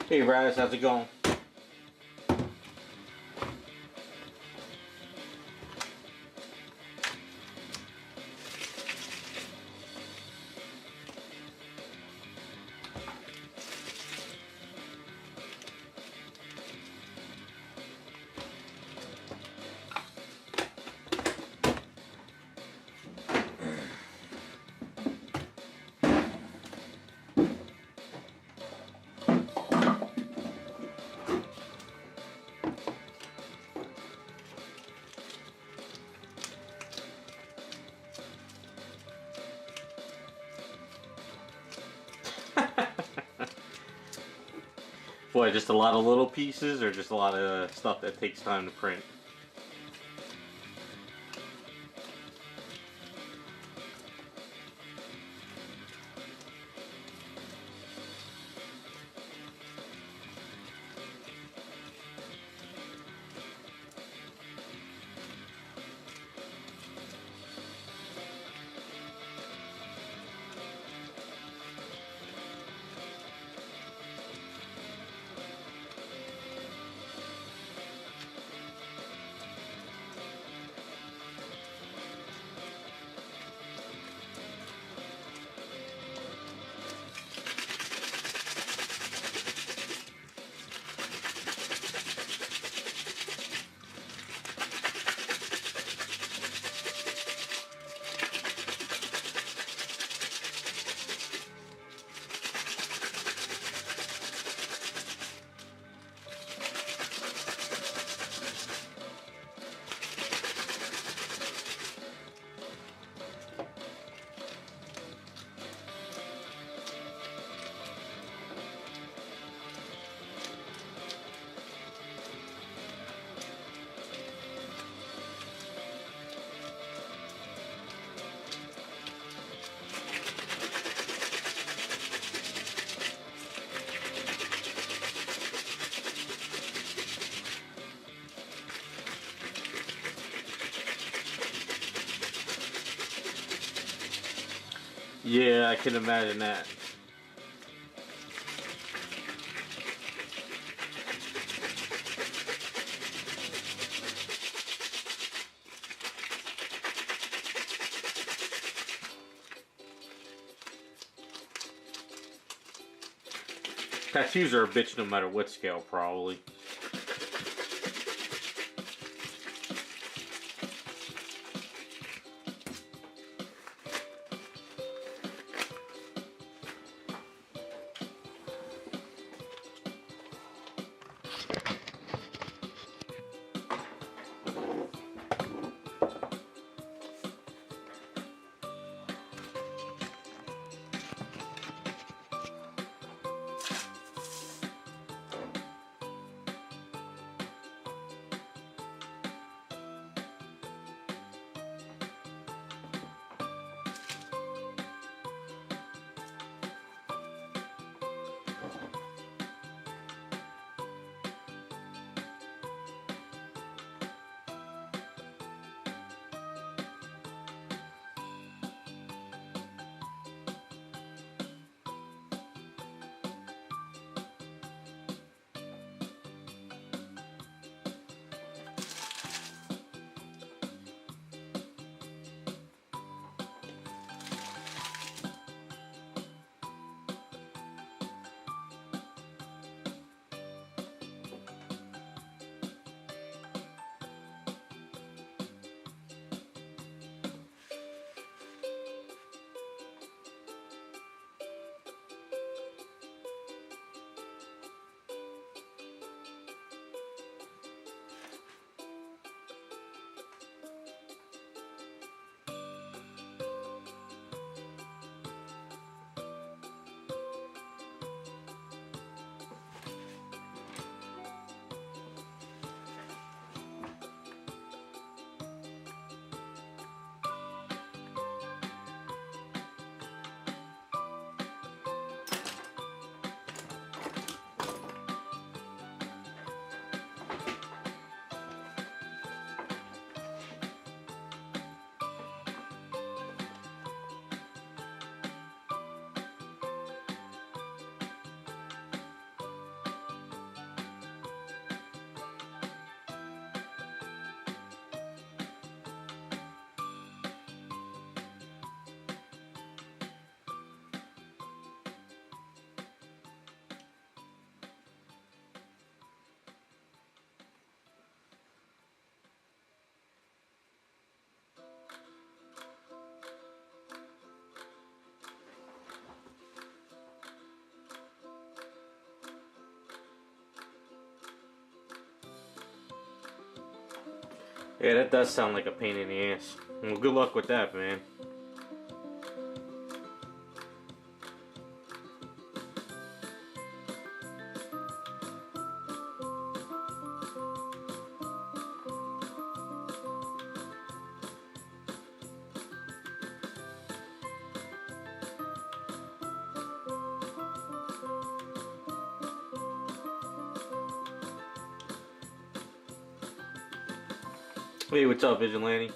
Hey Raz, how's it going? What, just a lot of little pieces or just a lot of stuff that takes time to print? Yeah, I can imagine that. Tattoos are a bitch no matter what scale, probably. Yeah, that does sound like a pain in the ass. Well, good luck with that, man. Hey, what's up, Vigilante?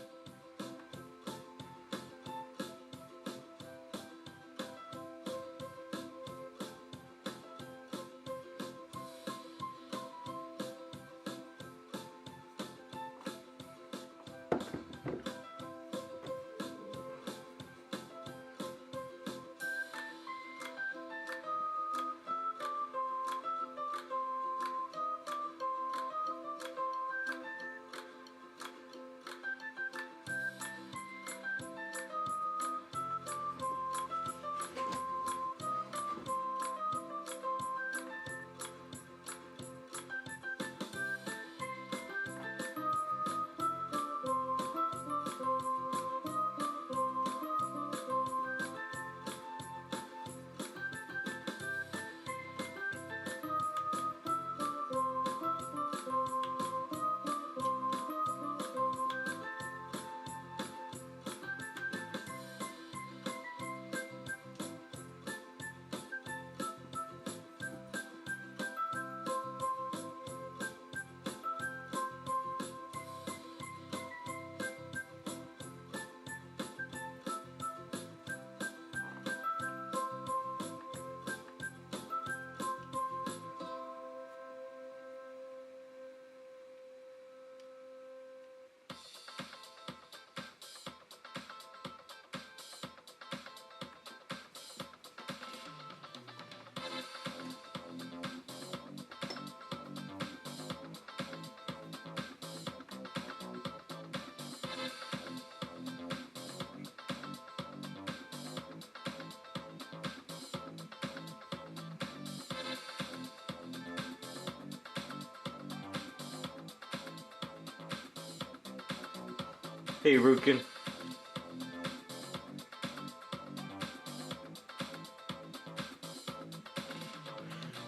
Hey, Rukin.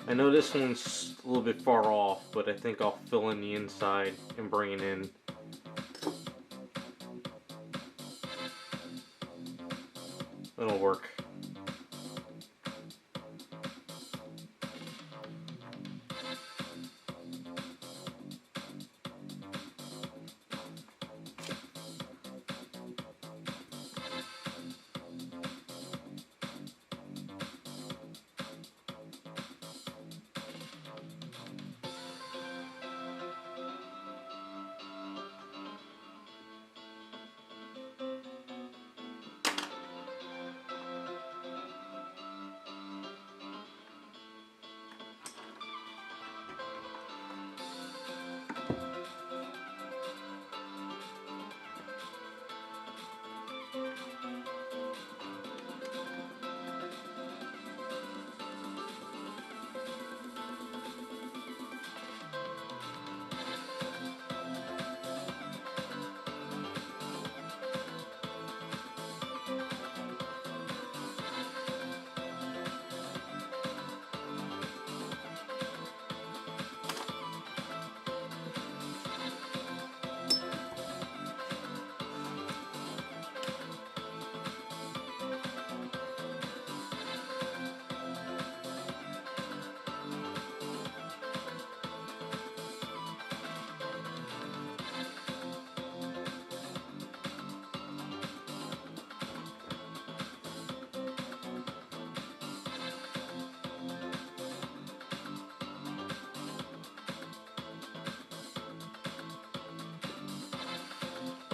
I know this one's a little bit far off, but I think I'll fill in the inside and bring it in. That'll work.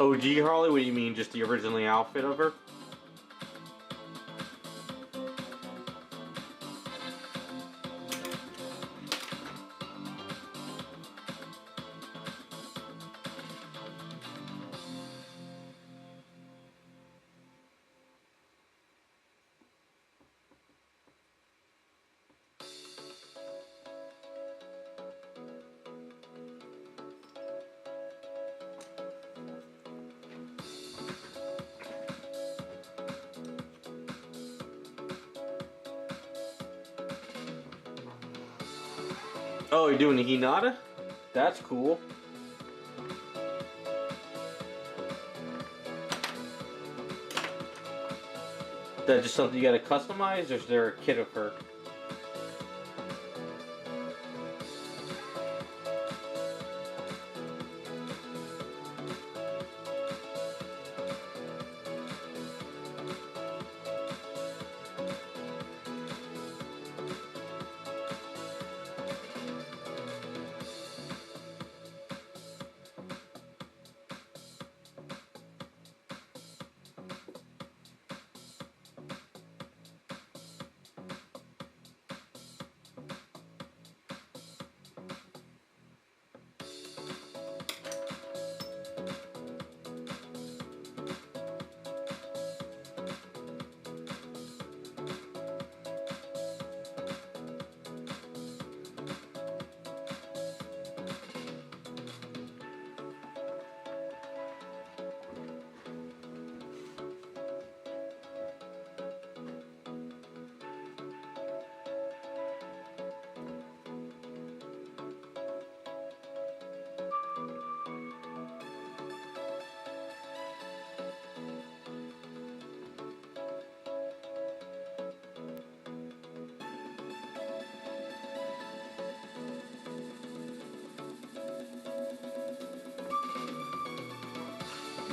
OG Harley? What do you mean, just the originally outfit of her? Oh, you're doing the Hinata? That's cool. Is that just something you gotta customize, or is there a kit of her?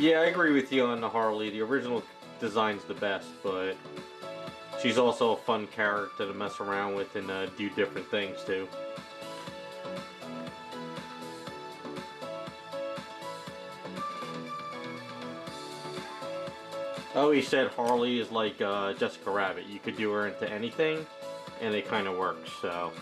Yeah, I agree with you on the Harley. The original design's the best, but she's also a fun character to mess around with and do different things too. I always said Harley is like Jessica Rabbit. You could do her into anything, and it kind of works, so...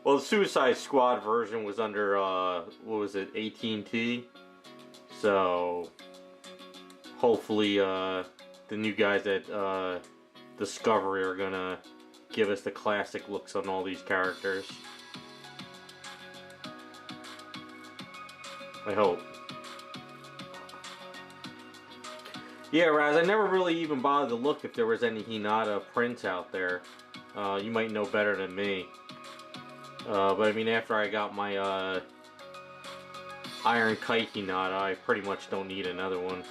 Well, the Suicide Squad version was under, what was it, AT&T? So, hopefully, the new guys at Discovery are gonna give us the classic looks on all these characters. I hope. Yeah, Raz, I never really even bothered to look if there was any Hinata prints out there. You might know better than me. But I mean, after I got my Iron Kite Hinata, I pretty much don't need another one.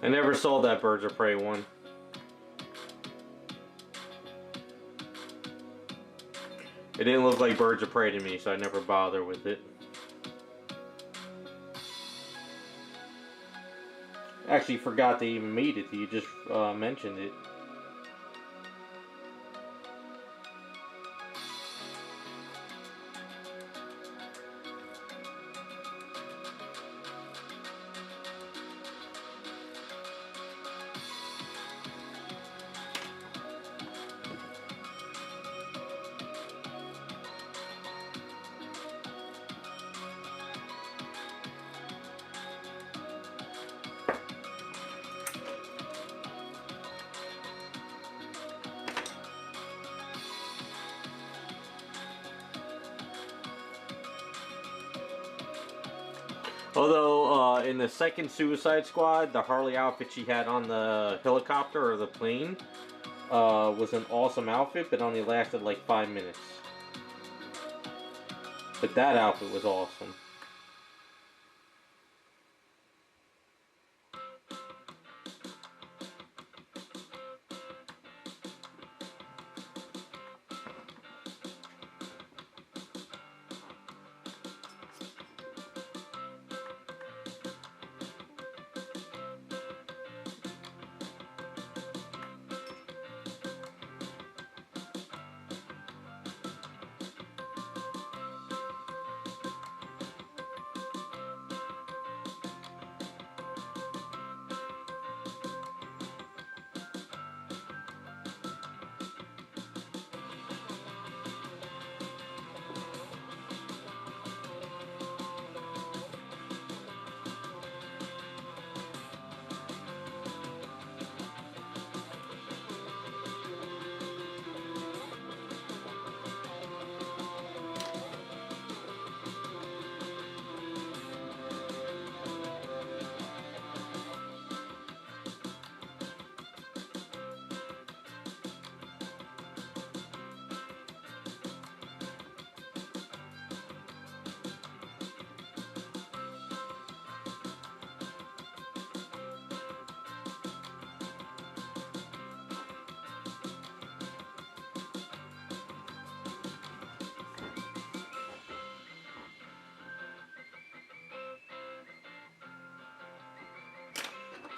I never saw that Birds of Prey one. It didn't look like Birds of Prey to me, so I never bothered with it. Actually forgot they even made it. You just mentioned it. Although, in the second Suicide Squad, the Harley outfit she had on the helicopter or the plane, was an awesome outfit, but only lasted like 5 minutes. But that outfit was awesome.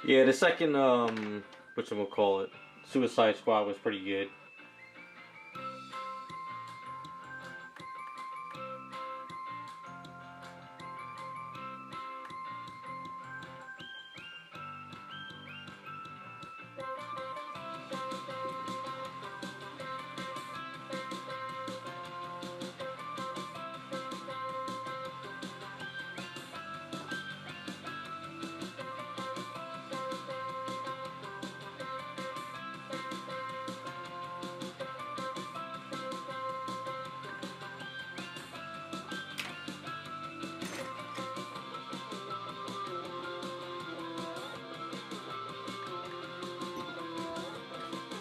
Yeah, the second, whatchamacallit, Suicide Squad was pretty good.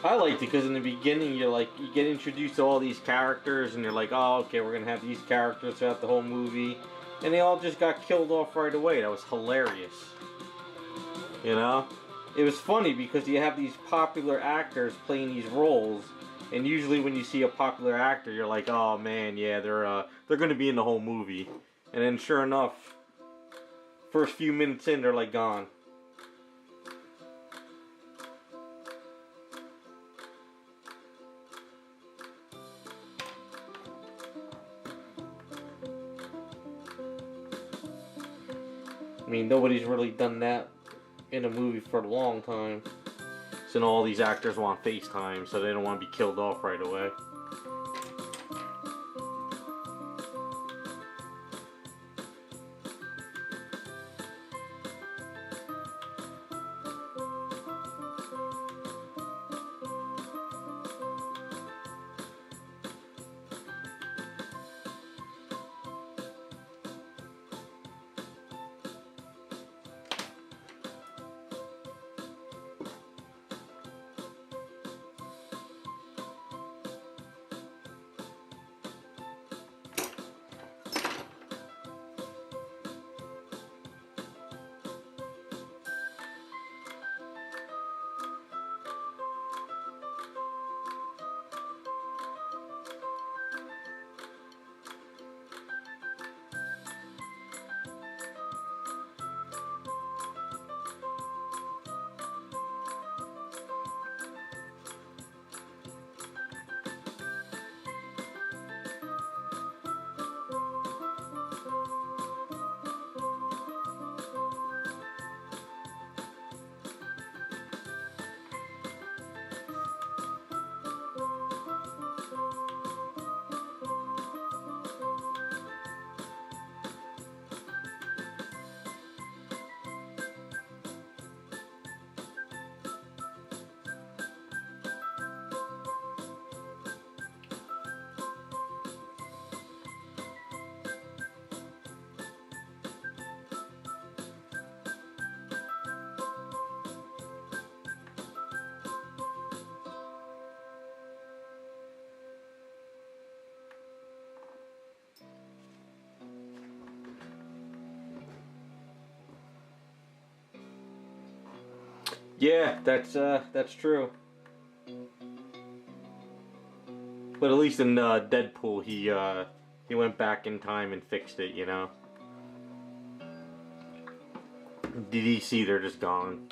I liked it because in the beginning you get introduced to all these characters and you're like, oh, okay, we're gonna have these characters throughout the whole movie, and they all just got killed off right away. That was hilarious. You know, it was funny because you have these popular actors playing these roles, and usually when you see a popular actor, you're like, oh man, yeah, they're gonna be in the whole movie, and then sure enough, first few minutes in, they're like gone. I mean, nobody's really done that in a movie for a long time. So all these actors want FaceTime, so they don't want to be killed off right away. Yeah, that's true. But at least in Deadpool, he went back in time and fixed it. You know. DC, they're just gone.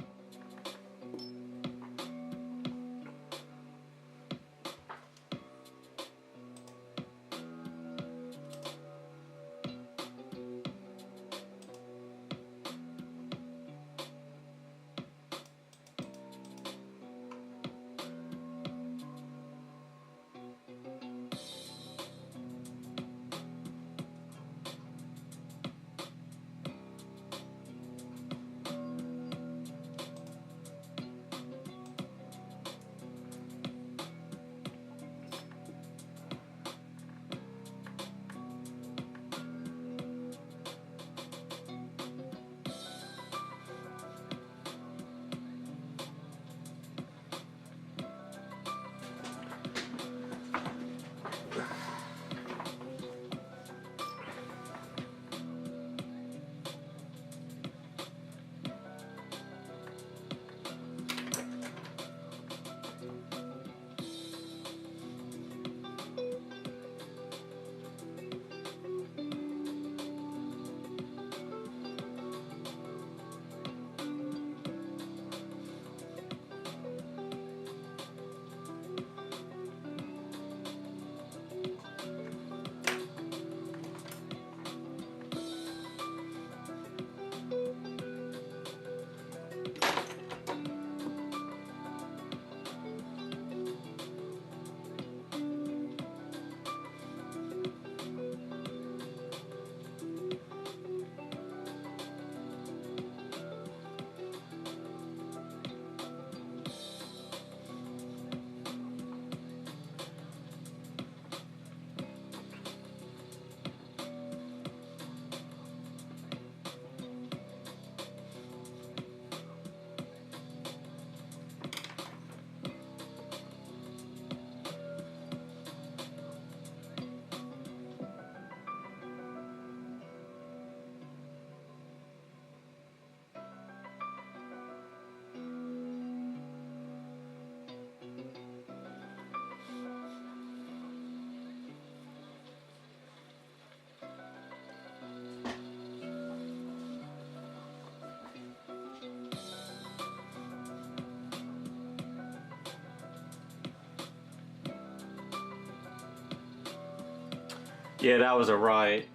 Yeah, that was a riot.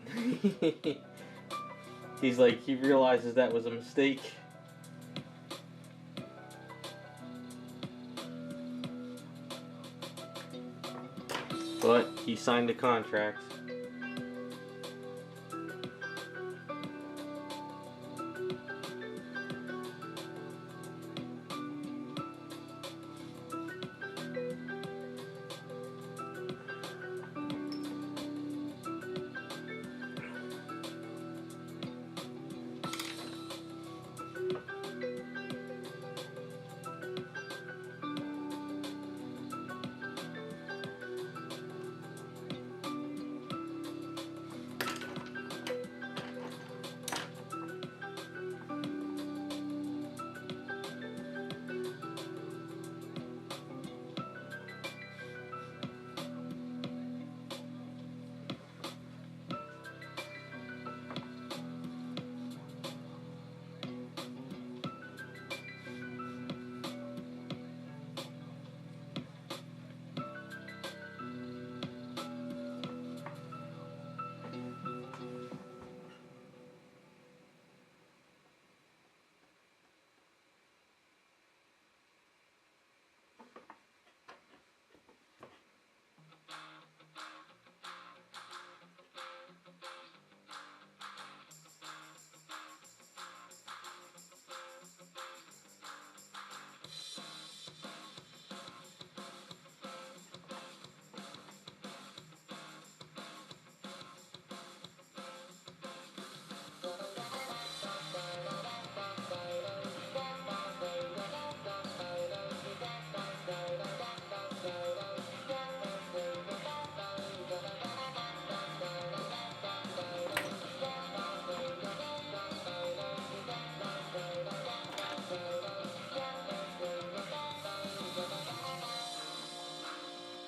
He's like, he realizes that was a mistake. But he signed the contract.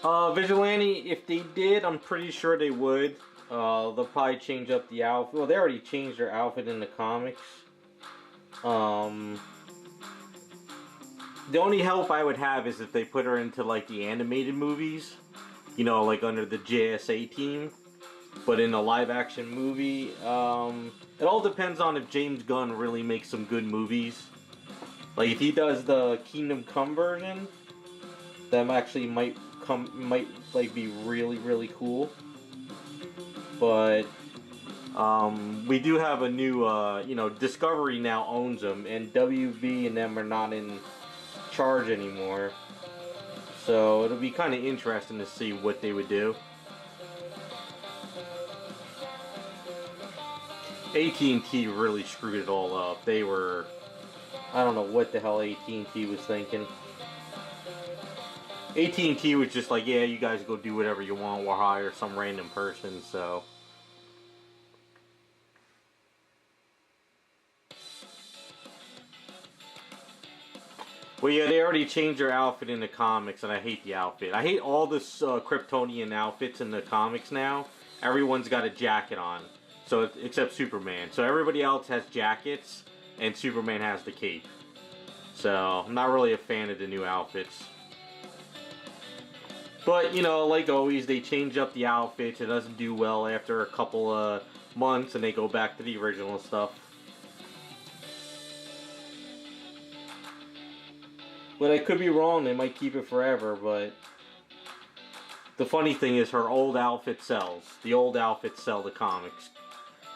Vigilante, if they did, I'm pretty sure they would. They'll probably change up the outfit. Well, they already changed their outfit in the comics. The only help I would have is if they put her into like the animated movies, you know, like under the JSA team. But in a live action movie, it all depends on if James Gunn really makes some good movies. Like if he does the Kingdom Come version, that actually might like be really cool. But we do have a new, you know, Discovery now owns them, and WB and them are not in charge anymore. So it'll be kind of interesting to see what they would do. AT&T really screwed it all up. They were, I don't know what the hell AT&T was thinking. AT&T was just like, yeah, you guys go do whatever you want. We'll hire some random person, so. Well, yeah, they already changed their outfit in the comics, and I hate the outfit. I hate all the Kryptonian outfits in the comics now. Everyone's got a jacket on, so except Superman. So everybody else has jackets, and Superman has the cape. So I'm not really a fan of the new outfits. But, you know, like always, they change up the outfits. It doesn't do well after a couple of months, and they go back to the original stuff. But I could be wrong, they might keep it forever, but the funny thing is her old outfit sells. The old outfits sell the comics.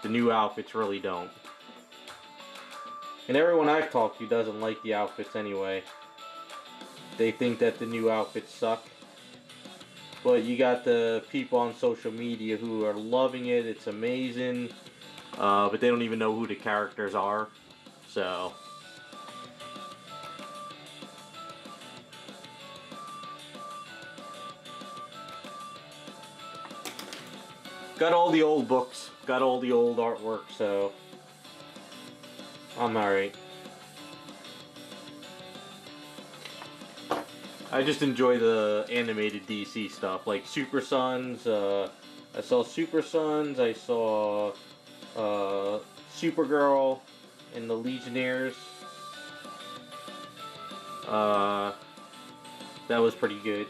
The new outfits really don't. And everyone I've talked to doesn't like the outfits anyway. They think that the new outfits suck. But you got the people on social media who are loving it, it's amazing. But they don't even know who the characters are. So got all the old books, got all the old artwork, so I'm alright. I just enjoy the animated DC stuff, like Super Sons. I saw Super Sons, I saw Supergirl and the Legionnaires. That was pretty good.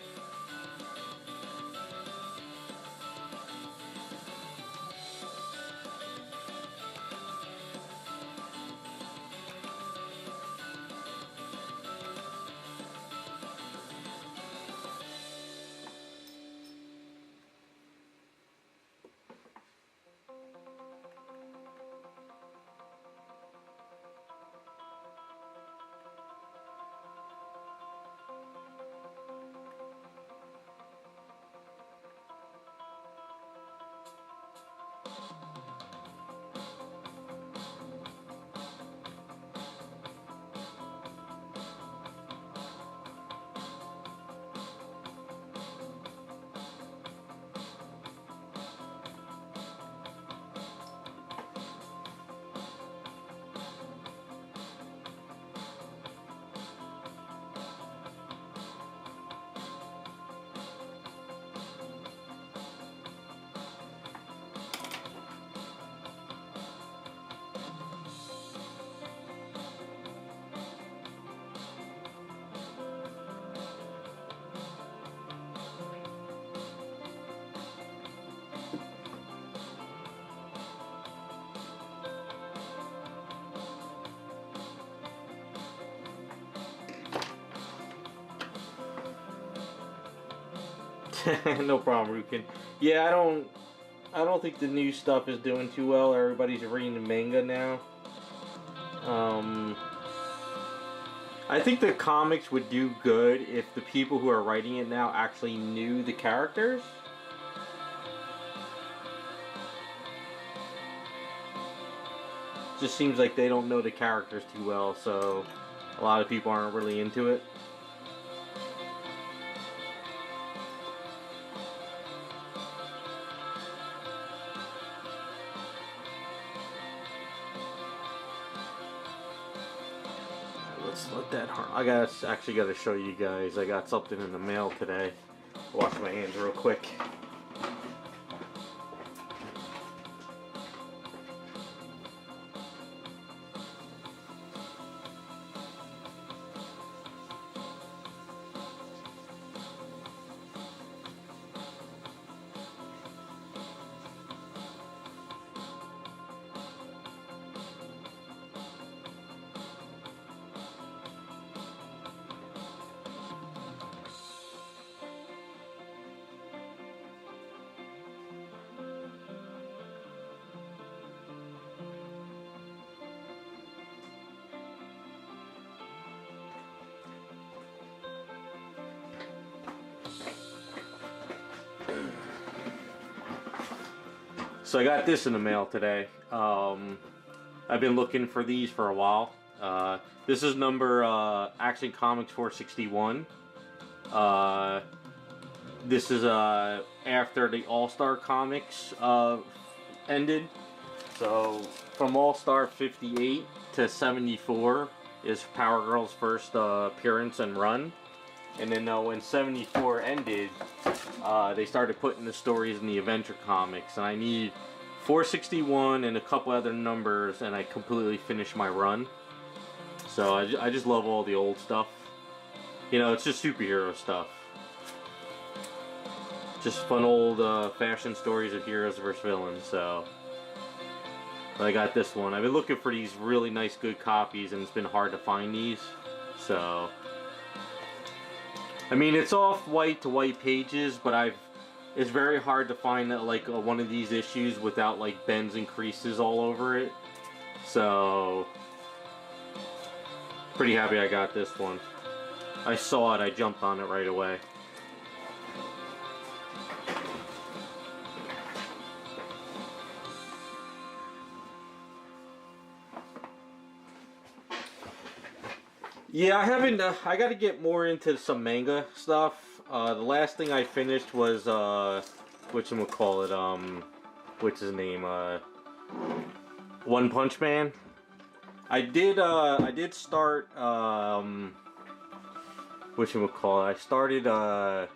No problem, Rukin. Yeah, I don't think the new stuff is doing too well. Everybody's reading the manga now. I think the comics would do good if the people who are writing it now actually knew the characters. Just seems like they don't know the characters too well, so a lot of people aren't really into it. Let's let that. I actually got to show you guys. I got something in the mail today. Wash my hands real quick. So I got this in the mail today. I've been looking for these for a while. This is number Action Comics 461. This is after the All-Star Comics ended. So from All-Star 58 to 74 is Power Girl's first appearance and run. And then when 74 ended, they started putting the stories in the Adventure Comics. And I need 461 and a couple other numbers, and I completely finished my run. So I just love all the old stuff. You know, it's just superhero stuff. Just fun old fashion stories of heroes versus villains. So I got this one. I've been looking for these really nice, good copies, and it's been hard to find these. So I mean, it's off white to white pages, but it's very hard to find that like one of these issues without like bends and creases all over it. So pretty happy I got this one. I saw it, I jumped on it right away. Yeah, I haven't. I got to get more into some manga stuff. The last thing I finished was whatchamacallit, what's his name? One Punch Man. I did start whatchamacallit. I started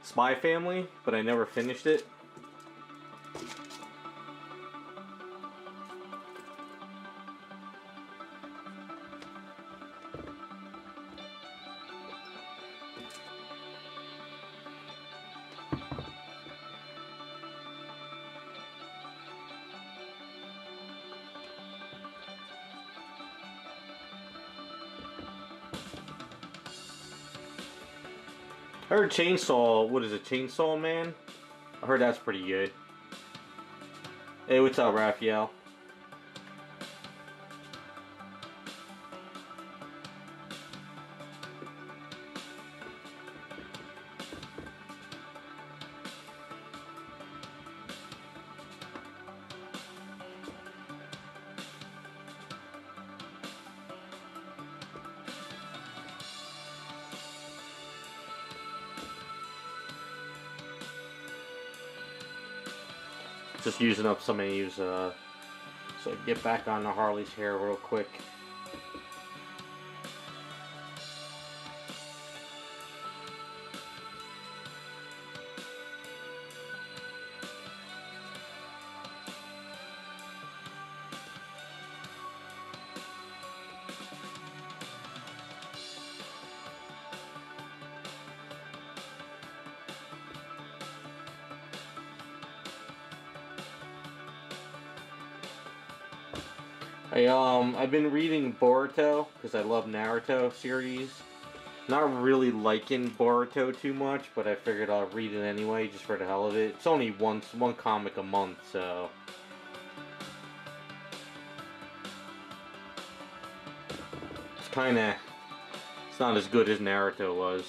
Spy Family, but I never finished it. I heard Chainsaw, what is it, Chainsaw Man? I heard that's pretty good. Hey, what's up, Raphael? Just using up some of these, so I can get back on the Harley's hair real quick. I've been reading Boruto because I love Naruto series. Not really liking Boruto too much, but I figured I'll read it anyway just for the hell of it. It's only one comic a month, so it's not as good as Naruto was.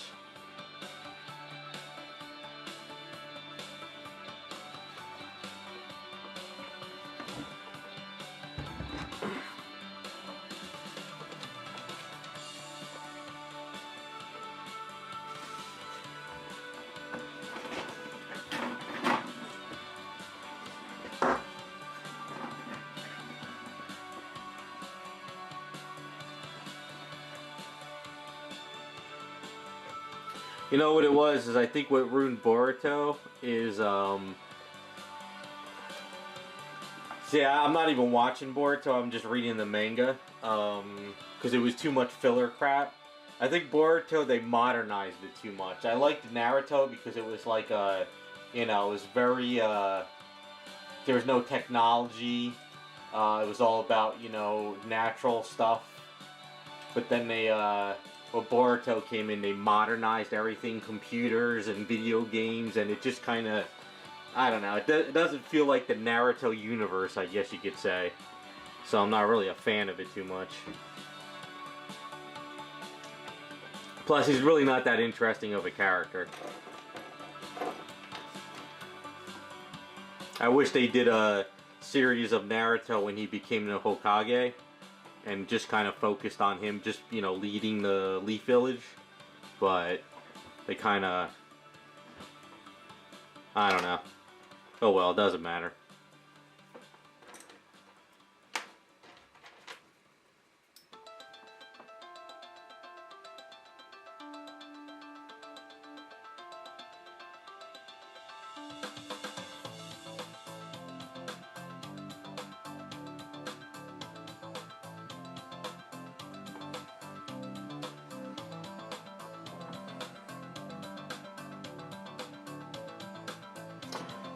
You know what it was? Is I think what ruined Boruto is see, I'm not even watching Boruto. I'm just reading the manga because it was too much filler crap. I think Boruto, they modernized it too much. I liked Naruto because it was like you know, it was very there was no technology. It was all about, you know, natural stuff. But then they when Boruto came in, they modernized everything, computers and video games, and it just kind of, I don't know, it doesn't feel like the Naruto universe, I guess you could say. So I'm not really a fan of it too much. Plus, he's really not that interesting of a character. I wish they did a series of Naruto when he became the Hokage, and just kind of focused on him just, you know, leading the Leaf Village. But they kind of, I don't know. Oh well, it doesn't matter.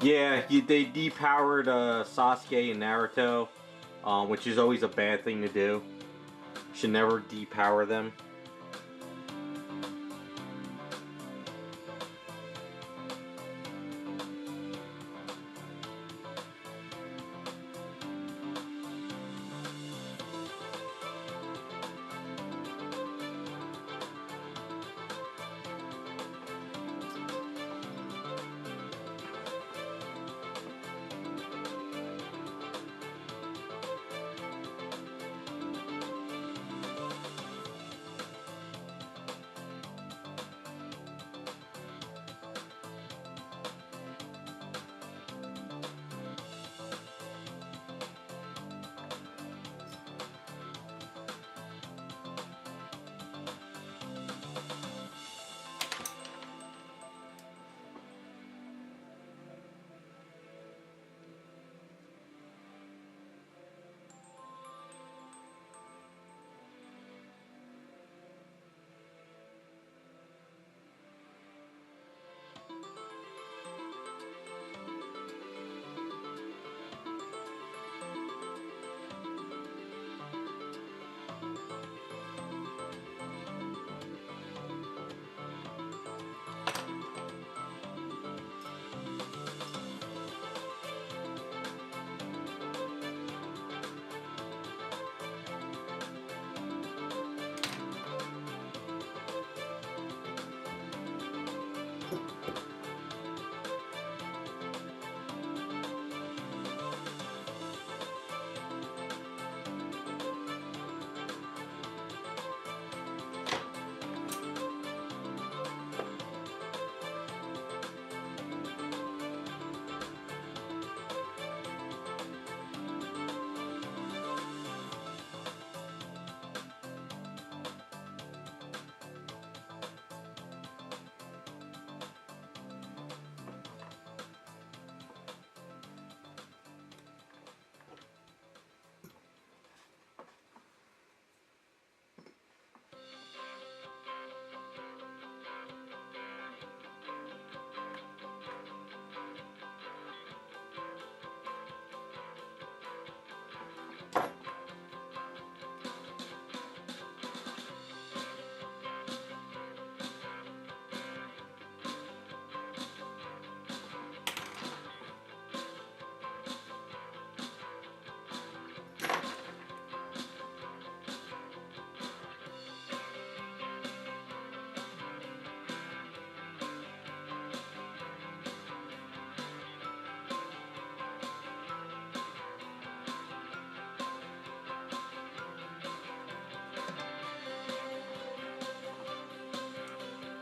Yeah, they depowered Sasuke and Naruto, which is always a bad thing to do. Should never depower them.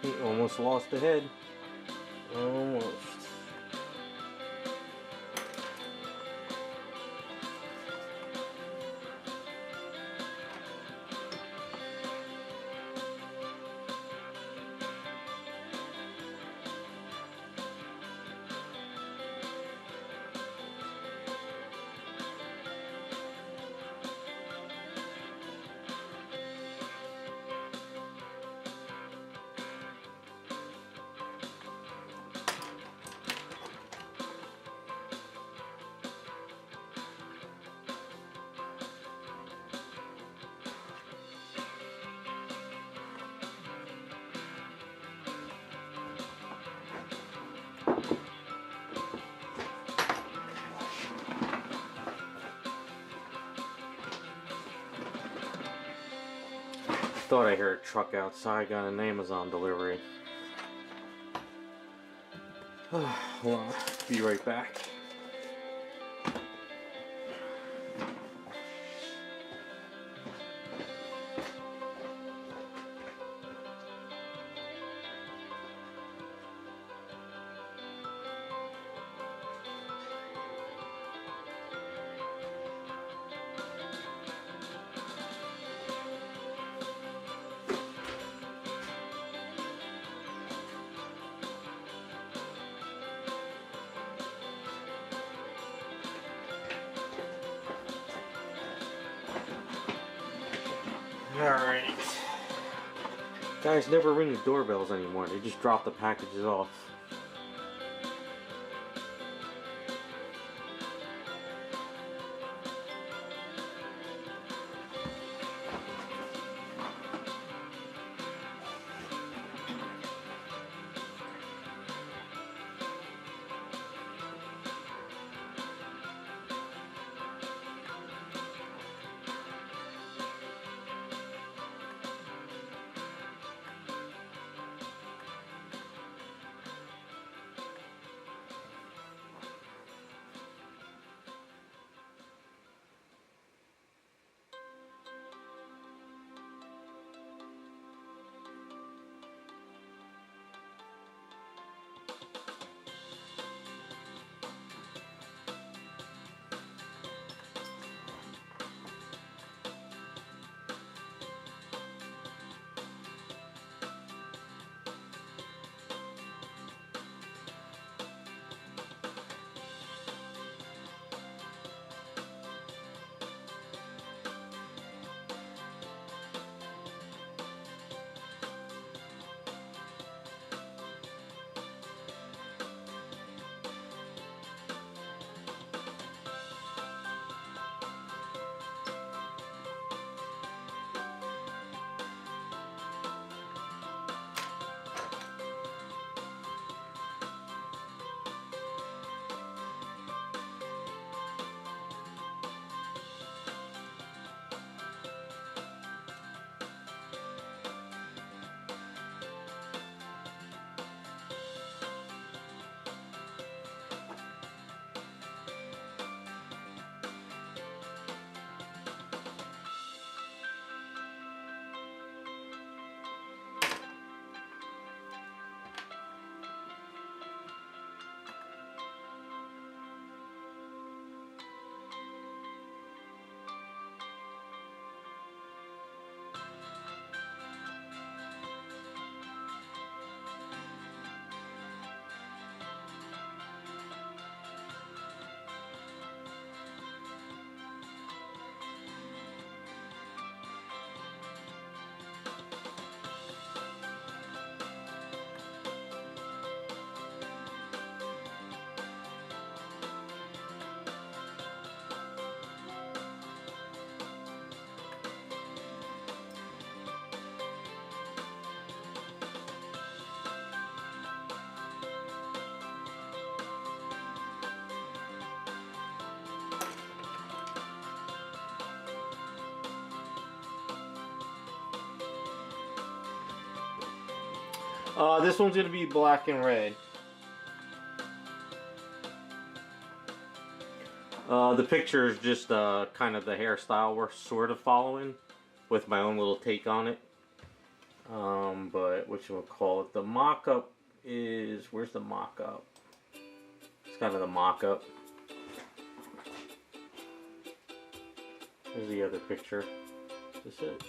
He almost lost the head. Almost. Thought I heard a truck outside. Got an Amazon delivery. Hold on. Be right back. Alright. Guys never ring the doorbells anymore. They just drop the packages off. This one's gonna be black and red. The picture is just kind of the hairstyle we're sort of following, with my own little take on it. But whatchamacallit, the mock-up is, where's the mock-up? It's kind of the mock-up. Here's the other picture. Is this it?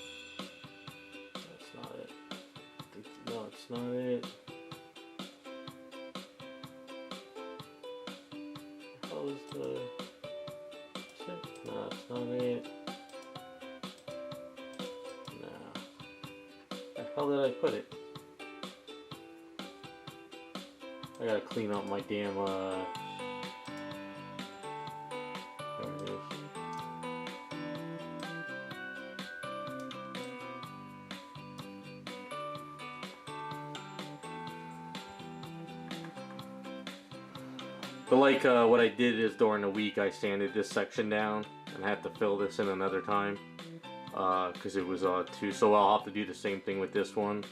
That's not it. No, it's not it. How is the... No, it's not it. No. Where the hell did I put it? I gotta clean up my damn, there it is. But like what I did is during the week I sanded this section down and had to fill this in another time. because it was 2. So I'll have to do the same thing with this one.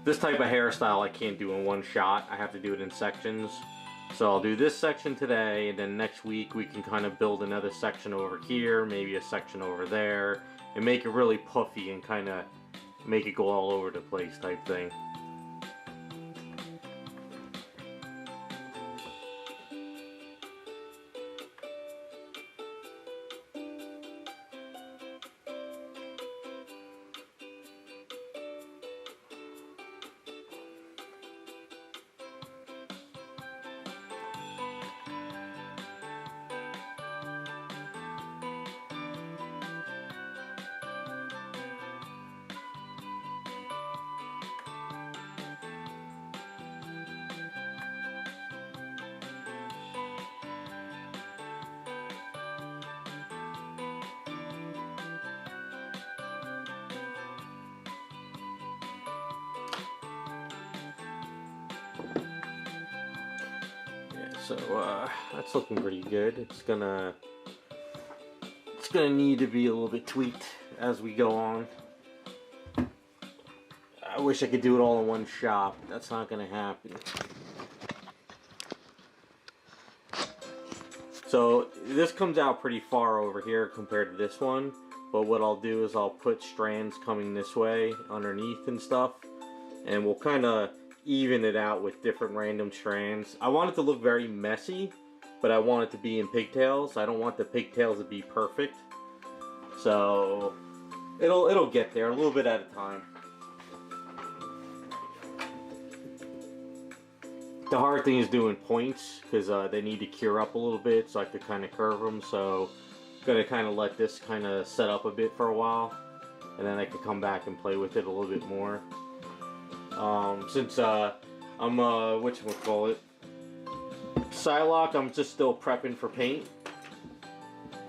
This type of hairstyle I can't do in one shot. I have to do it in sections. So I'll do this section today, and then next week we can kind of build another section over here, maybe a section over there, and make it really puffy and kind of make it go all over the place type thing. So that's looking pretty good. It's gonna need to be a little bit tweaked as we go on. I wish I could do it all in one shot. That's not gonna happen. So this comes out pretty far over here compared to this one, but what I'll do is I'll put strands coming this way underneath and stuff, and we'll kind of even it out with different random strands. I want it to look very messy, but I want it to be in pigtails. I don't want the pigtails to be perfect. So it'll get there a little bit at a time. The hard thing is doing points because they need to cure up a little bit so I could kind of curve them. So I'm gonna kind of let this kind of set up a bit for a while, and then I can come back and play with it a little bit more. Since I'm whatchamacallit, Psylocke, I'm just still prepping for paint.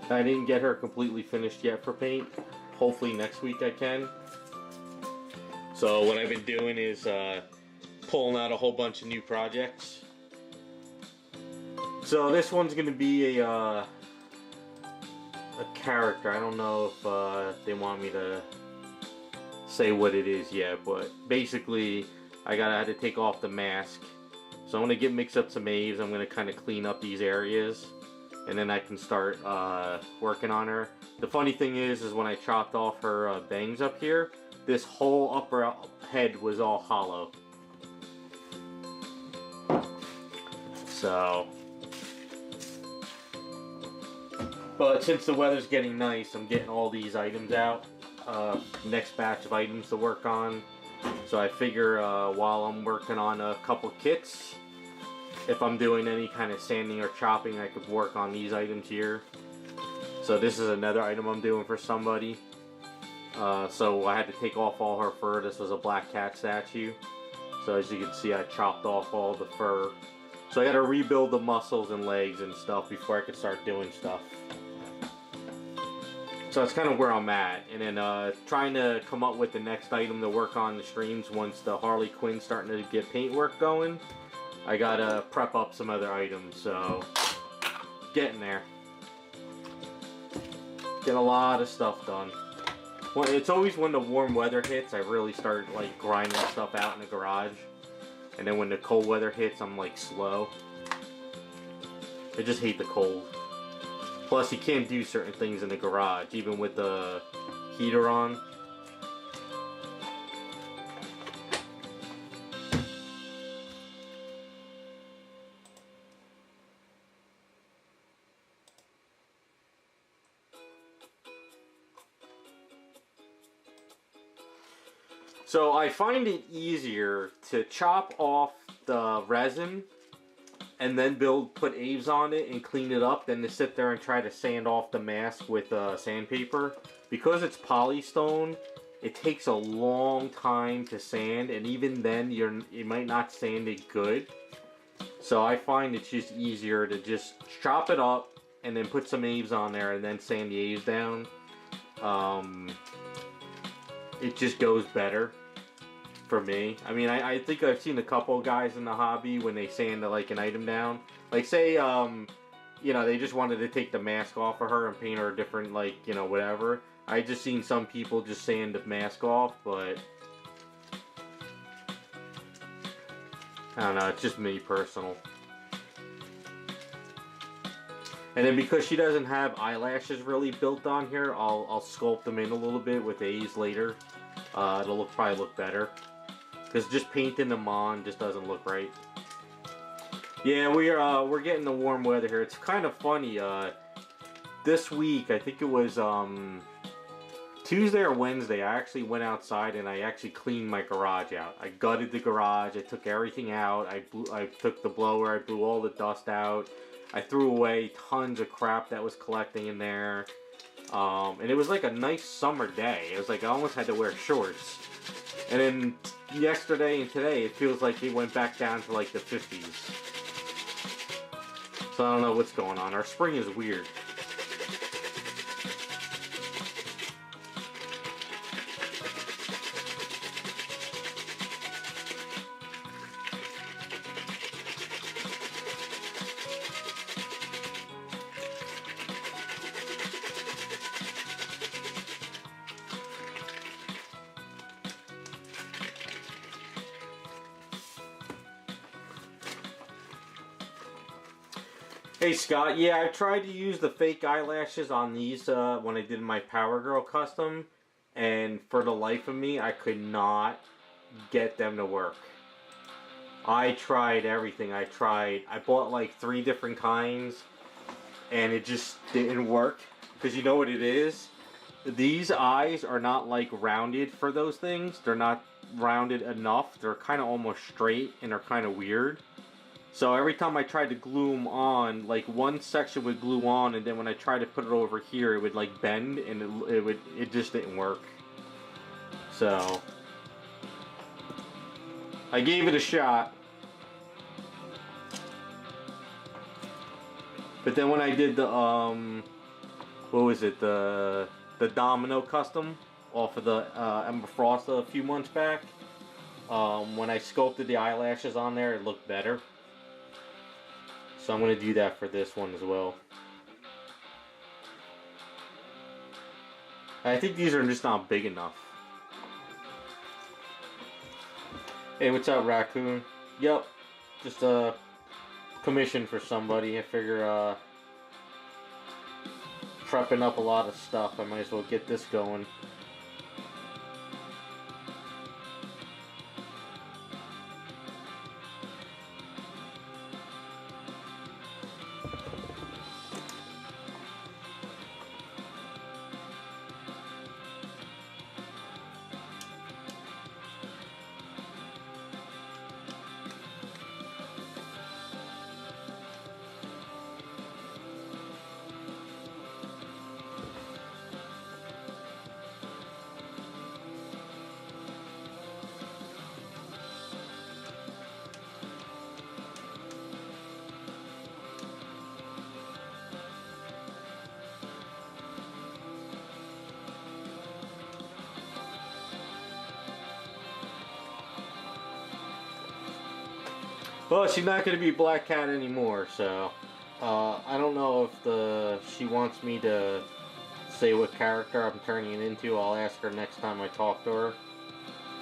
I didn't get her completely finished yet for paint. Hopefully next week I can. So what I've been doing is pulling out a whole bunch of new projects. So this one's gonna be a character. I don't know if they want me to say what it is yet, but basically I had to take off the mask. So I'm gonna mix up some Aves. I'm gonna kind of clean up these areas, and then I can start working on her. The funny thing is when I chopped off her bangs up here, this whole upper head was all hollow. So, but since the weather's getting nice, I'm getting all these items out. Next batch of items to work on. So I figure while I'm working on a couple kits, if I'm doing any kind of sanding or chopping, I could work on these items here. So this is another item I'm doing for somebody. So I had to take off all her fur. This was a black cat statue. So as you can see, I chopped off all the fur. So I got to rebuild the muscles and legs and stuff before I could start doing stuff. So that's kind of where I'm at, and then trying to come up with the next item to work on the streams once the Harley Quinn starting to get paint work going. I gotta prep up some other items, so getting there. Get a lot of stuff done. Well, it's always when the warm weather hits, I really start like grinding stuff out in the garage, and then when the cold weather hits, I'm like slow. I just hate the cold. Plus, you can't do certain things in the garage, even with the heater on. So I find it easier to chop off the resin and then put Aves on it and clean it up than to sit there and try to sand off the mask with sandpaper. Because it's polystone, it takes a long time to sand, and even then you might not sand it good. So I find it's just easier to just chop it up and then put some Aves on there and then sand the Aves down. It just goes better for me. I mean, I think I've seen a couple guys in the hobby when they sand like an item down. Like say you know, they just wanted to take the mask off of her and paint her a different, like, you know, whatever. I just seen some people just sand the mask off, but I don't know, it's just me personal. And then because she doesn't have eyelashes really built on here, I'll sculpt them in a little bit with A's later. It'll probably look better. Because just painting them on just doesn't look right. Yeah, we're getting the warm weather here. It's kind of funny. This week, I think it was Tuesday or Wednesday, I actually went outside and I actually cleaned my garage out. I gutted the garage. I took everything out. I took the blower. I blew all the dust out. I threw away tons of crap that was collecting in there. And it was like a nice summer day. It was like I almost had to wear shorts. And then yesterday and today, it feels like it went back down to like the 50s. So I don't know what's going on. Our spring is weird. Hey Scott, yeah, I tried to use the fake eyelashes on these when I did my Power Girl custom, and for the life of me, I could not get them to work. I tried everything. I bought like 3 different kinds, and it just didn't work. Because you know what it is? These eyes are not like rounded for those things. They're not rounded enough. They're kind of almost straight, and they're kind of weird. So every time I tried to glue them on, like one section would glue on, and then when I tried to put it over here, it would like bend, and it just didn't work. So I gave it a shot, but then when I did the what was it, the Domino custom off of the Ember Frost a few months back, when I sculpted the eyelashes on there, it looked better. So I'm going to do that for this one as well. I think these are just not big enough. Hey, what's up, Raccoon? Yep, just a commission for somebody. I figure prepping up a lot of stuff. I might as well get this going. Well, she's not going to be Black Cat anymore, so I don't know if she wants me to say what character I'm turning it into. I'll ask her next time I talk to her.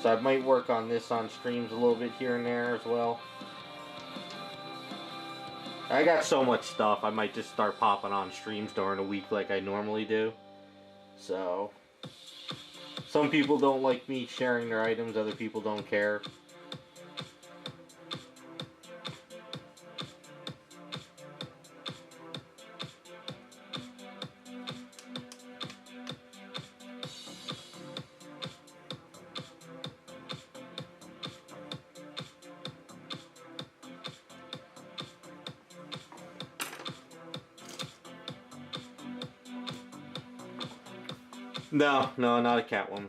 So I might work on this on streams a little bit here and there as well. I got so much stuff, I might just start popping on streams during the week like I normally do. So some people don't like me sharing their items, other people don't care. No, not a Catwoman.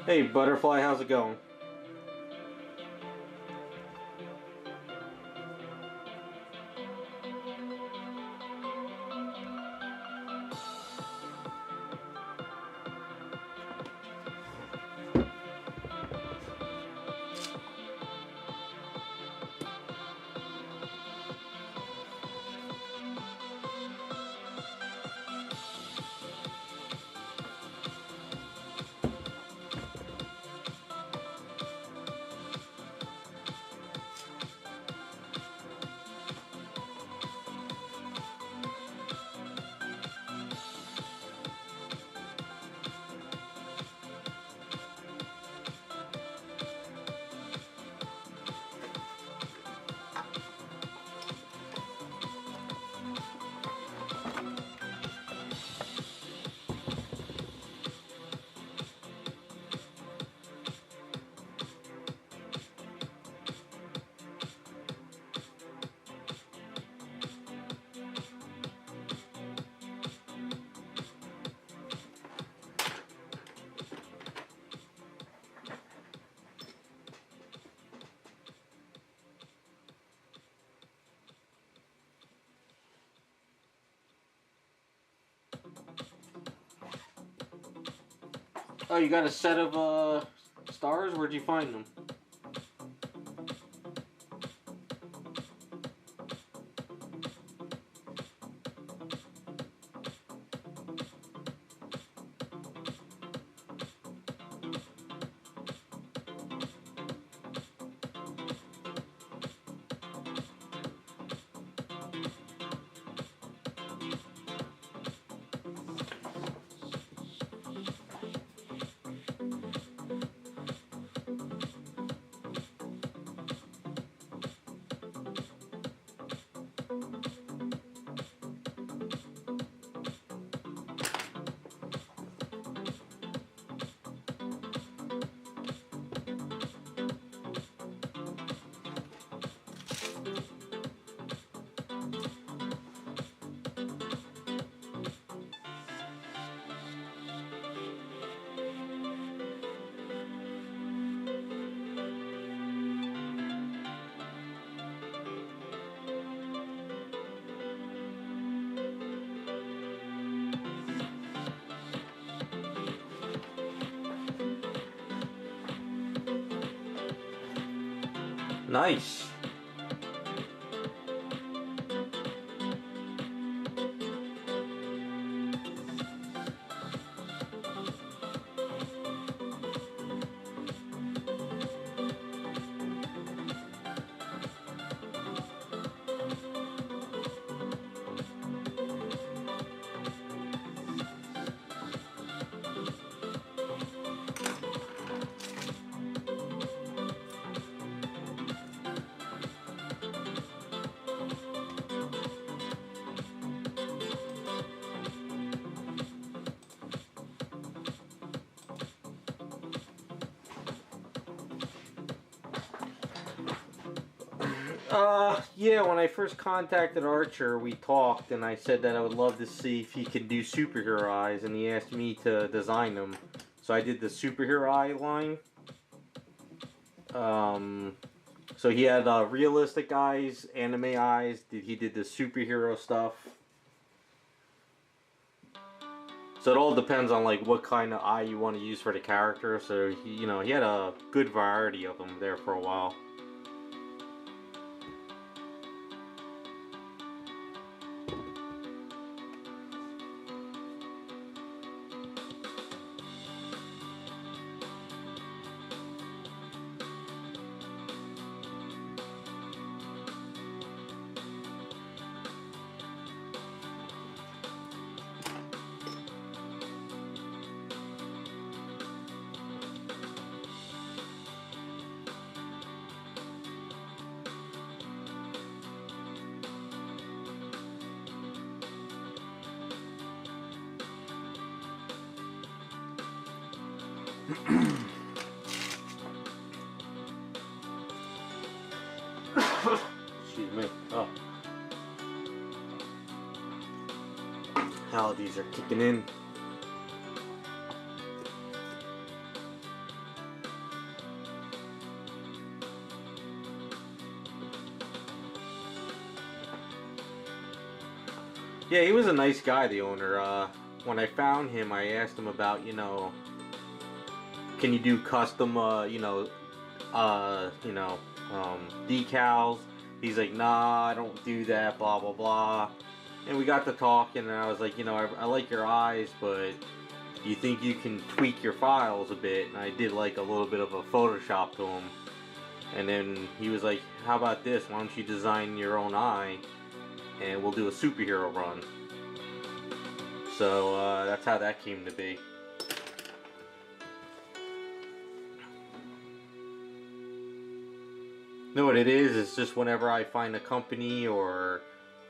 Hey, Butterfly, how's it going? Oh, you got a set of stars? Where'd you find them? Nice. Yeah, when I first contacted Archer, we talked, and I said that I would love to see if he could do superhero eyes, and he asked me to design them. So I did the superhero eye line. So he had realistic eyes, anime eyes. He did the superhero stuff. So it all depends on like what kind of eye you want to use for the character. So he had a good variety of them there for a while. Excuse me. Oh. Allergies are kicking in. Yeah, he was a nice guy, the owner. When I found him, I asked him about, can you do custom, decals? He's like, nah, I don't do that, blah, blah, blah. And we got to talking, and I was like, I like your eyes, but you think you can tweak your files a bit? And I did like a little bit of a Photoshop to him. And then he was like, how about this? Why don't you design your own eye, and we'll do a superhero run. So that's how that came to be. know what it is? It's just whenever I find a company or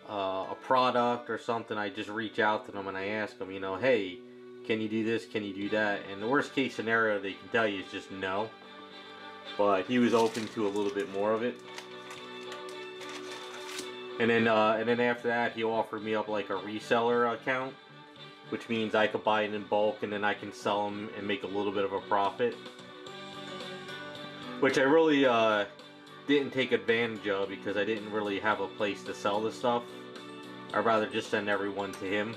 a product or something, I just reach out to them and I ask them, hey, can you do this? Can you do that? And the worst case scenario they can tell you is just no. But he was open to a little bit more of it. And then after that, he offered me up like a reseller account, which means I could buy it in bulk and then I can sell them and make a little bit of a profit. Which I really didn't take advantage of because I didn't really have a place to sell this stuff. I'd rather just send everyone to him.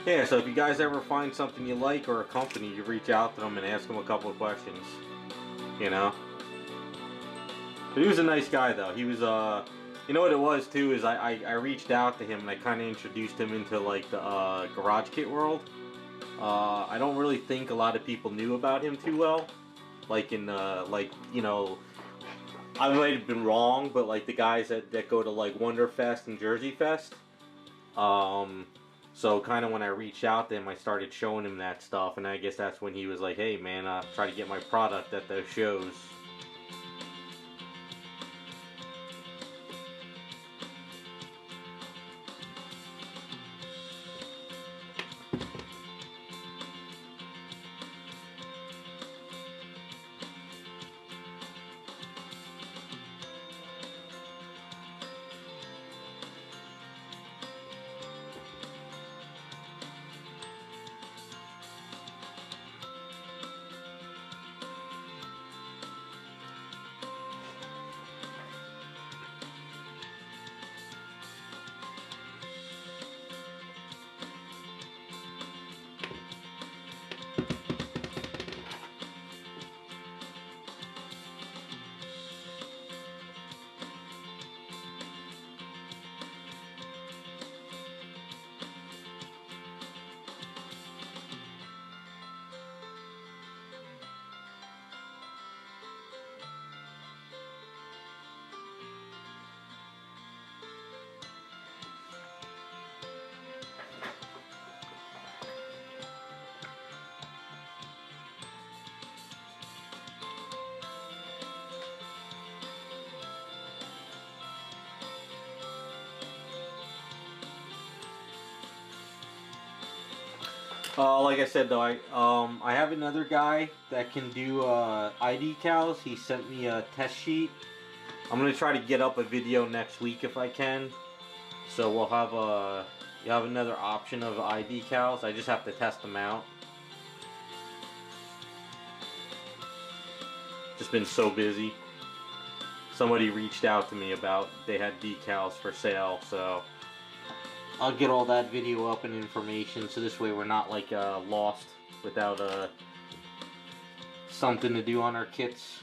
Yeah, so if you guys ever find something you like or a company, you reach out to them and ask them a couple of questions. You know? But he was a nice guy, though. He was, you know what it was, too, is I reached out to him and I kind of introduced him into, like, the garage kit world. I don't really think a lot of people knew about him too well. Like, like, you know, I might have been wrong, but, like, the guys that go to, like, Wonderfest and Jersey Fest, so kind of when I reached out to him, I started showing him that stuff, and I guess that's when he was like, hey, man, try to get my product at those shows. Like I said though, I have another guy that can do ID decals. He sent me a test sheet. I'm gonna try to get up a video next week if I can. So we'll have you have another option of ID decals. I just have to test them out. Just been so busy. Somebody reached out to me about they had decals for sale, so I'll get all that video up and information, so this way we're not like lost without something to do on our kits.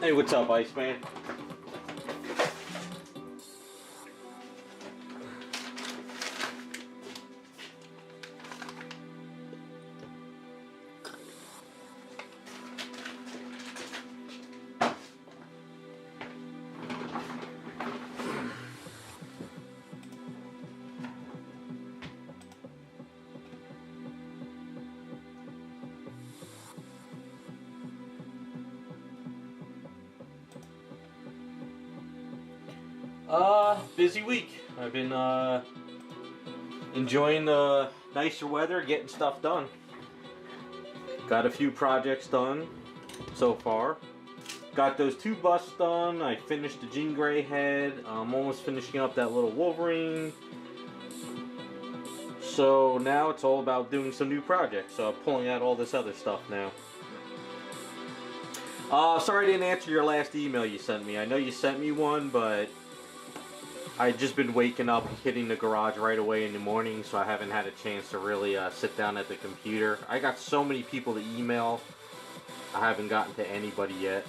Hey, what's up, Iceman? Busy week. I've been enjoying the nicer weather, getting stuff done. Got a few projects done so far. Got those 2 busts done. I finished the Jean Grey head. I'm almost finishing up that little Wolverine. So now it's all about doing some new projects. So I'm pulling out all this other stuff now. Sorry I didn't answer your last email you sent me. I know you sent me one, but I've just been waking up, hitting the garage right away in the morning, so I haven't had a chance to really sit down at the computer. I got so many people to email, I haven't gotten to anybody yet.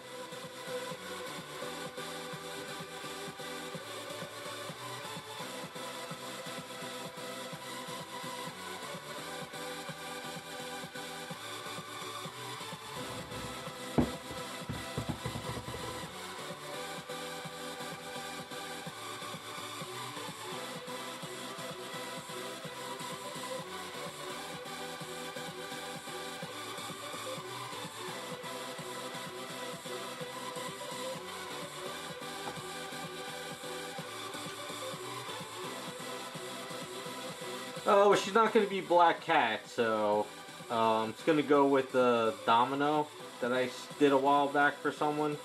Oh, she's not going to be Black Cat, so it's going to go with the Domino that I did a while back for someone.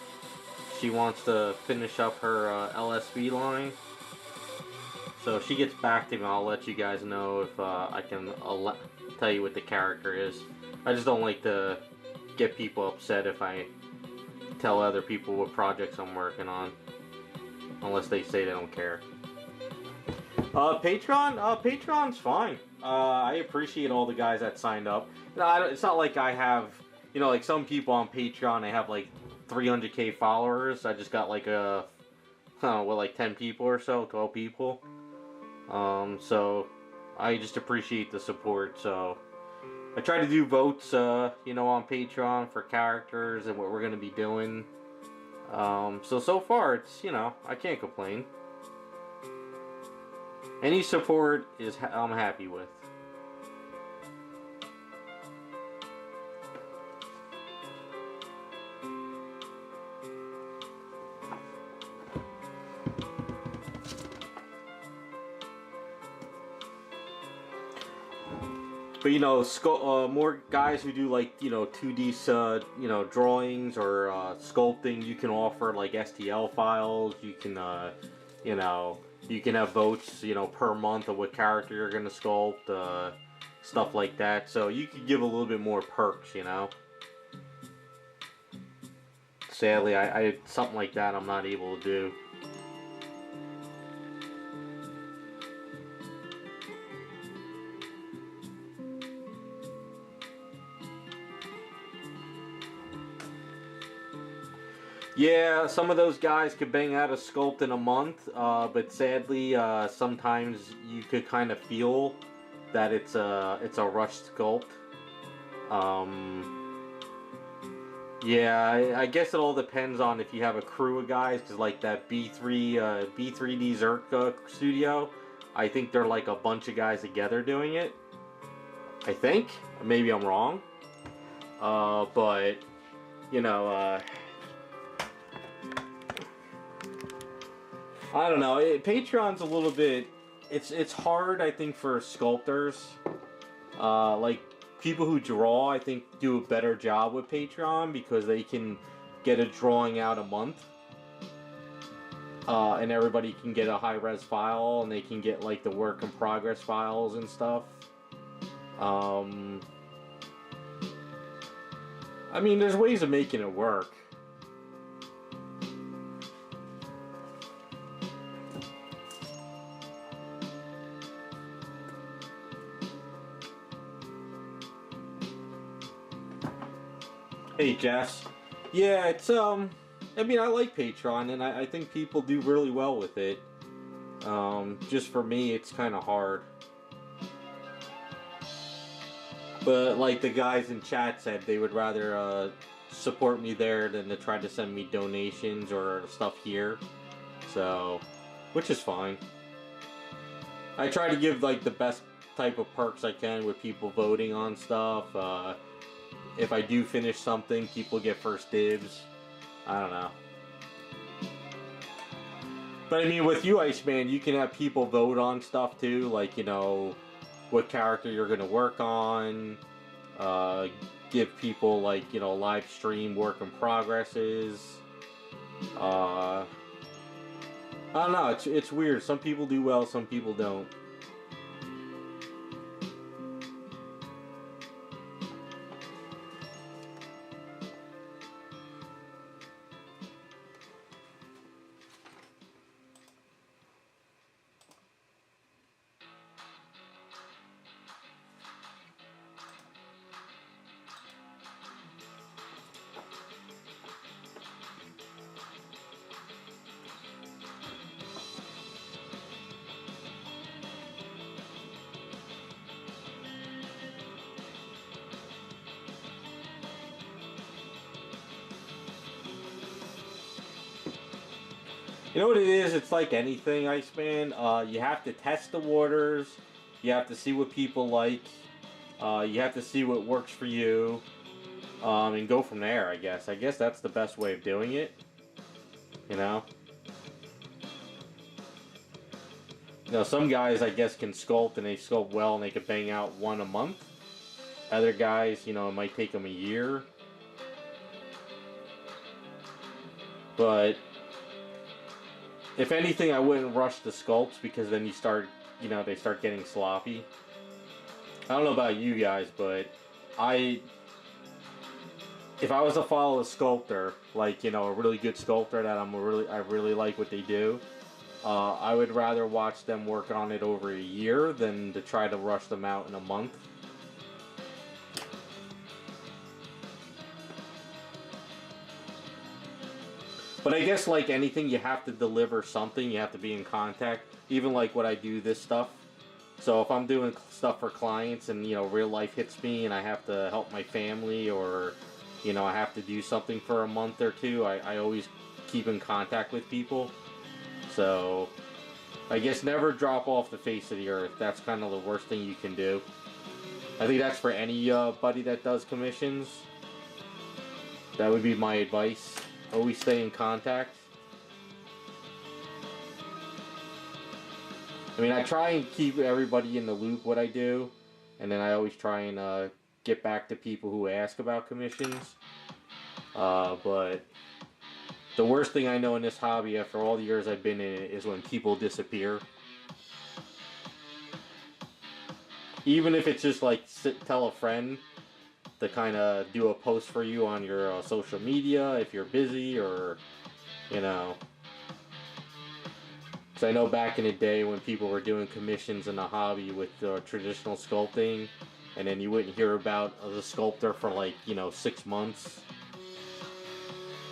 She wants to finish up her LSV line. So if she gets back to me, I'll let you guys know if I can tell you what the character is. I just don't like to get people upset if I tell other people what projects I'm working on. Unless they say they don't care. Patreon's fine. I appreciate all the guys that signed up. It's not like I have, like some people on Patreon, they have like 300k followers. I just got like I don't know, like 10 people or so, 12 people. So I just appreciate the support. So I try to do votes, on Patreon for characters and what we're gonna be doing. So far it's, I can't complain. Any support I'm happy with. But more guys who do like 2D drawings or sculpting, you can offer like STL files. You can you can have votes, per month of what character you're going to sculpt, stuff like that. So you could give a little bit more perks, Sadly, I something like that I'm not able to do. Yeah, some of those guys could bang out a sculpt in a month, but sadly, sometimes you could kind of feel that it's a rushed sculpt. Yeah, I guess it all depends on if you have a crew of guys, because like that B3D Zerk studio, I think they're like a bunch of guys together doing it. I think, maybe I'm wrong, but I don't know. Patreon's a little bit. It's hard, I think, for sculptors. Like people who draw, I think, do a better job with Patreon because they can get a drawing out a month, and everybody can get a high-res file, and they can get like the work in progress files and stuff. I mean, there's ways of making it work. Hey, Jess. Yeah, it's I mean, I like Patreon, and I think people do really well with it. Just for me, it's kind of hard. But like the guys in chat said, they would rather support me there than to try to send me donations or stuff here. So, which is fine. I try to give like the best type of perks I can with people voting on stuff. If I do finish something, people get first dibs. I don't know. But I mean, with you, Iceman, you can have people vote on stuff too, like, you know, what character you're going to work on, give people, like, you know, live stream work in progresses. I don't know, it's weird. Some people do well, some people don't. You know what it is? It's like anything, Iceman. You have to test the waters. You have to see what people like. You have to see what works for you. And go from there, I guess. I guess that's the best way of doing it. You know? You know, some guys, I guess, can sculpt, and they sculpt well, and they can bang out one a month. Other guys, you know, it might take them a year. But if anything, I wouldn't rush the sculpts, because then you start, you know, they start getting sloppy. I don't know about you guys, but if I was to follow a sculptor, like, you know, a really good sculptor that I really like what they do, I would rather watch them work on it over a year than to try to rush them out in a month. But I guess, like anything, you have to deliver something. You have to be in contact. Even like what I do, this stuff. So if I'm doing stuff for clients and, you know, real life hits me and I have to help my family, or, you know, I have to do something for a month or two, I always keep in contact with people. So I guess never drop off the face of the earth. That's kind of the worst thing you can do. I think that's for anybody that does commissions. That would be my advice. Always stay in contact. I mean, I try and keep everybody in the loop what I do, and then I always try and get back to people who ask about commissions. But the worst thing I know in this hobby, after all the years I've been in it, is when people disappear. Even if it's just like tell a friend to kind of do a post for you on your social media if you're busy, or, you know. Because I know back in the day when people were doing commissions in the hobby with traditional sculpting, and then you wouldn't hear about the sculptor for, like, you know, 6 months.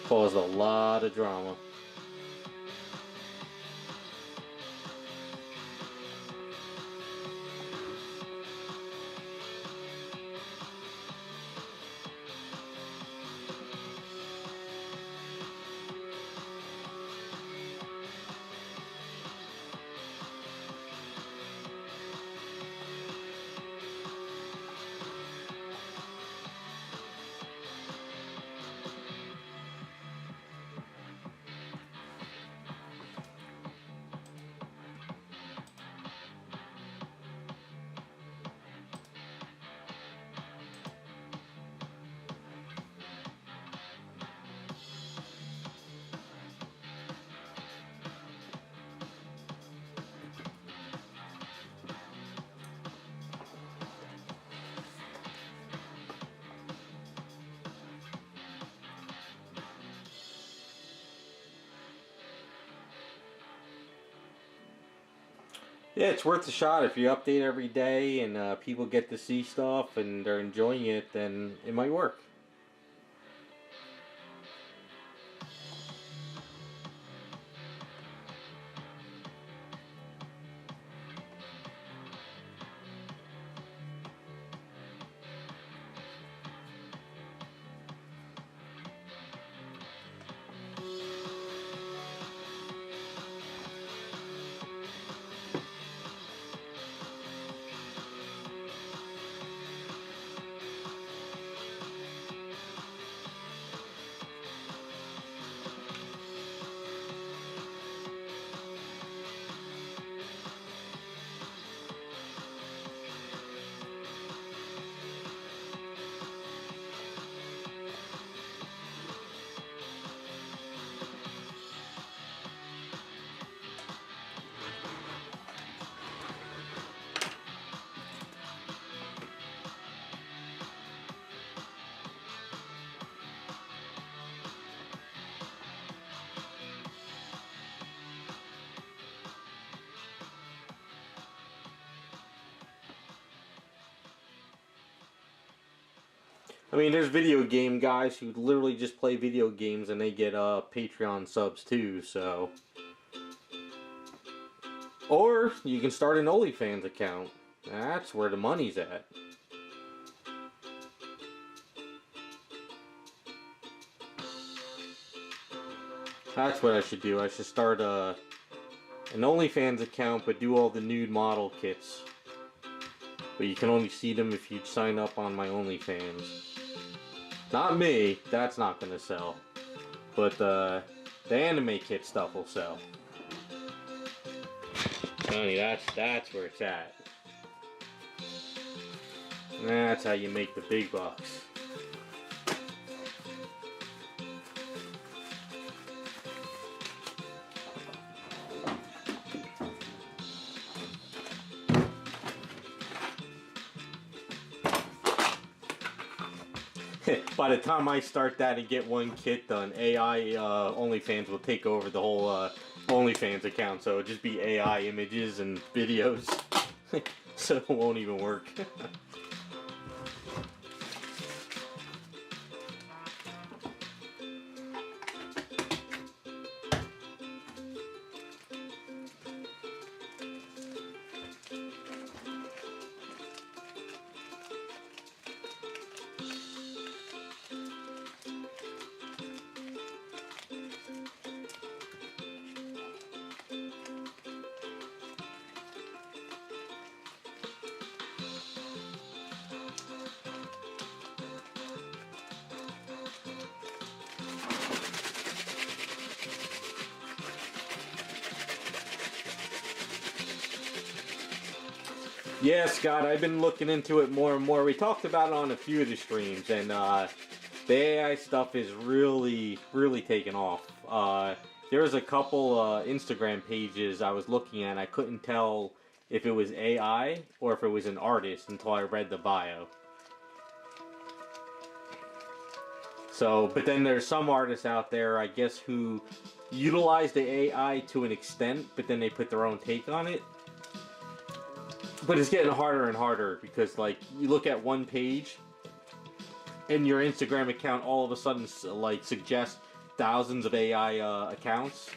Caused a lot of drama. Yeah, it's worth a shot. If you update every day and people get to see stuff and they're enjoying it, then it might work. I mean, there's video game guys who literally just play video games and they get Patreon subs too, so. Or you can start an OnlyFans account. That's where the money's at. That's what I should do. I should start an OnlyFans account, but do all the nude model kits. But you can only see them if you sign up on my OnlyFans. Not me, that's not gonna sell. But the anime kit stuff will sell. Honey, that's where it's at. That's how you make the big bucks. By the time I start that and get one kit done, AI OnlyFans will take over the whole OnlyFans account, so it'll just be AI images and videos. So it won't even work. Yeah, Scott, I've been looking into it more and more. We talked about it on a few of the streams, and the AI stuff is really taking off. There was a couple Instagram pages I was looking at, and I couldn't tell if it was AI or if it was an artist until I read the bio. So, but then there's some artists out there, I guess, who utilize the AI to an extent, but then they put their own take on it. But it's getting harder and harder because, like, you look at one page and your Instagram account all of a sudden, like, suggests thousands of AI accounts.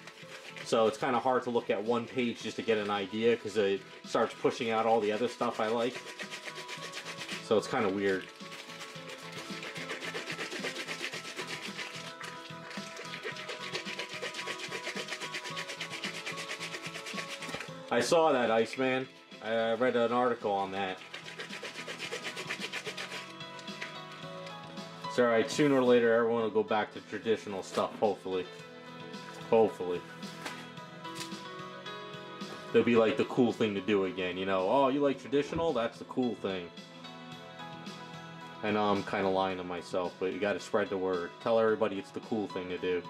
So it's kind of hard to look at one page just to get an idea because it starts pushing out all the other stuff I like. So it's kind of weird. I saw that, Iceman. I read an article on that. It's alright, sooner or later everyone will go back to traditional stuff, hopefully. Hopefully. It'll be like the cool thing to do again, you know. Oh, you like traditional? That's the cool thing. I know I'm kind of lying to myself, but you gotta spread the word. Tell everybody it's the cool thing to do.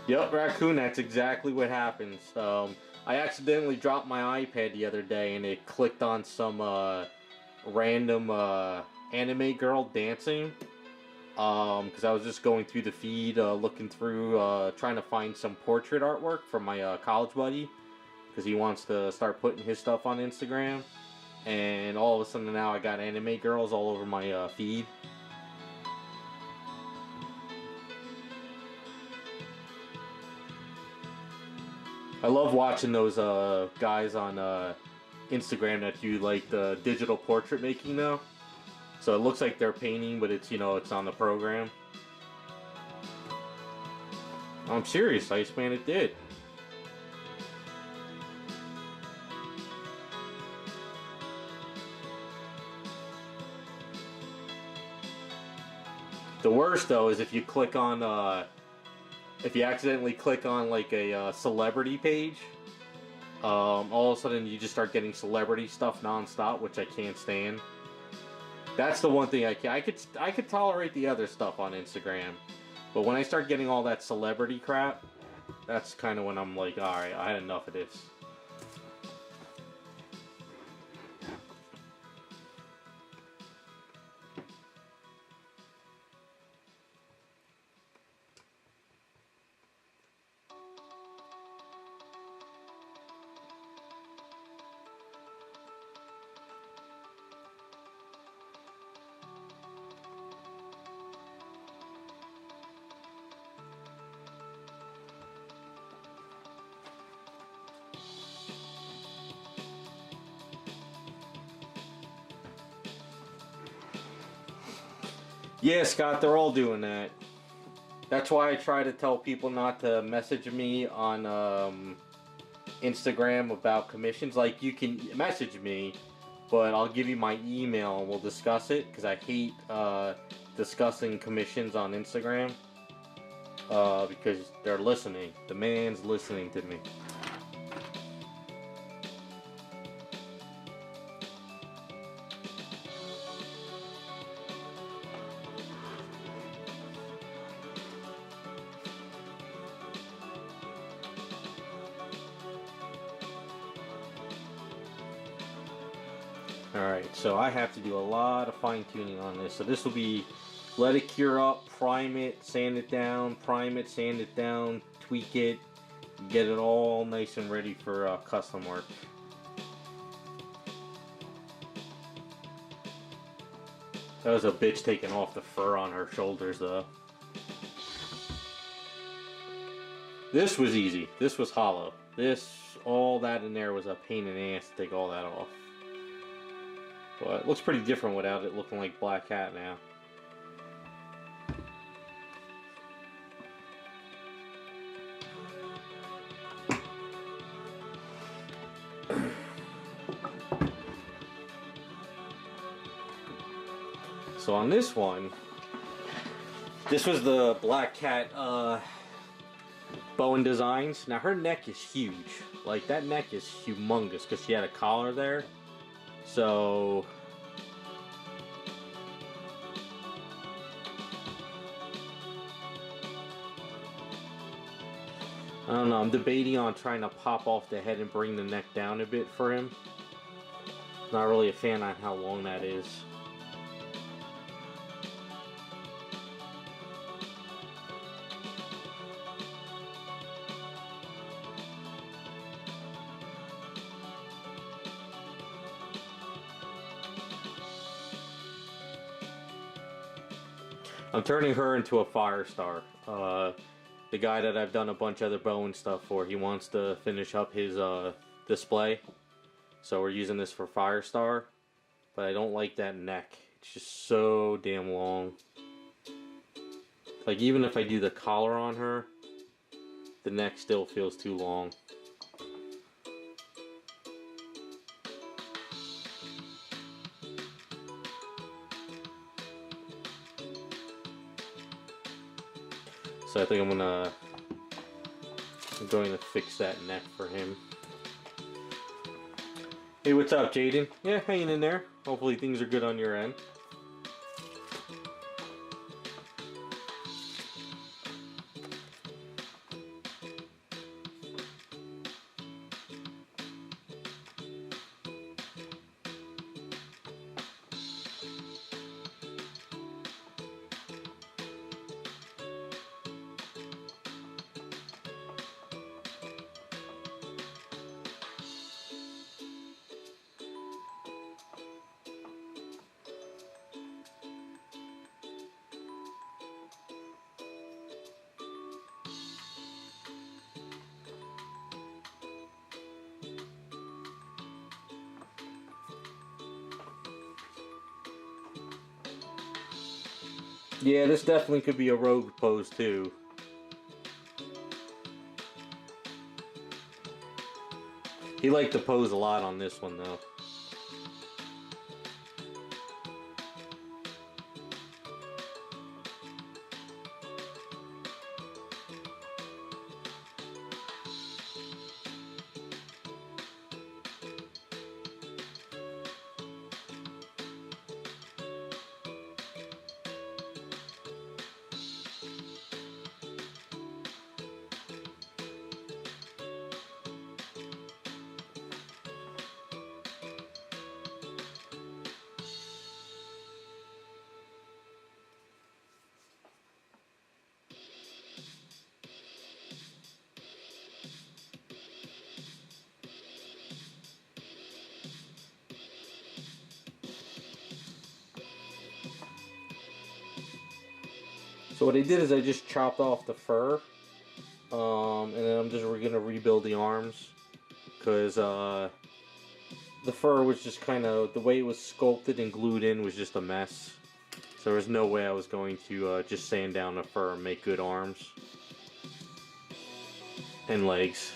Yep, Raccoon, that's exactly what happens. I accidentally dropped my iPad the other day and it clicked on some random anime girl dancing. Because I was just going through the feed, looking through, trying to find some portrait artwork from my college buddy. Because he wants to start putting his stuff on Instagram. And all of a sudden now I got anime girls all over my feed. I love watching those guys on Instagram that do like the digital portrait making now. So it looks like they're painting, but it's, you know, it's on the program. I'm serious, Iceman, it did. The worst though is if you click on if you accidentally click on like a celebrity page, all of a sudden you just start getting celebrity stuff non-stop, which I can't stand. That's the one thing I could tolerate the other stuff on Instagram, but when I start getting all that celebrity crap, that's kind of when I'm like, alright, I had enough of this. Yeah, Scott, they're all doing that. That's why I try to tell people not to message me on Instagram about commissions. Like, you can message me, but I'll give you my email and we'll discuss it, because I hate discussing commissions on Instagram because they're listening. The man's listening to me. Alright, so I have to do a lot of fine tuning on this. So this will be let it cure up, prime it, sand it down, prime it, sand it down, tweak it, get it all nice and ready for custom work. That was a bitch taking off the fur on her shoulders though. This was easy. This was hollow. All that in there was a pain in the ass to take all that off. But it looks pretty different without it looking like Black Cat now. So on this one, this was the Black Cat Bowen Designs. Now her neck is huge. Like, that neck is humongous because she had a collar there. So I don't know, I'm debating on trying to pop off the head and bring the neck down a bit for him. Not really a fan on how long that is. I'm turning her into a Firestar. The guy that I've done a bunch of other Bowen stuff for, he wants to finish up his display. So we're using this for Firestar. But I don't like that neck. It's just so damn long. Like, even if I do the collar on her, the neck still feels too long. So I think I'm going to fix that neck for him. Hey, what's up, Jaden? Yeah, hanging in there. Hopefully things are good on your end. Yeah, this definitely could be a rogue pose too. He liked to pose a lot on this one though. what I did is I just chopped off the fur, and then I'm just gonna rebuild the arms, because the fur was just kind of, the way it was sculpted and glued in was just a mess. So there was no way I was going to just sand down the fur and make good arms and legs.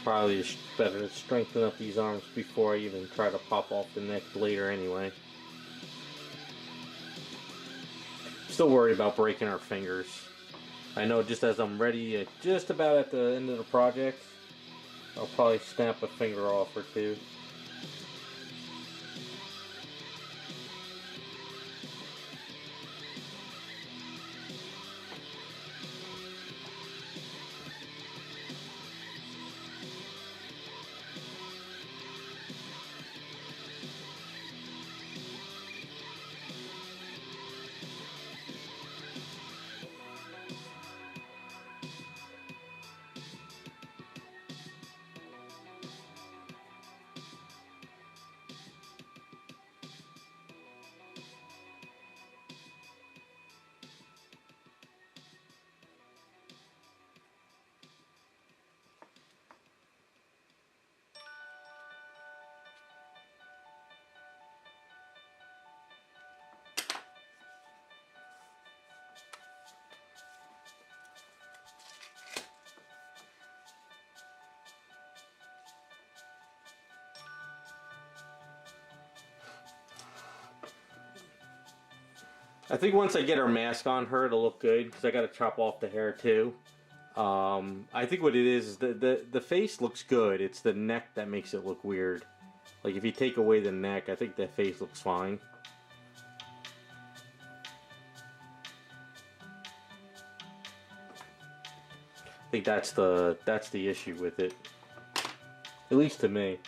Probably better to strengthen up these arms before I even try to pop off the neck later anyway. Still worried about breaking our fingers. I know just as I'm ready, just about at the end of the project, I'll probably snap a finger off or two. I think once I get her mask on her, it'll look good, because I got to chop off the hair too. I think what it is the face looks good. It's the neck that makes it look weird. Like if you take away the neck, I think the face looks fine. I think that's the issue with it. At least to me.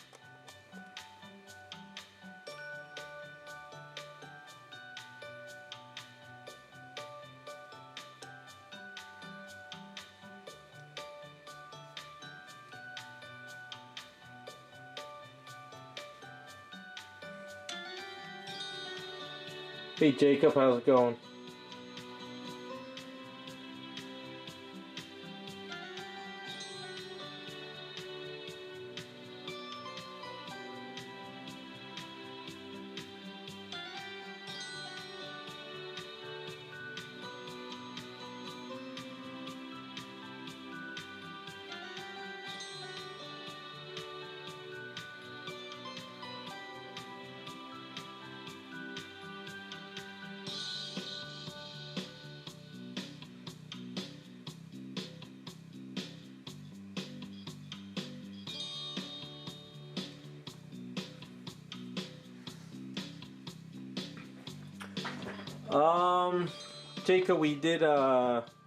Hey Jacob, how's it going? Jacob, we did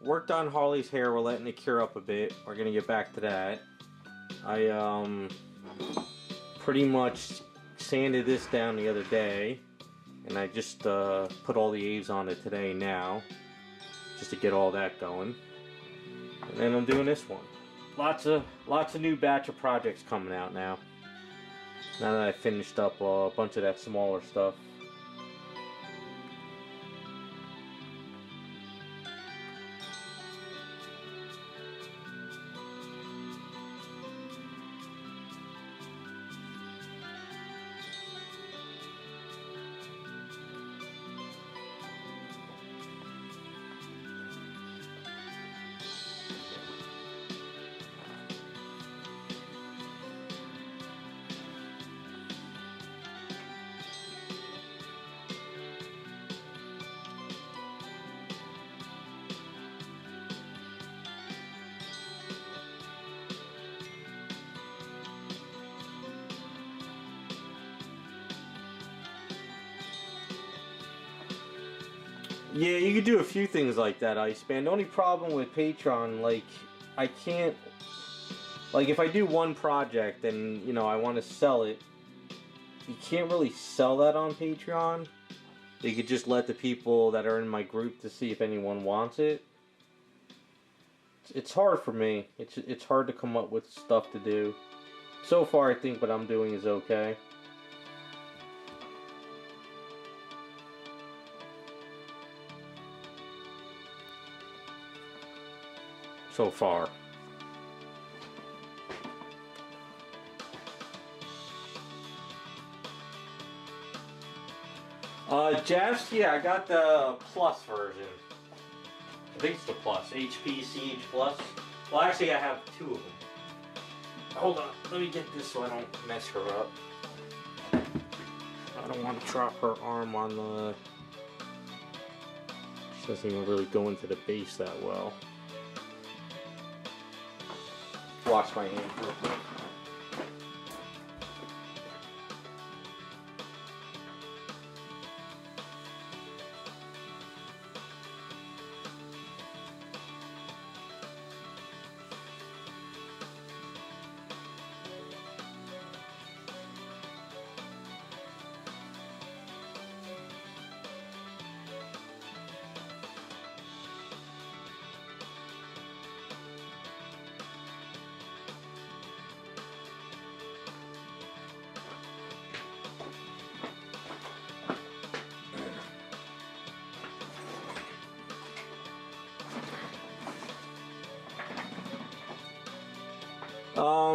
worked on Harley's hair. We're letting it cure up a bit. We're gonna get back to that. I pretty much sanded this down the other day, and I just put all the A's on it today now, just to get all that going. And then I'm doing this one. Lots of new batch of projects coming out now. Now that I finished up a bunch of that smaller stuff. Yeah, you could do a few things like that, Iceman. The only problem with Patreon, like, I can't, like, if I do one project and, you know, I want to sell it, you can't really sell that on Patreon. You could just let the people that are in my group to see if anyone wants it. It's hard for me. It's hard to come up with stuff to do. So far, I think what I'm doing is okay. So far. Jeffs, yeah, I got the Plus version. I think it's the Plus, HP CH Plus. Well, actually, I have two of them. Hold on, let me get this so I don't mess her up. I don't want to drop her arm on the... She doesn't even really go into the base that well. Wash my hands real quick.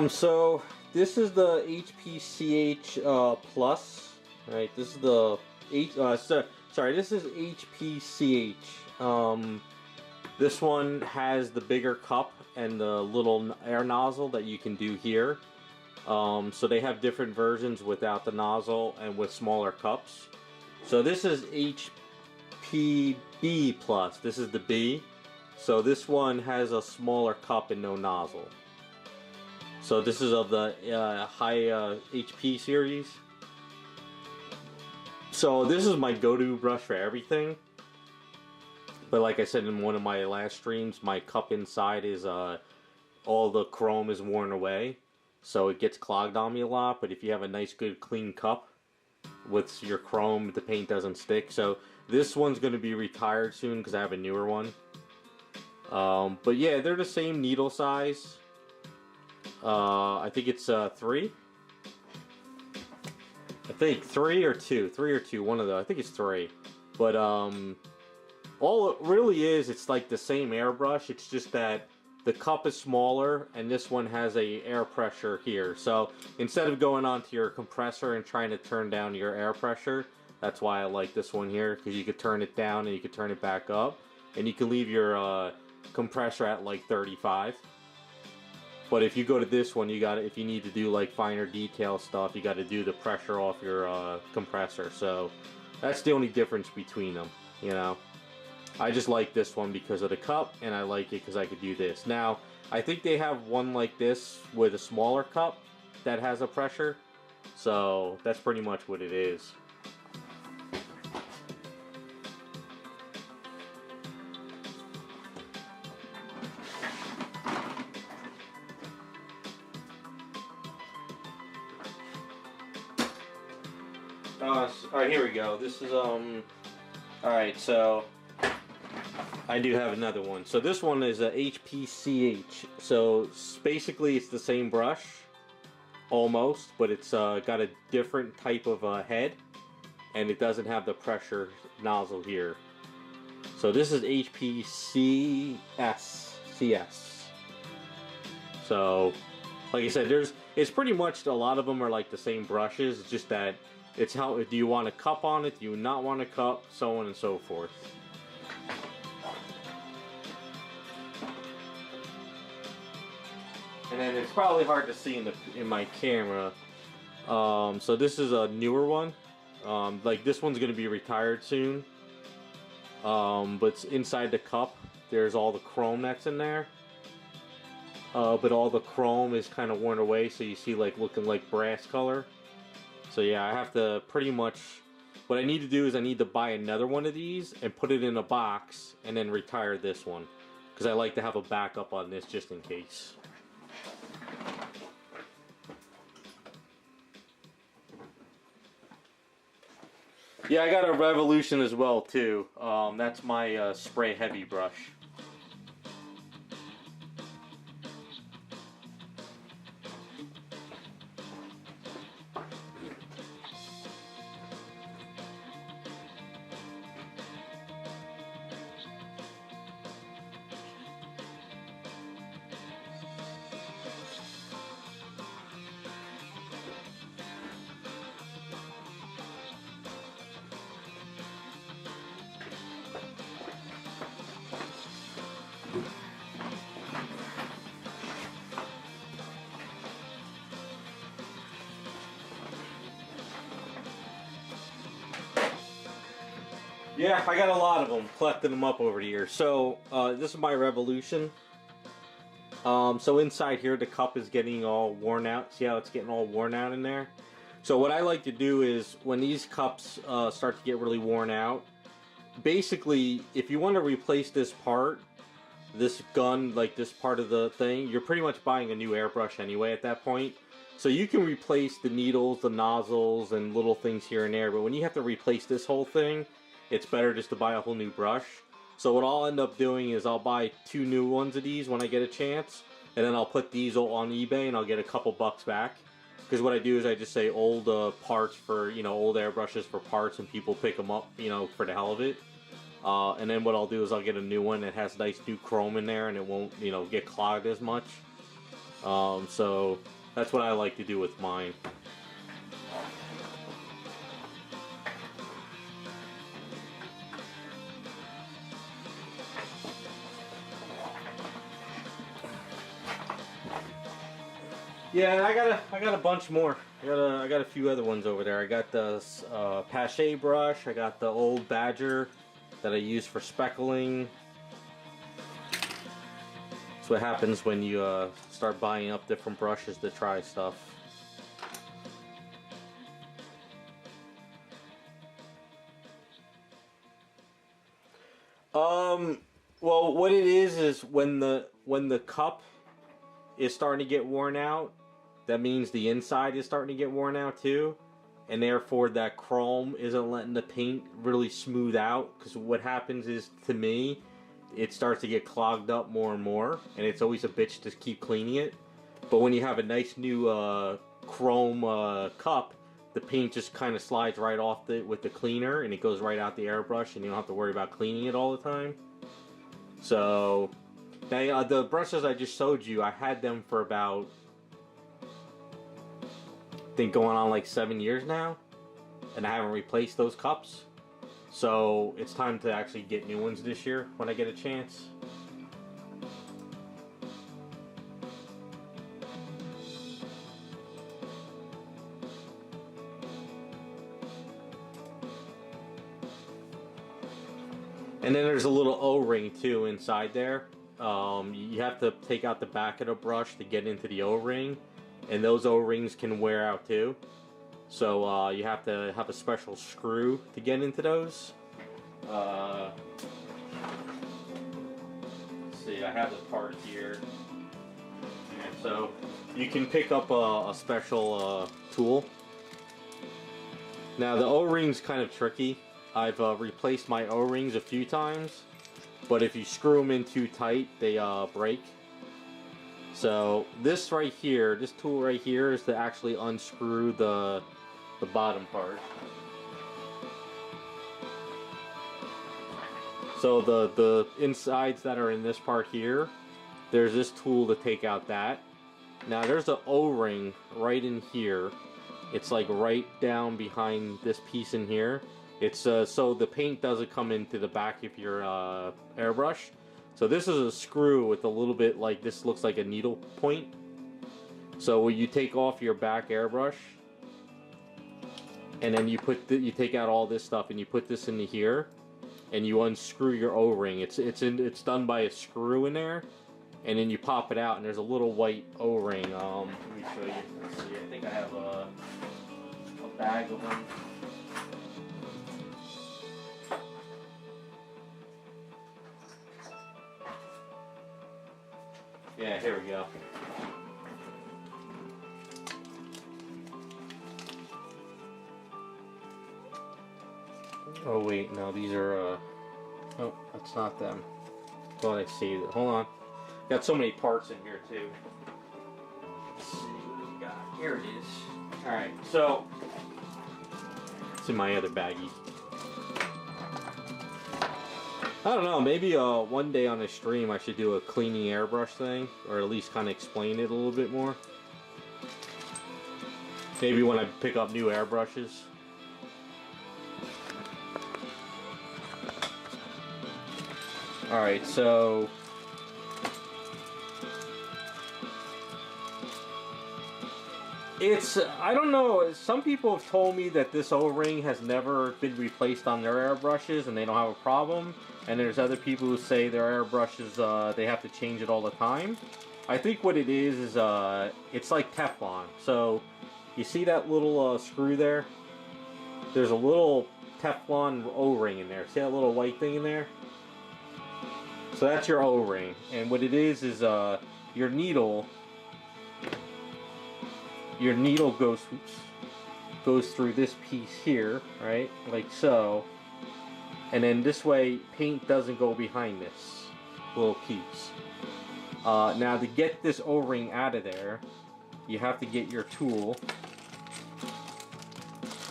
So this is the HPCH Plus, right? This is the sorry, this is HPCH. This one has the bigger cup and the little air nozzle that you can do here. So they have different versions without the nozzle and with smaller cups. So this is HPB Plus. This is the B. So this one has a smaller cup and no nozzle. So this is of the high HP series. So this is my go-to brush for everything. But like I said in one of my last streams, my cup inside is all the chrome is worn away. So it gets clogged on me a lot. But if you have a nice good clean cup with your chrome, the paint doesn't stick. So this one's going to be retired soon because I have a newer one. But yeah, they're the same needle size. I think it's 3. I think 3 or 2, one of those. I think it's 3. But all it really is, it's like the same airbrush. It's just that the cup is smaller, and this one has a air pressure here. So instead of going onto your compressor and trying to turn down your air pressure, that's why I like this one here, because you could turn it down and you could turn it back up, and you can leave your compressor at like 35. But if you go to this one, you got if you need to do like finer detail stuff, you got to do the pressure off your compressor. So that's the only difference between them, you know. I just like this one because of the cup, and I like it because I could do this. Now, I think they have one like this with a smaller cup that has a pressure. So that's pretty much what it is. Alright, here we go. This is, alright, so I do have another one. So this one is a HPCH. So basically it's the same brush, almost, but it's got a different type of head, and it doesn't have the pressure nozzle here. So this is HPCS. So, like I said, it's pretty much, a lot of them are like the same brushes. It's just that it's how, do you want a cup on it? Do you not want a cup? So on and so forth. And then it's probably hard to see in my camera. So this is a newer one. Like this one's gonna be retired soon. But inside the cup, there's all the chrome that's in there. But all the chrome is kind of worn away, so you see like looking like brass color. So yeah, I have to pretty much, what I need to do is I need to buy another one of these and put it in a box and then retire this one. Because I like to have a backup on this just in case. Yeah, I got a Revolution as well too. That's my spray heavy brush. Yeah, I got a lot of them, collected them up over the years. So, this is my Revolution. So inside here, the cup is getting all worn out. See how it's getting all worn out in there? So what I like to do is, when these cups start to get really worn out, basically, if you want to replace this part, this gun, like this part of the thing, you're pretty much buying a new airbrush anyway at that point. So you can replace the needles, the nozzles, and little things here and there, but when you have to replace this whole thing, it's better just to buy a whole new brush. So what I'll end up doing is I'll buy 2 new ones of these when I get a chance, and then I'll put these on eBay and I'll get a couple bucks back. Because what I do is I just say old parts for, you know, old airbrushes for parts, and people pick them up, you know, for the hell of it. And then what I'll do is I'll get a new one that has nice new chrome in there and it won't, you know, get clogged as much. So that's what I like to do with mine. Yeah, I got a bunch more. I got a few other ones over there. I got the Pache brush. I got the old Badger that I use for speckling. That's what happens when you start buying up different brushes to try stuff. Well, what it is when the cup is starting to get worn out, that means the inside is starting to get worn out too, and therefore that chrome isn't letting the paint really smooth out. Because what happens is, to me, it starts to get clogged up more and more, and it's always a bitch to keep cleaning it. But when you have a nice new chrome cup, the paint just kind of slides right off with the cleaner, and it goes right out the airbrush, and you don't have to worry about cleaning it all the time. So now, the brushes I just showed you, I had them for about, I think, going on like 7 years now, and I haven't replaced those cups. So it's time to actually get new ones this year when I get a chance. And then there's a little O-ring too inside there. You have to take out the back of the brush to get into the O-ring, and those O-rings can wear out too. So you have to have a special screw to get into those. Let's see, I have the part here. And so you can pick up a special tool. Now the O-ring's kind of tricky. I've replaced my O-rings a few times, but if you screw them in too tight, they break. So this right here, this tool right here is to actually unscrew the bottom part. So the insides that are in this part here, there's this tool to take out that. Now there's an O-ring right in here. It's like right down behind this piece in here. It's so the paint doesn't come into the back of your airbrush. So this is a screw with a little bit like, this looks like a needle point. So when you take off your back airbrush, and then you take out all this stuff and you put this into here, and you unscrew your O-ring. It's done by a screw in there, and then you pop it out, and there's a little white O-ring. Let me show you. Let's see. I think I have a bag of them. Yeah, here we go. Oh wait, no, these are, oh, that's not them. Thought I saved it. Hold on. Got so many parts in here too. Let's see what we got. Here it is. Alright, so, it's in my other baggie. I don't know, maybe one day on a stream I should do a cleaning airbrush thing, or at least kind of explain it a little bit more. Maybe when I pick up new airbrushes. Alright, so it's, I don't know, some people have told me that this O-ring has never been replaced on their airbrushes and they don't have a problem, and there's other people who say their airbrushes, they have to change it all the time. I think what it is it's like Teflon. So you see that little screw there? There's a little Teflon O-ring in there. See that little white thing in there? So that's your O-ring, and what it is your needle goes through this piece here, right, like so, and then this way paint doesn't go behind this little piece. Now to get this O-ring out of there, you have to get your tool.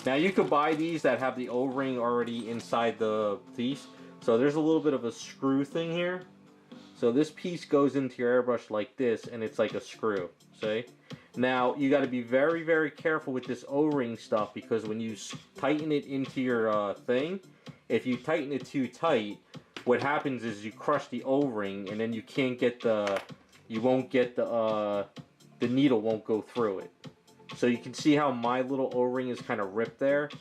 Now you could buy these that have the O-ring already inside the piece. So there's a little bit of a screw thing here. So this piece goes into your airbrush like this, and it's like a screw, see? Now, you got to be very, very careful with this O-ring stuff, because when you tighten it into your thing, if you tighten it too tight, what happens is you crush the O-ring, and then you can't get the needle won't go through it. So you can see how my little O-ring is kind of ripped there.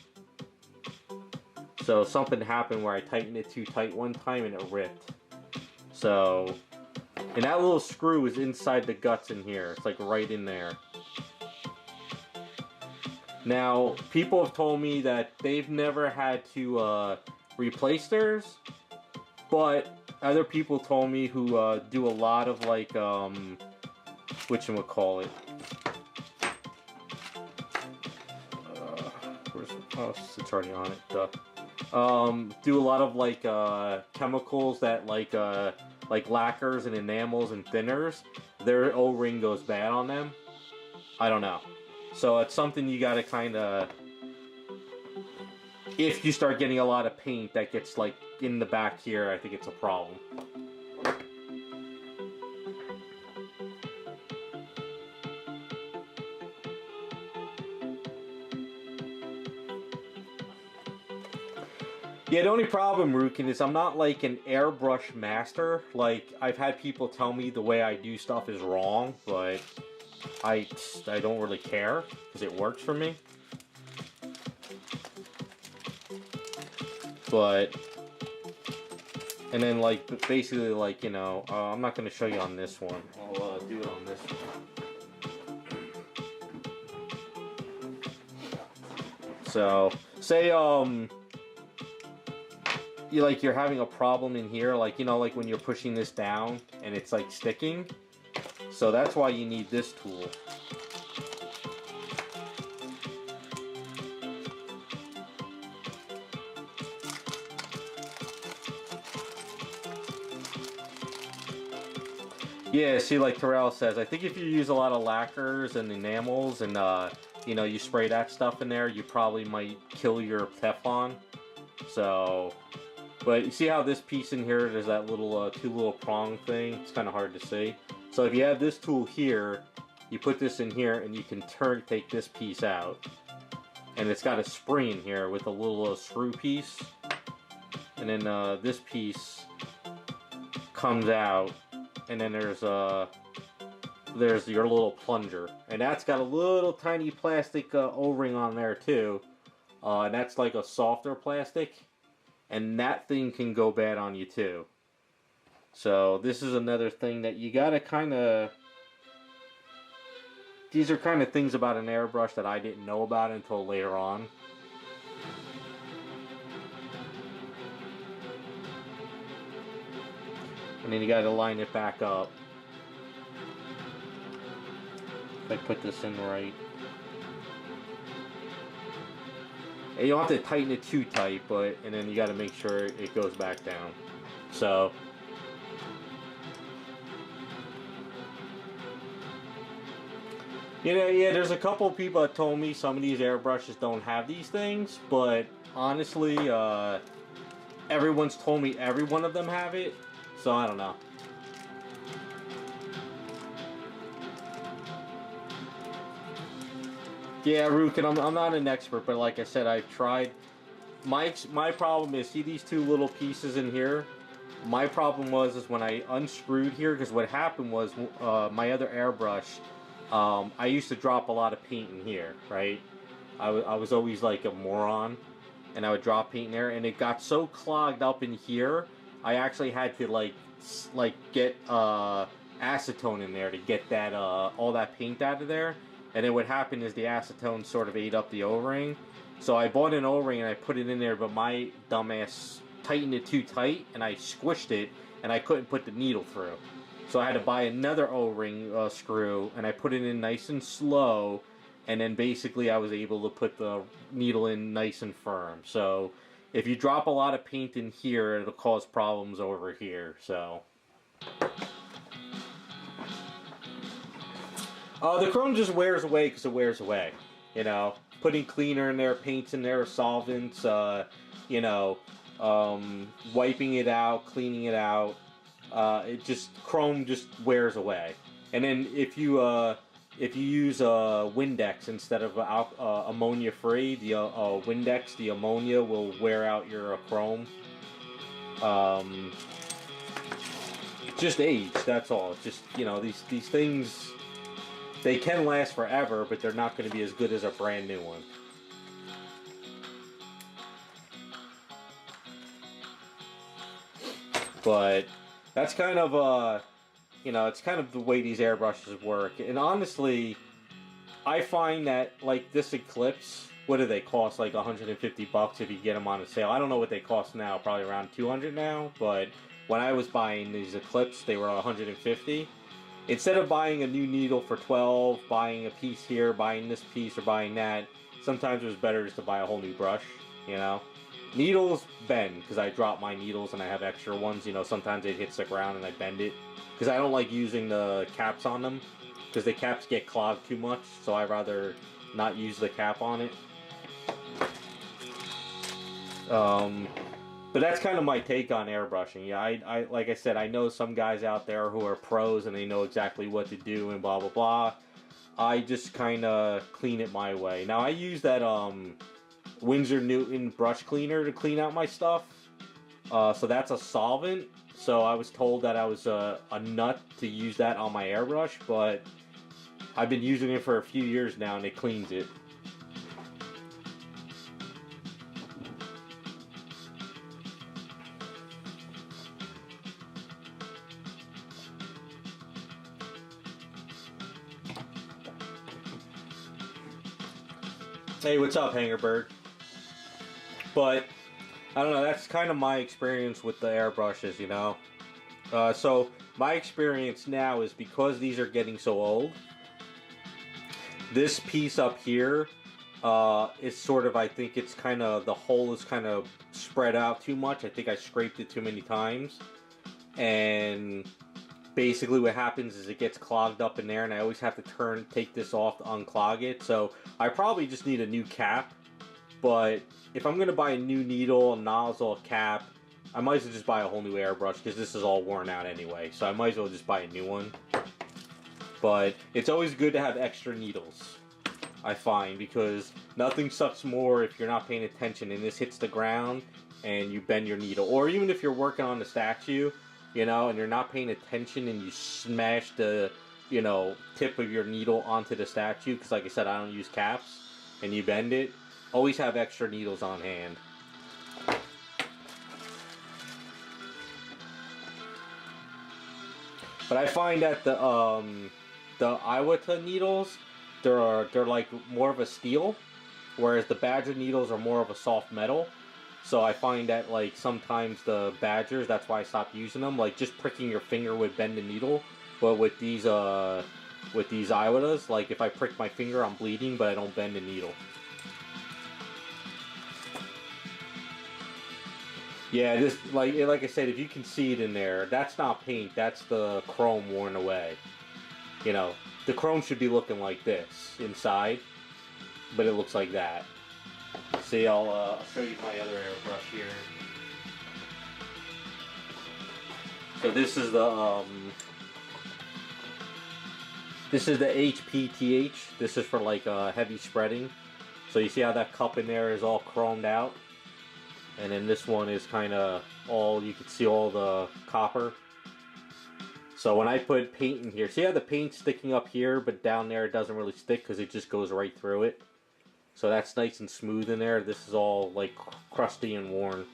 So something happened where I tightened it too tight one time and it ripped. So, and that little screw is inside the guts in here. It's like right in there. Now, people have told me that they've never had to replace theirs, but other people told me who do a lot of like, whatchamacallit? Oh, it's already on it, duh. Do a lot of like chemicals that like lacquers and enamels and thinners, their O-ring goes bad on them. I don't know. So it's something you gotta kinda, if you start getting a lot of paint that gets like in the back here, I think it's a problem. Yeah, the only problem, Rukin, is I'm not like an airbrush master. Like, I've had people tell me the way I do stuff is wrong, but I don't really care, because it works for me. But, and then like, basically like, you know, I'm not going to show you on this one. I'll do it on this one. So, say, you're having a problem in here, like, you know, like when you're pushing this down and it's like sticking. So that's why you need this tool. Yeah, see, like Terrell says, I think if you use a lot of lacquers and enamels and, you know, you spray that stuff in there, you probably might kill your Teflon. So, but you see how this piece in here, there's that little, two little prong thing? It's kind of hard to see. So if you have this tool here, you put this in here and you can take this piece out. And it's got a spring in here with a little screw piece. And then this piece comes out. And then there's your little plunger, and that's got a little tiny plastic O-ring on there too, and that's like a softer plastic, and that thing can go bad on you too. So this is another thing that you gotta kind of, these are kind of things about an airbrush that I didn't know about until later on. And then you gotta line it back up. If I put this in right. And you don't have to tighten it too tight, but, and then you gotta make sure it goes back down. So. You know, yeah, there's a couple of people that told me some of these airbrushes don't have these things, but honestly, everyone's told me every one of them have it. So I don't know. Yeah, Rukin, I'm not an expert, but like I said, I've tried. My problem is, see these two little pieces in here? My problem was when I unscrewed here, because what happened was my other airbrush, I used to drop a lot of paint in here, right? I was always like a moron, and I would drop paint in there, and it got so clogged up in here, I actually had to like get acetone in there to get that all that paint out of there. And then what happened is the acetone sort of ate up the O-ring. So I bought an O-ring and I put it in there, but my dumbass tightened it too tight and I squished it and I couldn't put the needle through. So I had to buy another O-ring screw and I put it in nice and slow, and then basically I was able to put the needle in nice and firm. So if you drop a lot of paint in here, it'll cause problems over here. So the chrome just wears away because it wears away. You know, putting cleaner in there, paints in there, solvents, you know, wiping it out, cleaning it out. Chrome just wears away. And then if you use Windex instead of ammonia free, the Windex, the ammonia will wear out your chrome. Just age, that's all. It's just, you know, these things, they can last forever, but they're not going to be as good as a brand new one. But that's kind of you know, it's kind of the way these airbrushes work. And honestly, I find that like this Eclipse, what do they cost? Like $150 if you get them on a sale. I don't know what they cost now, probably around $200 now. But when I was buying these Eclipse, they were $150. Instead of buying a new needle for $12, buying a piece here, buying this piece, or buying that, sometimes it was better just to buy a whole new brush, you know? Needles bend, because I drop my needles and I have extra ones, you know, sometimes it hits the ground and I bend it. Because I don't like using the caps on them, because the caps get clogged too much, so I'd rather not use the cap on it. But that's kind of my take on airbrushing. Yeah, I like I said, I know some guys out there who are pros and they know exactly what to do and blah blah blah. I just kind of clean it my way. Now I use that Winsor Newton brush cleaner to clean out my stuff. So that's a solvent. So I was told that I was a nut to use that on my airbrush, but I've been using it for a few years now and it cleans it. Hey, what's up, Hangerbird? But I don't know, that's kind of my experience with the airbrushes, you know. So my experience now is, because these are getting so old, this piece up here is sort of, I think it's kind of, the hole is kind of spread out too much. I think I scraped it too many times. And basically what happens is it gets clogged up in there, and I always have to take this off to unclog it. So I probably just need a new cap, but if I'm going to buy a new needle, a nozzle, a cap, I might as well just buy a whole new airbrush because this is all worn out anyway. So I might as well just buy a new one. But it's always good to have extra needles, I find, because nothing sucks more if you're not paying attention and this hits the ground and you bend your needle. Or even if you're working on the statue, you know, and you're not paying attention and you smash the, you know, tip of your needle onto the statue, because like I said, I don't use caps, and you bend it, always have extra needles on hand. But I find that the Iwata needles, they're like more of a steel, whereas the Badger needles are more of a soft metal. So I find that like sometimes the Badgers, that's why I stopped using them. Like just pricking your finger would bend the needle, but with these Iwatas, like if I prick my finger, I'm bleeding, but I don't bend the needle. Yeah, this like I said, if you can see it in there, that's not paint. That's the chrome worn away. You know, the chrome should be looking like this inside, but it looks like that. See, I'll show you my other airbrush here. So this is the HPTH. This is for like heavy spreading. So you see how that cup in there is all chromed out? And then this one is kind of all, you can see all the copper. So when I put paint in here, see how the paint's sticking up here, but down there it doesn't really stick because it just goes right through it. So that's nice and smooth in there. This is all like crusty and worn.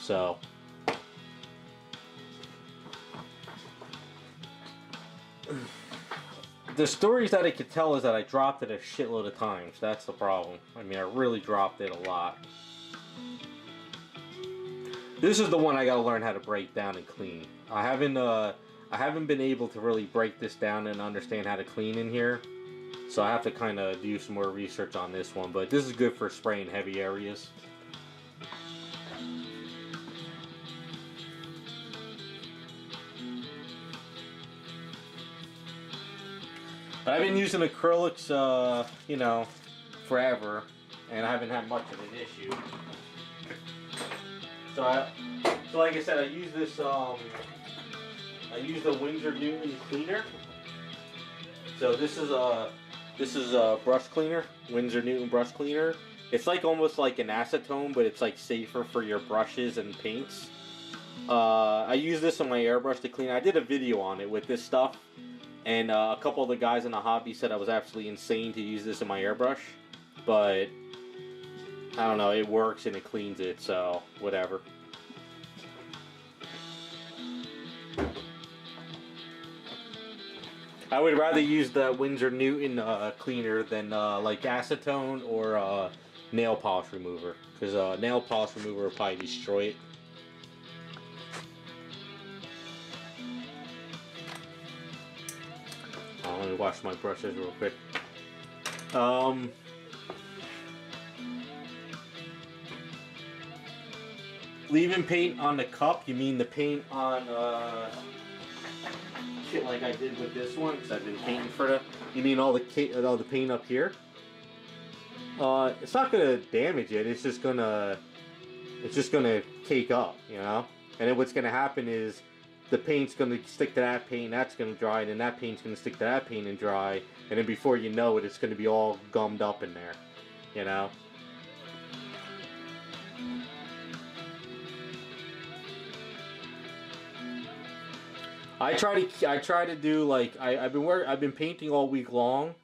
So the stories that I could tell is that I dropped it a shitload of times. That's the problem. I mean, I really dropped it a lot. This is the one I gotta learn how to break down and clean. I haven't been able to really break this down and understand how to clean in here. So I have to kind of do some more research on this one, but this is good for spraying heavy areas. But I've been using acrylics, you know, forever, and I haven't had much of an issue. So like I said, I use this, I use the Winsor Newton cleaner. So this is a brush cleaner, Winsor Newton brush cleaner. It's like almost like an acetone, but it's like safer for your brushes and paints. I use this on my airbrush to clean. I did a video on it with this stuff, and a couple of the guys in the hobby said I was absolutely insane to use this in my airbrush, but I don't know, it works and it cleans it, so whatever. I would rather use the Winsor Newton cleaner than like acetone or nail polish remover, because nail polish remover will probably destroy it. Let me wash my brushes real quick. Leaving paint on the cup, you mean the paint on shit like I did with this one, because I've been painting for the, you mean all the paint up here? It's not gonna damage it, it's just gonna cake up, you know? And then what's gonna happen is the paint's gonna stick to that paint, that's gonna dry, and then that paint's gonna stick to that paint and dry, and then before you know it, it's gonna be all gummed up in there, you know? I try to do like I've been painting all week long,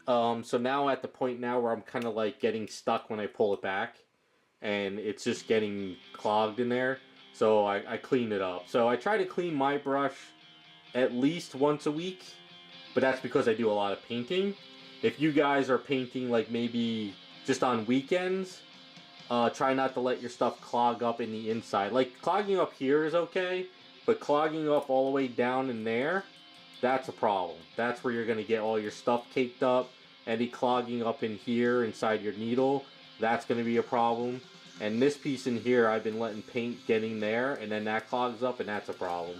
so now at the point now where I'm kind of like getting stuck when I pull it back, and it's just getting clogged in there. So I clean it up. So I try to clean my brush at least once a week, but that's because I do a lot of painting. If you guys are painting like maybe just on weekends, try not to let your stuff clog up in the inside. Like clogging up here is okay. But clogging up all the way down in there, that's a problem. That's where you're going to get all your stuff caked up. Any clogging up in here inside your needle, that's going to be a problem. And this piece in here, I've been letting paint get in there, and then that clogs up, and that's a problem.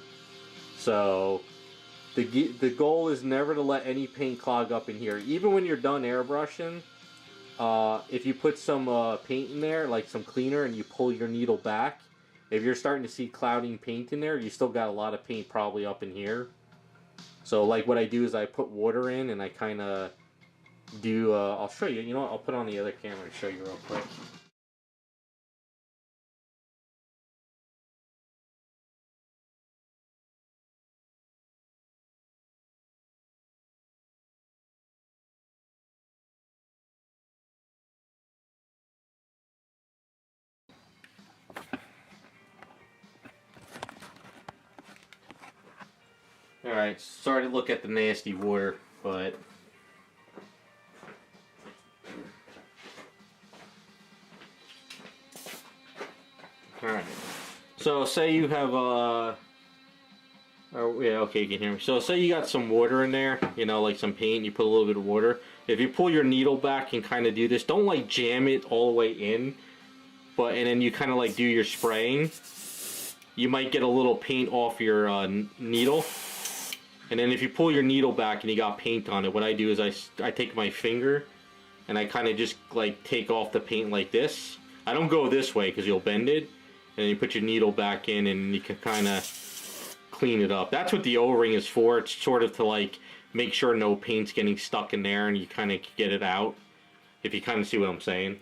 So The goal is never to let any paint clog up in here. Even when you're done airbrushing, if you put some paint in there, like some cleaner, and you pull your needle back, if you're starting to see clouding paint in there, you still got a lot of paint probably up in here. So like what I do is I put water in and I kind of do, I'll show you, you know what, I'll put on the other camera to show you real quick. Alright, sorry to look at the nasty water, but alright. So say you have oh yeah, okay, you can hear me. So say you got some water in there, you know, like some paint, you put a little bit of water. If you pull your needle back and kind of do this, don't like jam it all the way in, and then you kind of like do your spraying, you might get a little paint off your needle. And then if you pull your needle back and you got paint on it, what I do is I take my finger and I kind of just like take off the paint like this. I don't go this way because you'll bend it. And then you put your needle back in and you can kind of clean it up. That's what the O-ring is for. It's sort of to like make sure no paint's getting stuck in there and you kind of get it out. If you kind of see what I'm saying.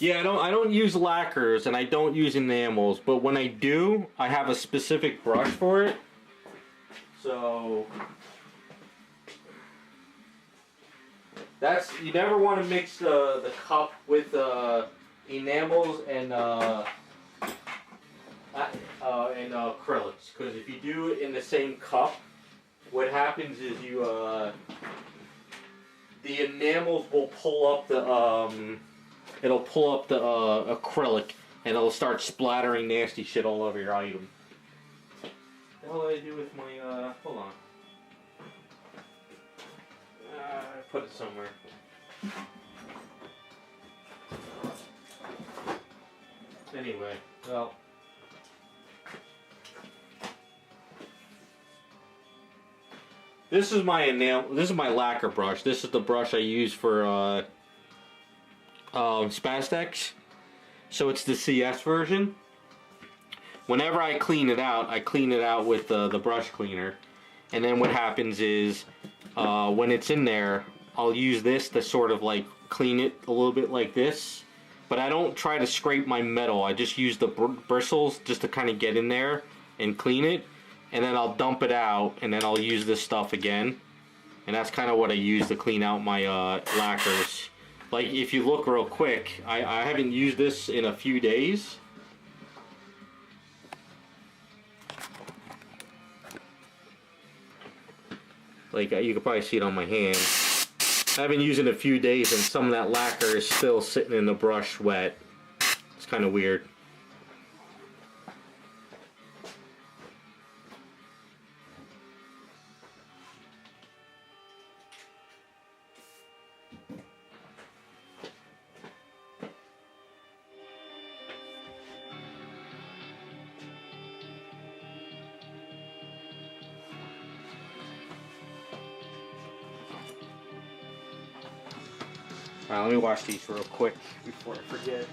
Yeah, I don't use lacquers and I don't use enamels, but when I do, I have a specific brush for it. So that's, you never want to mix the cup with enamels and acrylics, because if you do it in the same cup, what happens is you the enamels will pull up the it'll pull up the acrylic and it'll start splattering nasty shit all over your item. What the hell did I do with my, hold on. I put it somewhere. Anyway, well. This is my lacquer brush. This is the brush I use for, Spastex, so it's the CS version. Whenever I clean it out with the brush cleaner, and then what happens is when it's in there, I'll use this to sort of like clean it a little bit like this, but I don't try to scrape my metal. I just use the bristles just to kind of get in there and clean it, and then I'll dump it out, and then I'll use this stuff again, and that's kind of what I use to clean out my lacquers. Like, if you look real quick, I haven't used this in a few days. Like, you can probably see it on my hand. I haven't used it in a few days, and some of that lacquer is still sitting in the brush wet. It's kind of weird. Alright, let me wash these real quick before I forget.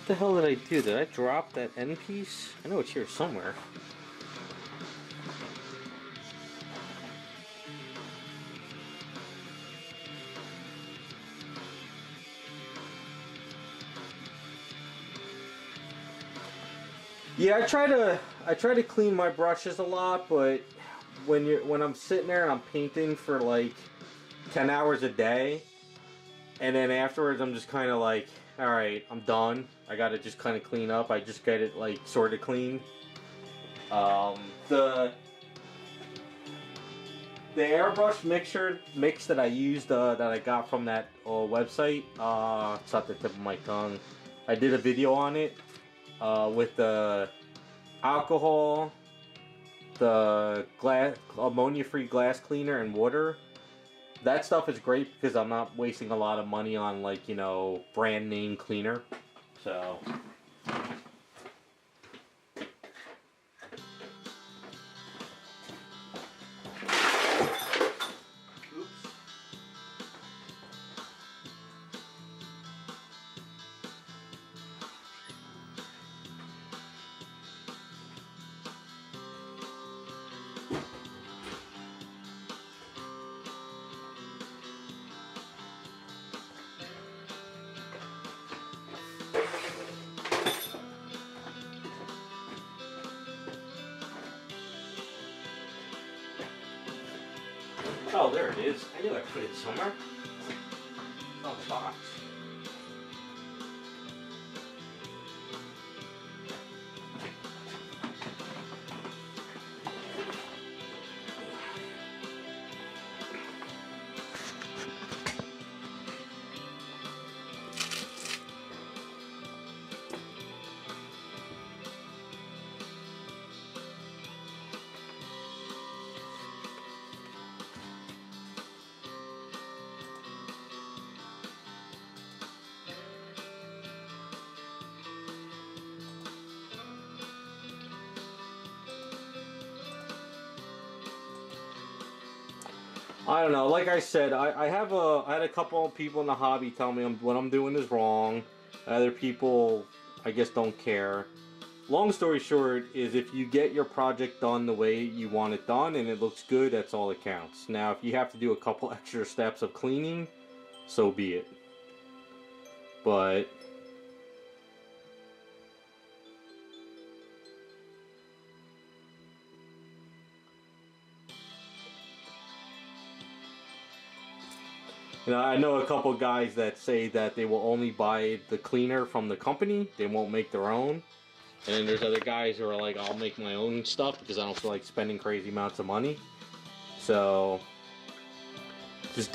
What the hell did I do? Did I drop that end piece? I know it's here somewhere. Yeah, I try to clean my brushes a lot, but when I'm sitting there and I'm painting for like 10 hours a day, and then afterwards I'm just kind of like, Alright, I'm done. I gotta just kind of clean up. I just get it like sort of clean. The airbrush mix that I used that I got from that website, it's at the tip of my tongue. I did a video on it with the alcohol, the ammonia-free glass cleaner, and water. That stuff is great because I'm not wasting a lot of money on, like, you know, brand name cleaner. So oh, there it is. I knew I put it somewhere. It's on the box. I don't know. Like I said, I had a couple of people in the hobby tell me what I'm doing is wrong. Other people, I guess, don't care. Long story short is if you get your project done the way you want it done and it looks good, that's all that counts. Now, if you have to do a couple extra steps of cleaning, so be it. But you know, I know a couple guys that say that they will only buy the cleaner from the company. They won't make their own. And then there's other guys who are like, I'll make my own stuff because I don't feel like spending crazy amounts of money. So just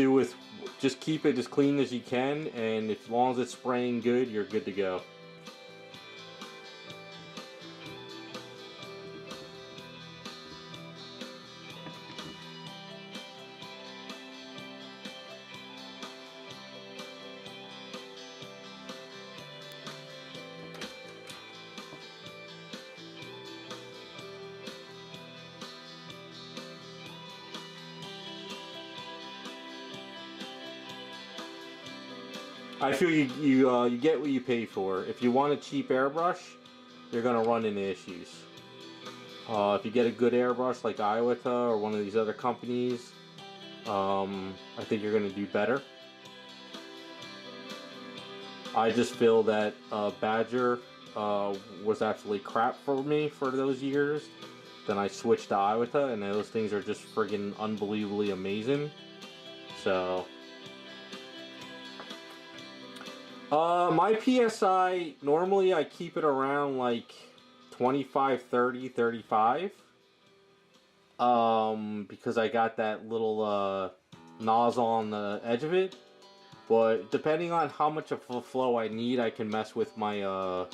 keep it as clean as you can, and as long as it's spraying good, you're good to go. I feel you get what you pay for. If you want a cheap airbrush, you're gonna run into issues. If you get a good airbrush like Iwata or one of these other companies, I think you're gonna do better. I just feel that Badger was absolutely crap for me for those years. Then I switched to Iwata, and those things are just friggin' unbelievably amazing. So my PSI, normally I keep it around like 25, 30, 35. Because I got that little nozzle on the edge of it. But depending on how much of a flow I need, I can mess with my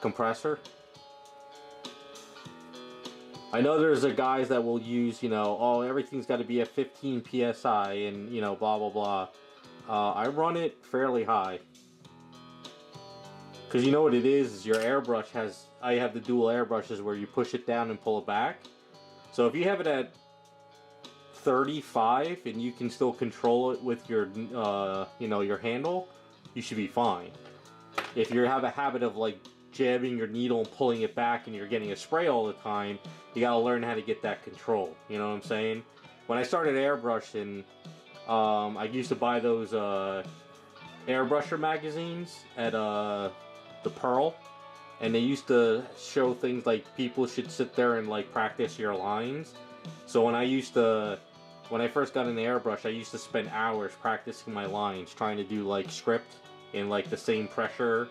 compressor. I know there's a guys that will use, you know, oh, everything's got to be at 15 PSI and, you know, blah, blah, blah. I run it fairly high. Because you know what it is your airbrush has, I have the dual airbrushes where you push it down and pull it back. So if you have it at 35 and you can still control it with your, you know, your handle, you should be fine. If you have a habit of like jabbing your needle and pulling it back and you're getting a spray all the time, you gotta learn how to get that control. You know what I'm saying? When I started airbrushing, I used to buy those airbrusher magazines at the Pearl, and they used to show things like people should sit there and like practice your lines. So when I first got into airbrush, I used to spend hours practicing my lines, trying to do like script in like the same pressure.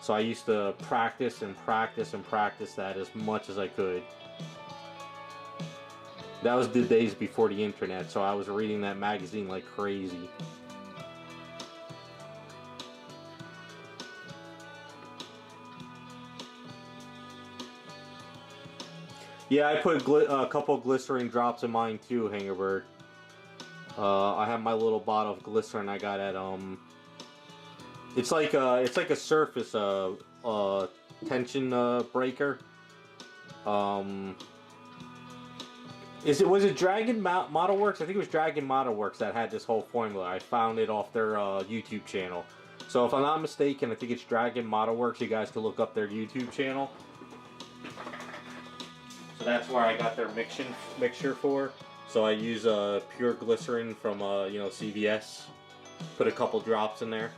So I used to practice and practice and practice that as much as I could. That was the days before the internet, so I was reading that magazine like crazy. Yeah, I put a couple glycerin drops in mine too, Hangerbird. I have my little bottle of glycerin I got at it's like a surface tension breaker. Was it Dragon Model Works? I think it was Dragon Model Works that had this whole formula. I found it off their YouTube channel. So if I'm not mistaken, I think it's Dragon Model Works. You guys can look up their YouTube channel. So that's where I got their mixture for. So I use pure glycerin from you know, CVS. Put a couple drops in there.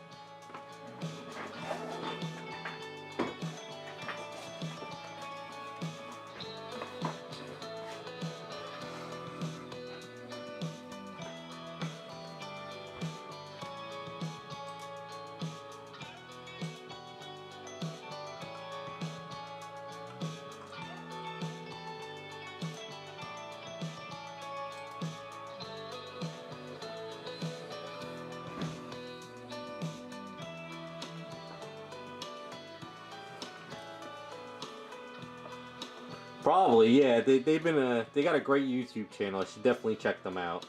Probably, yeah. They got a great YouTube channel. I should definitely check them out.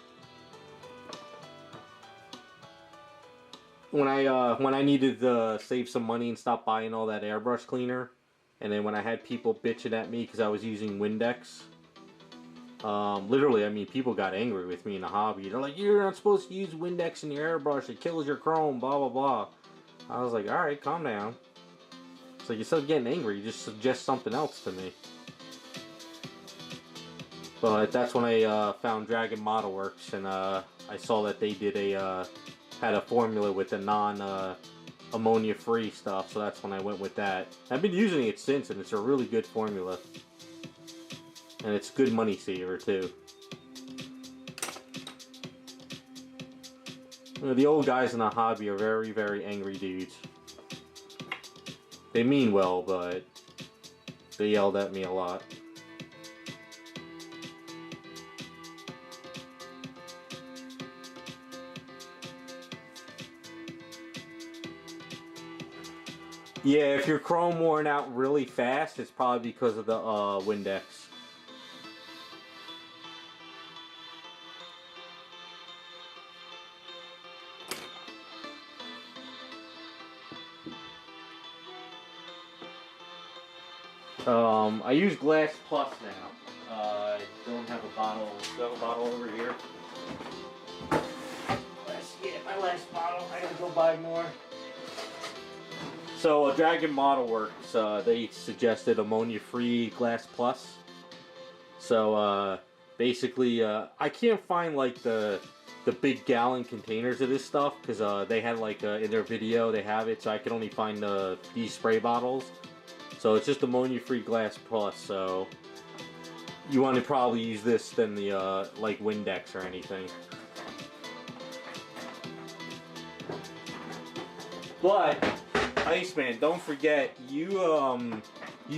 When I needed to save some money and stop buying all that airbrush cleaner, and then when I had people bitching at me because I was using Windex, literally, I mean, people got angry with me in the hobby. They're like, "You're not supposed to use Windex in your airbrush. It kills your chrome." Blah blah blah. I was like, "All right, calm down." So instead of getting angry, you just suggest something else to me. But that's when I found Dragon Model Works, and I saw that they did had a formula with the ammonia free stuff, so that's when I went with that. I've been using it since, and it's a really good formula, and it's good money saver too. You know, the old guys in the hobby are very, very angry dudes. They mean well, but they yelled at me a lot. Yeah, if your chrome worn out really fast, it's probably because of the Windex. I use Glass Plus now. I don't have a bottle. Do I have a bottle over here? My last bottle. I gotta go buy more. So Dragon Model Works, they suggested ammonia-free Glass Plus. So basically, I can't find like the big gallon containers of this stuff because they had like in their video they have it, so I can only find these spray bottles. So it's just ammonia-free Glass Plus. So you want to probably use this than the like Windex or anything. But Iceman, don't forget, you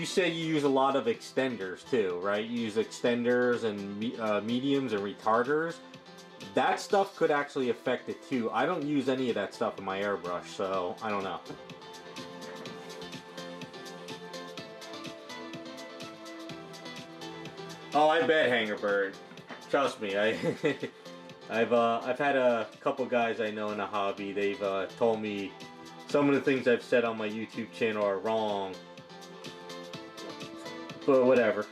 said you use a lot of extenders too, right? You use extenders and mediums and retarders. That stuff could actually affect it too. I don't use any of that stuff in my airbrush, so I don't know. Oh, I bet, Hangerbird. Trust me, I've had a couple guys I know in the hobby. They've told me some of the things I've said on my YouTube channel are wrong, but whatever.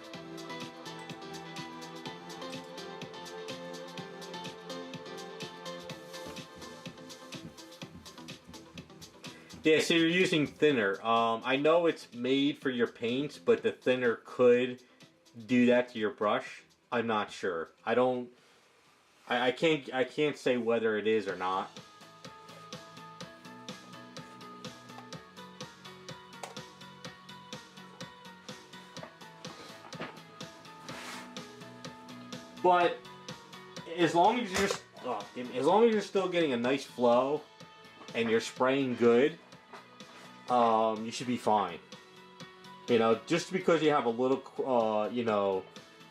Yeah, so you're using thinner. I know it's made for your paints, but the thinner could do that to your brush. I'm not sure. I can't say whether it is or not. But as long as you're still getting a nice flow and you're spraying good, you should be fine. You know, just because you have a little, you know,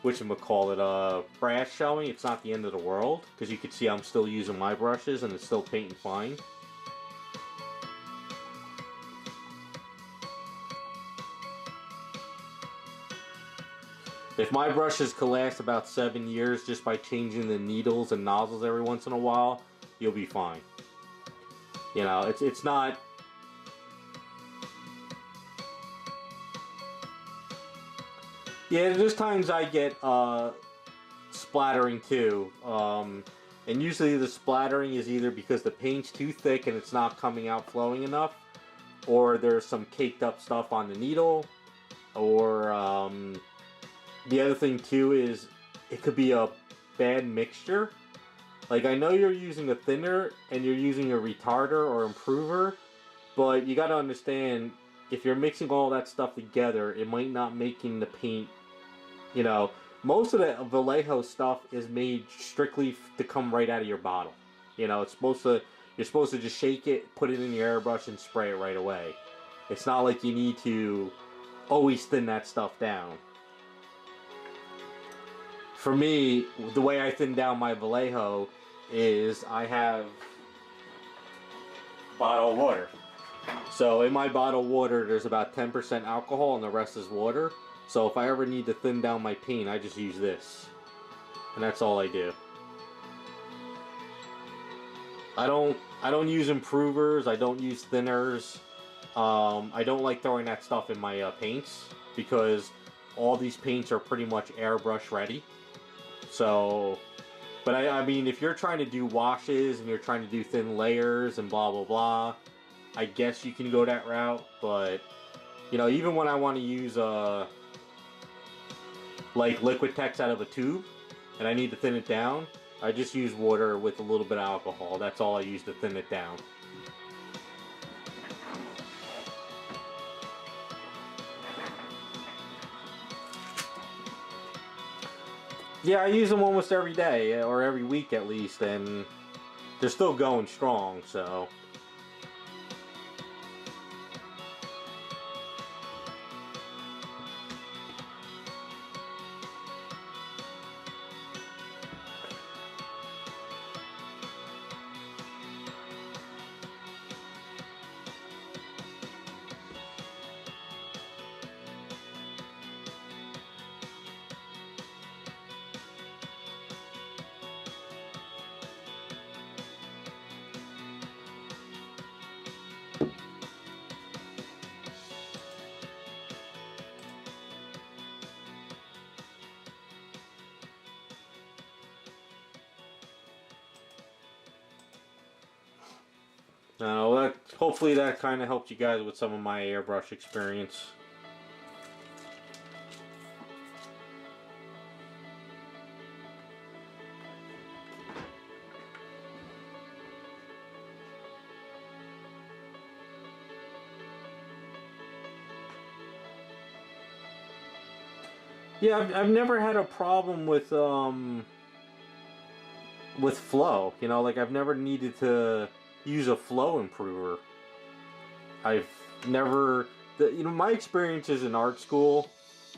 whatchamacallit, brass showing, it's not the end of the world. Because you can see I'm still using my brushes and it's still painting fine. If my brushes can last about 7 years just by changing the needles and nozzles every once in a while, you'll be fine. You know, it's not... Yeah, there's times I get splattering too. And usually the splattering is either because the paint's too thick and it's not coming out flowing enough, or there's some caked up stuff on the needle, or the other thing too is it could be a bad mixture. Like, I know you're using a thinner and you're using a retarder or improver, but you gotta understand, if you're mixing all that stuff together, it might not making the paint, you know, most of the Vallejo stuff is made strictly to come right out of your bottle. You know, it's supposed to, you're supposed to just shake it, put it in your airbrush and spray it right away. It's not like you need to always thin that stuff down. For me, the way I thin down my Vallejo is I have bottled water. So in my bottled water, there's about 10% alcohol and the rest is water. So if I ever need to thin down my paint, I just use this. And that's all I do. I don't use improvers, I don't use thinners. I don't like throwing that stuff in my paints because all these paints are pretty much airbrush ready. So, but I mean, if you're trying to do washes and you're trying to do thin layers and blah blah blah, I guess you can go that route. But you know, even when I want to use like liquid text out of a tube and I need to thin it down, I just use water with a little bit of alcohol. That's all I use to thin it down. Yeah, I use them almost every day, or every week at least, and they're still going strong, so... hopefully that kind of helped you guys with some of my airbrush experience. Yeah, I've never had a problem with flow. You know, like I've never needed to use a flow improver. I've never, you know, my experiences in art school,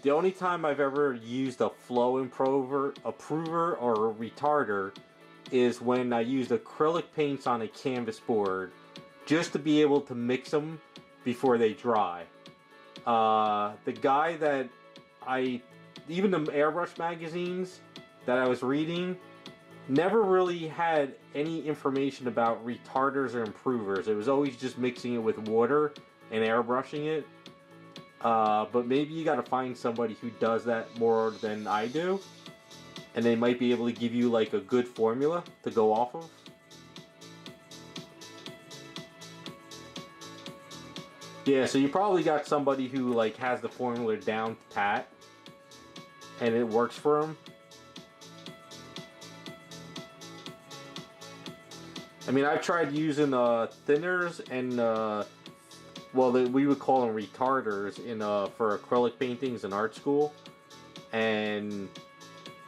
the only time I've ever used a flow improver or a retarder is when I used acrylic paints on a canvas board just to be able to mix them before they dry. The guy that even the airbrush magazines that I was reading never really had any information about retarders or improvers. It was always just mixing it with water and airbrushing it. But maybe you gotta find somebody who does that more than I do, and they might be able to give you like a good formula to go off of. Yeah, so you probably got somebody who like has the formula down pat and it works for them. I mean, I've tried using thinners and well, we would call them retarders for acrylic paintings in art school. And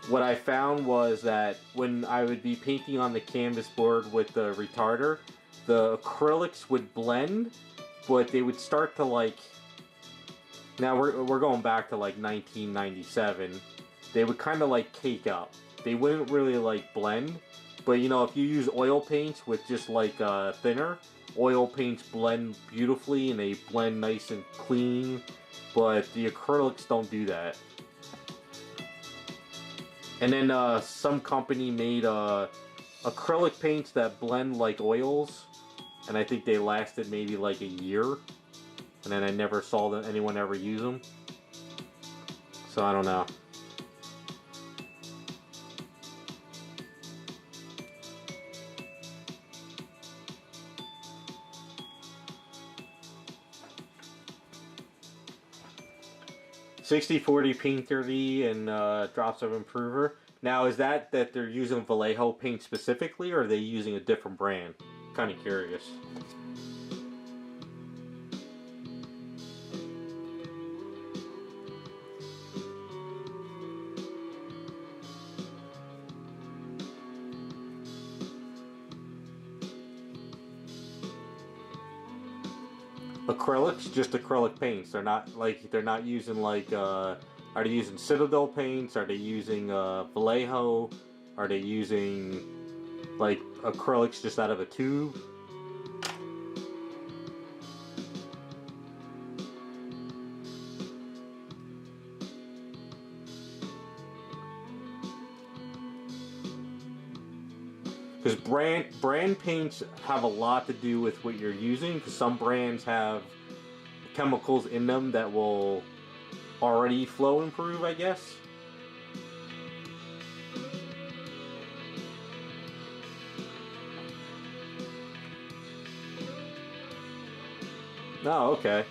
what I found was that when I would be painting on the canvas board with the retarder, the acrylics would blend but they would start to like, now we're going back to like 1997, they would kind of like cake up. They wouldn't really like blend, but you know, if you use oil paints with just like thinner, oil paints blend beautifully and they blend nice and clean, but the acrylics don't do that. And then some company made acrylic paints that blend like oils, and I think they lasted maybe like a year, and then I never saw anyone ever use them. So I don't know. (60/40) paint dirty and drops of improver. Now, is that they're using Vallejo paint specifically, or are they using a different brand? Kind of curious. Acrylics, just acrylic paints. They're not using like are they using Citadel paints? Are they using Vallejo? Are they using like acrylics just out of a tube? Because brand paints have a lot to do with what you're using, because some brands have chemicals in them that will already flow improve, I guess. Oh, okay.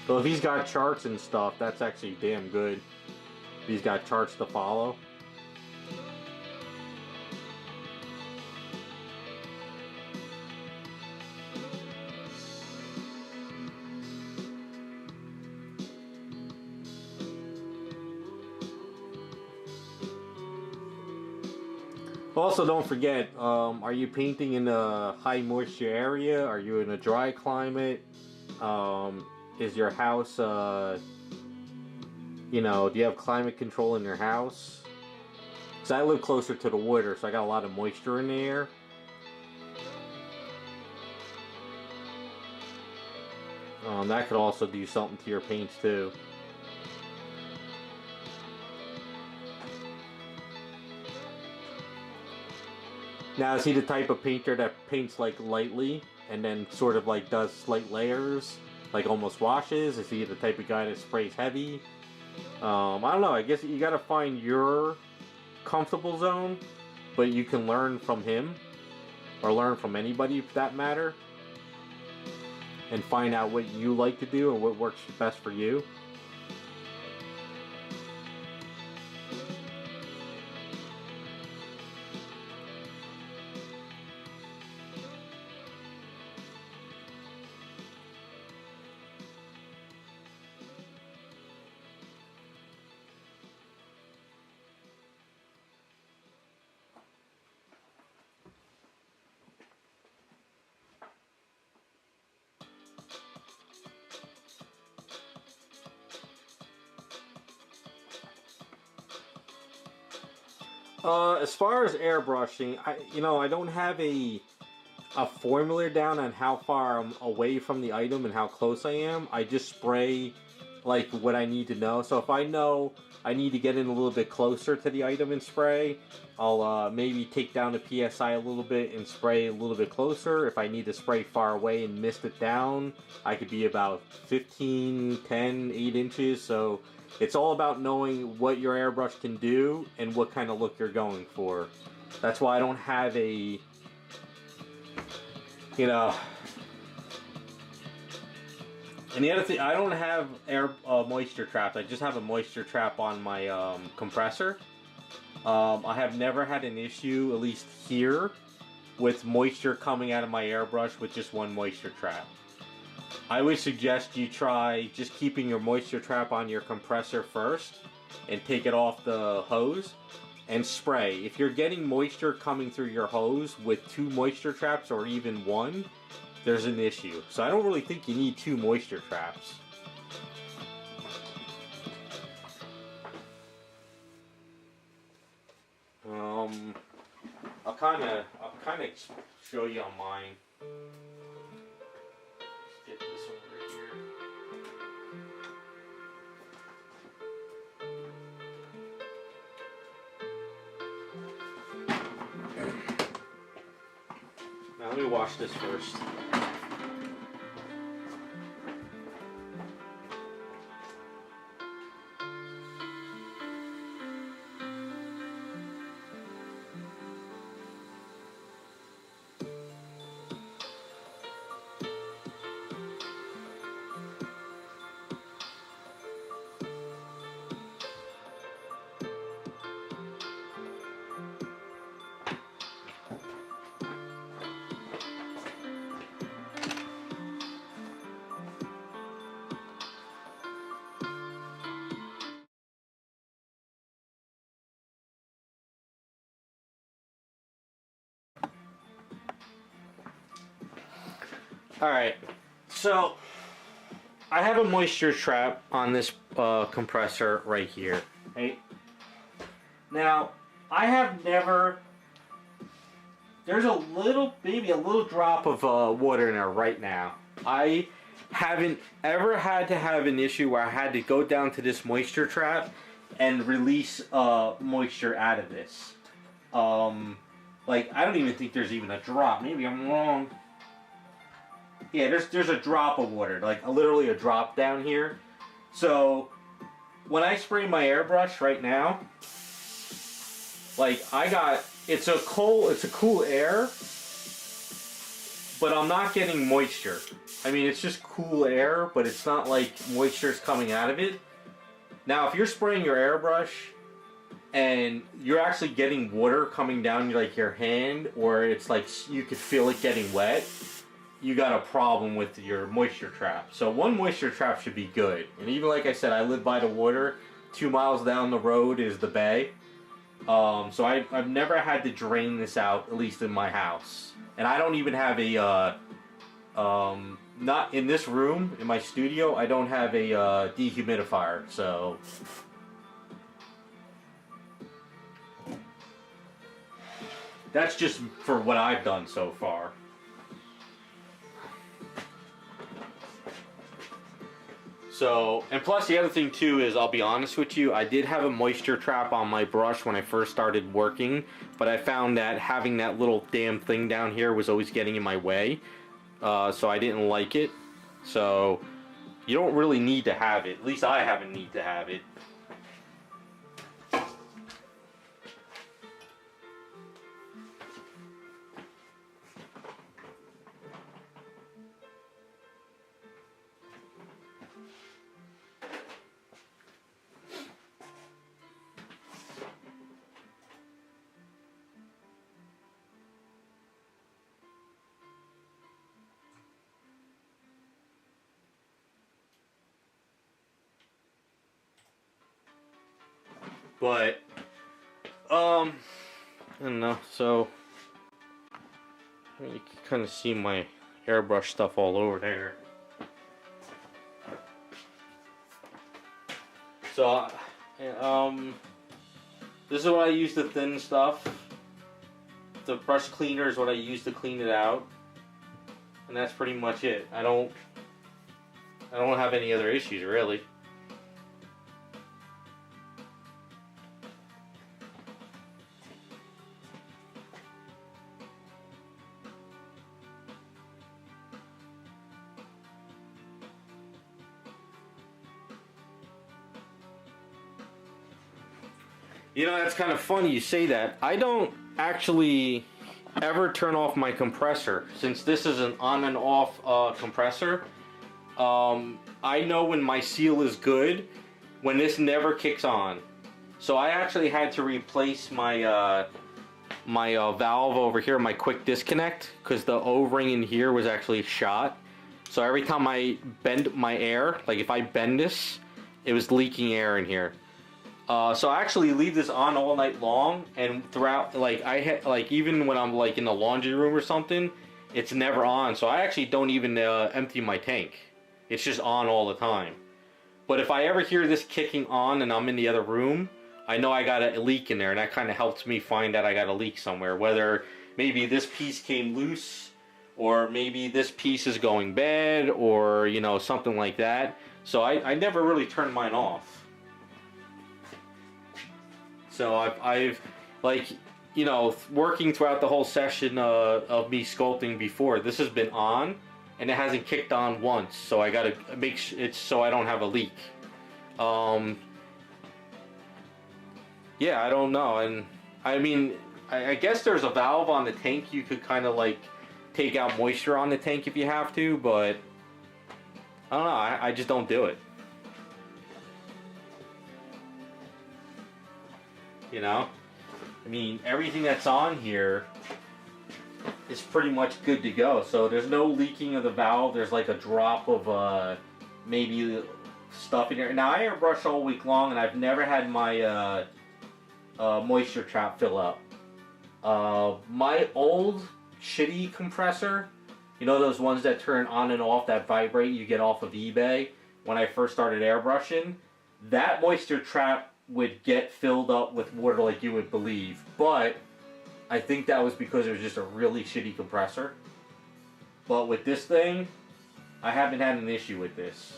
So if he's got charts and stuff, that's actually damn good. If he's got charts to follow. Also, don't forget, are you painting in a high moisture area? Are you in a dry climate? Is your house, you know, do you have climate control in your house? Because I live closer to the water, so I got a lot of moisture in the air. That could also do something to your paints too. Now, is he the type of painter that paints like lightly and then sort of like does slight layers, like almost washes? Is he the type of guy that sprays heavy? I don't know. I guess you gotta find your comfortable zone, but you can learn from him or learn from anybody for that matter, and find out what you like to do and what works best for you. As far as airbrushing, I don't have a formula down on how far I'm away from the item and how close I am. I just spray like what I need to know. So if I know I need to get in a little bit closer to the item and spray, I'll maybe take down the PSI a little bit and spray a little bit closer. If I need to spray far away and mist it down, I could be about 15, 10, 8 inches. So it's all about knowing what your airbrush can do and what kind of look you're going for. That's why I don't have a, you know. And the other thing, I don't have moisture traps. I just have a moisture trap on my compressor. I have never had an issue, at least here, with moisture coming out of my airbrush with just one moisture trap. I would suggest you try just keeping your moisture trap on your compressor first and take it off the hose and spray. If you're getting moisture coming through your hose with 2 moisture traps or even 1, there's an issue. So I don't really think you need 2 moisture traps. I'll kind of show you on mine. Let's get this over here. Now let me wash this first. Alright, so I have a moisture trap on this compressor right here. Right? Now, I have never... There's a little, maybe a little drop of water in there right now. I haven't ever had to have an issue where I had to go down to this moisture trap and release moisture out of this. Like, I don't even think there's even a drop. Maybe I'm wrong. Yeah, there's a drop of water, like literally a drop down here. So when I spray my airbrush right now, like it's a cool air, but I'm not getting moisture. I mean, it's just cool air, but it's not like moisture's coming out of it. Now, if you're spraying your airbrush and you're actually getting water coming down like your hand, or it's like you could feel it getting wet, you got a problem with your moisture trap. So 1 moisture trap should be good. And even like I said, I live by the water. 2 miles down the road is the bay. So I've never had to drain this out, at least in my house. And I don't even have a, not in this room, in my studio, I don't have a dehumidifier, so. That's just for what I've done so far. So, and plus the other thing too is, I'll be honest with you, I did have a moisture trap on my brush when I first started working, but I found that having that little damn thing down here was always getting in my way, so I didn't like it. So, you don't really need to have it. At least I haven't need to have it. But, I don't know, so, you can kind of see my airbrush stuff all over there. So, this is what I use to thin stuff. The brush cleaner is what I use to clean it out. And that's pretty much it. I don't have any other issues, really. You know, that's kind of funny you say that. I don't actually ever turn off my compressor. Since this is an on and off compressor, I know when my seal is good when this never kicks on. So I actually had to replace my my valve over here, my quick disconnect, because the O-ring in here was actually shot. So every time I bend my air, like if I bend this, it was leaking air in here. So I actually leave this on all night long, and throughout, like even when I'm like in the laundry room or something, it's never on. So I actually don't even empty my tank. It's just on all the time. But if I ever hear this kicking on and I'm in the other room, I know I got a leak in there, and that kind of helps me find that I got a leak somewhere. Whether maybe this piece came loose, or maybe this piece is going bad, or you know, something like that. So I never really turn mine off. So I've like, you know, working throughout the whole session of me sculpting before, this has been on, and it hasn't kicked on once. So I gotta make sure it's so I don't have a leak. Yeah, I don't know, and I mean, I guess there's a valve on the tank you could kind of like take out moisture on the tank if you have to, but I don't know. I just don't do it. You know, I mean, everything that's on here is pretty much good to go. So there's no leaking of the valve. There's like a drop of maybe stuff in there. Now I airbrush all week long, and I've never had my moisture trap fill up. My old shitty compressor, you know those ones that turn on and off that vibrate you get off of eBay, when I first started airbrushing, that moisture trap would get filled up with water like you would believe. But I think that was because it was just a really shitty compressor. But with this thing, I haven't had an issue with this.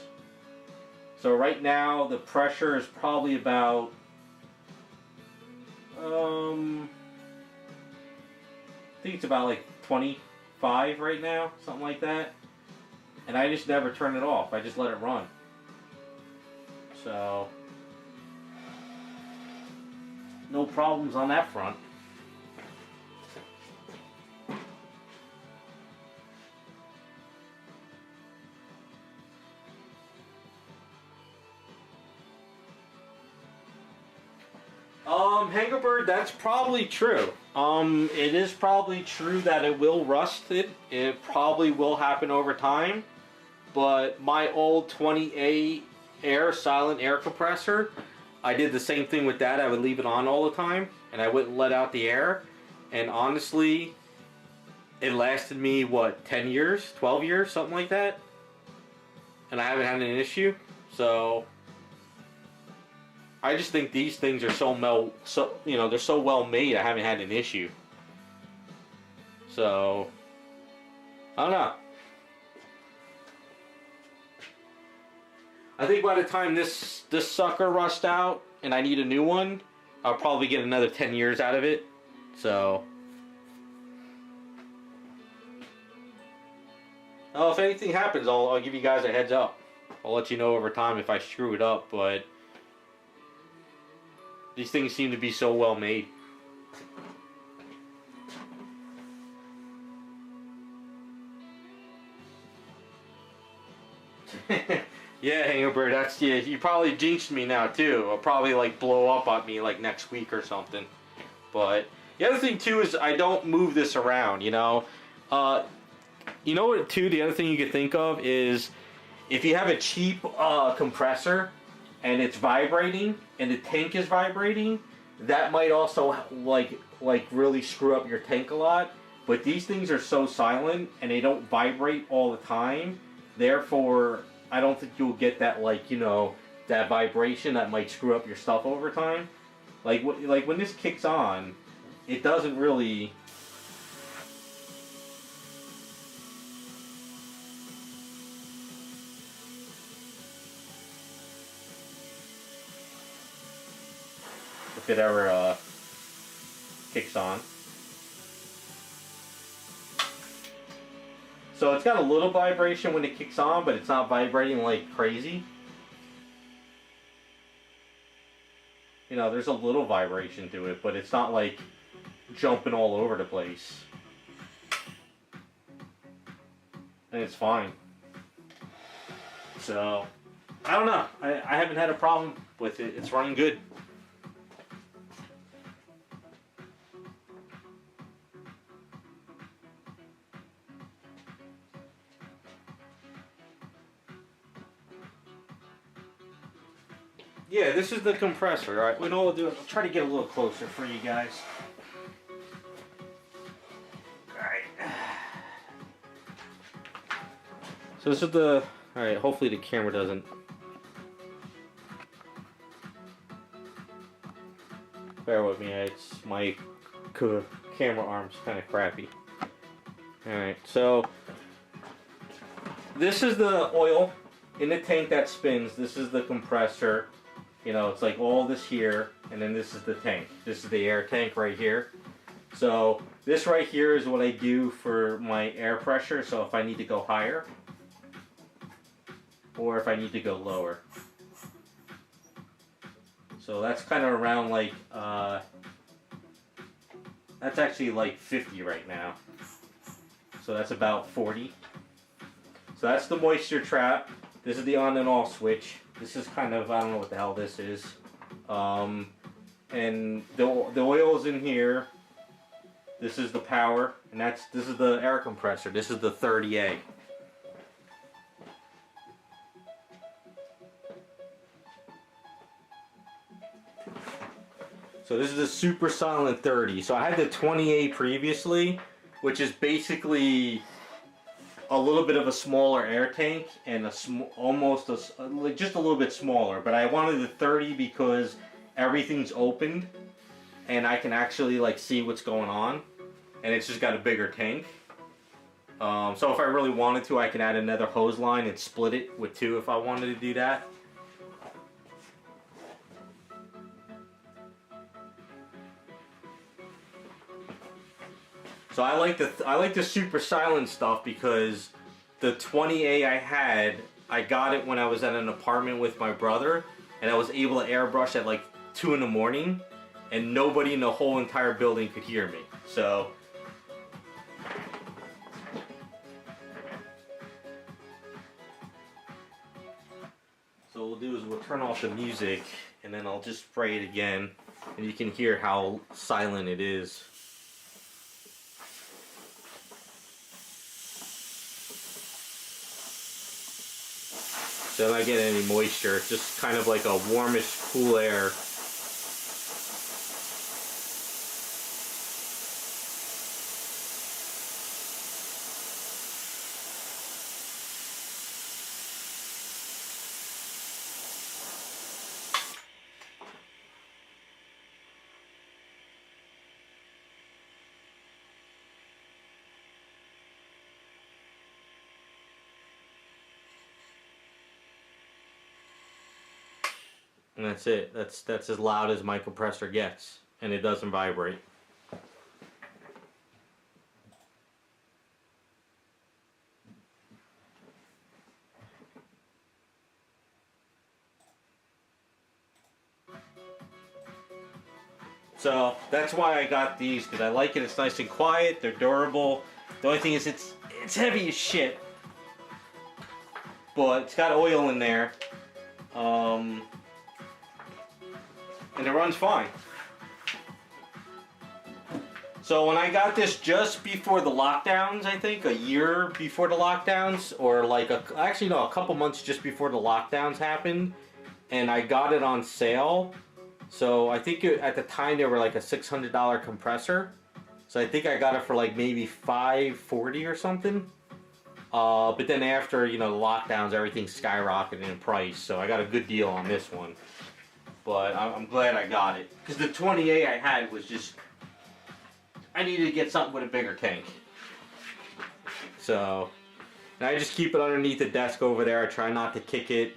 So right now the pressure is probably about I think it's about like 25 right now, something like that. And I just never turn it off. I just let it run. So no problems on that front. Hangerbird, that's probably true. It is probably true that it will rust it. It probably will happen over time. But my old 20A air, silent air compressor, I did the same thing with that. I would leave it on all the time, and I wouldn't let out the air. And honestly, it lasted me, what, 10 years? 12 years? Something like that? And I haven't had an issue. So I just think these things are they're so well made, I haven't had an issue. So I don't know. I think by the time this sucker rusts out and I need a new one, I'll probably get another 10 years out of it. So if anything happens, I'll give you guys a heads up. I'll let you know over time if I screw it up, but these things seem to be so well made. Yeah, Hangover, you probably jinxed me now too. It'll probably like blow up on me like next week or something. But the other thing too is I don't move this around, you know. You know what too, the other thing you could think of is if you have a cheap compressor and it's vibrating and the tank is vibrating, that might also like really screw up your tank a lot. But these things are so silent and they don't vibrate all the time. Therefore, I don't think you'll get that, like, you know, that vibration that might screw up your stuff over time. Like when this kicks on, it doesn't really. If it ever kicks on. So it's got a little vibration when it kicks on, but it's not vibrating like crazy. You know, there's a little vibration to it, but it's not like jumping all over the place. And it's fine. So, I don't know. I haven't had a problem with it. It's running good. yeah, this is the compressor. All right, what I'll do is I'll try to get a little closer for you guys. All right. So this is the. All right. Hopefully the camera doesn't. Bear with me. It's my camera arm's kind of crappy. All right. So this is the oil in the tank that spins. This is the compressor. You know, it's like all this here, and then this is the tank. This is the air tank right here. So this right here is what I do for my air pressure. So if I need to go higher, or if I need to go lower. So that's kind of around like, that's actually like 50 right now. So that's about 40. So that's the moisture trap. This is the on and off switch. This is kind of, I don't know what the hell this is. And the oil's in here. This is the power, and this is the air compressor. This is the 30A. So this is a super silent 30. So I had the 20A previously, which is basically a little bit of a smaller air tank and just a little bit smaller. But I wanted the 30 because everything's opened and I can actually like see what's going on, and it's just got a bigger tank. So if I really wanted to, I can add another hose line and split it with 2 if I wanted to do that. So I like the super silent stuff because the 20A I got it when I was at an apartment with my brother, and I was able to airbrush at like 2 in the morning, and nobody in the whole entire building could hear me. So what we'll do is we'll turn off the music, and then I'll just spray it again, and you can hear how silent it is. So I don't get any moisture, just kind of like a warmish, cool air. And that's it. That's as loud as my compressor gets, and it doesn't vibrate. So that's why I got these, because I like it. It's nice and quiet. They're durable. The only thing is it's heavy as shit, but it's got oil in there. And it runs fine. So when I got this just before the lockdowns, I think a year before the lockdowns, or like actually no, a couple months just before the lockdowns happened, and I got it on sale. So I think at the time they were like a $600 compressor. So I think I got it for like maybe $540 or something. But then after, you know, the lockdowns, everything skyrocketed in price. So I got a good deal on this one. But I'm glad I got it. Because the 20A I had was just, I needed to get something with a bigger tank. So, and I just keep it underneath the desk over there. I try not to kick it.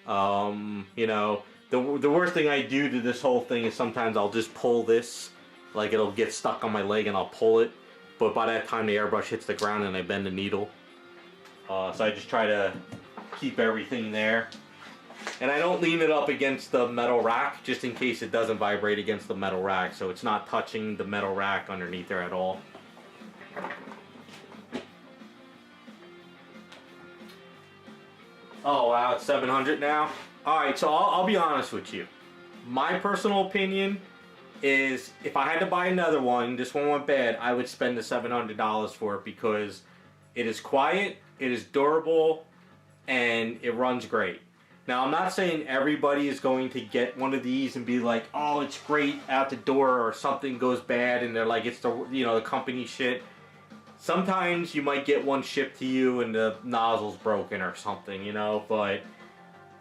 You know, the worst thing I do to this whole thing is sometimes I'll just pull this. Like it'll get stuck on my leg and I'll pull it. But by that time the airbrush hits the ground and I bend the needle. So I just try to keep everything there. And I don't lean it up against the metal rack just in case it doesn't vibrate against the metal rack. So it's not touching the metal rack underneath there at all. Oh wow, it's 700 now? Alright, so I'll be honest with you. My personal opinion is if I had to buy another one, this one went bad, I would spend the $700 for it because it is quiet, it is durable, and it runs great. Now, I'm not saying everybody is going to get one of these and be like, oh, it's great out the door, or something goes bad and they're like, it's the, you know, the company shit. Sometimes you might get one shipped to you and the nozzle's broken or something, you know, but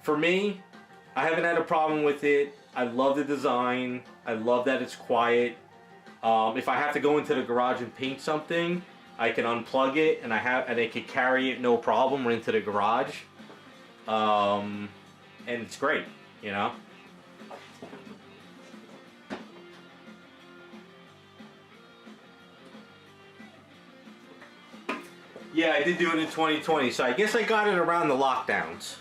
for me, I haven't had a problem with it. I love the design. I love that it's quiet. If I have to go into the garage and paint something, I can unplug it and I can carry it no problem into the garage. And it's great, you know. Yeah, I did do it in 2020, so I guess I got it around the lockdowns.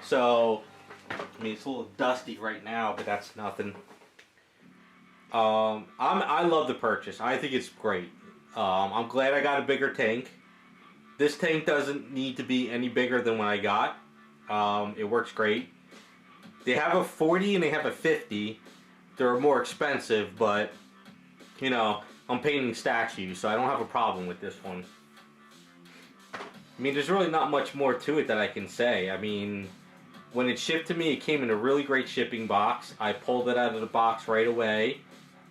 So, I mean, it's a little dusty right now, but that's nothing. I love the purchase. I think it's great. I'm glad I got a bigger tank. This tank doesn't need to be any bigger than what I got. It works great. They have a 40 and they have a 50. They're more expensive, but, you know, I'm painting statues, so I don't have a problem with this one. I mean, there's really not much more to it that I can say. I mean, when it shipped to me, it came in a really great shipping box. I pulled it out of the box right away.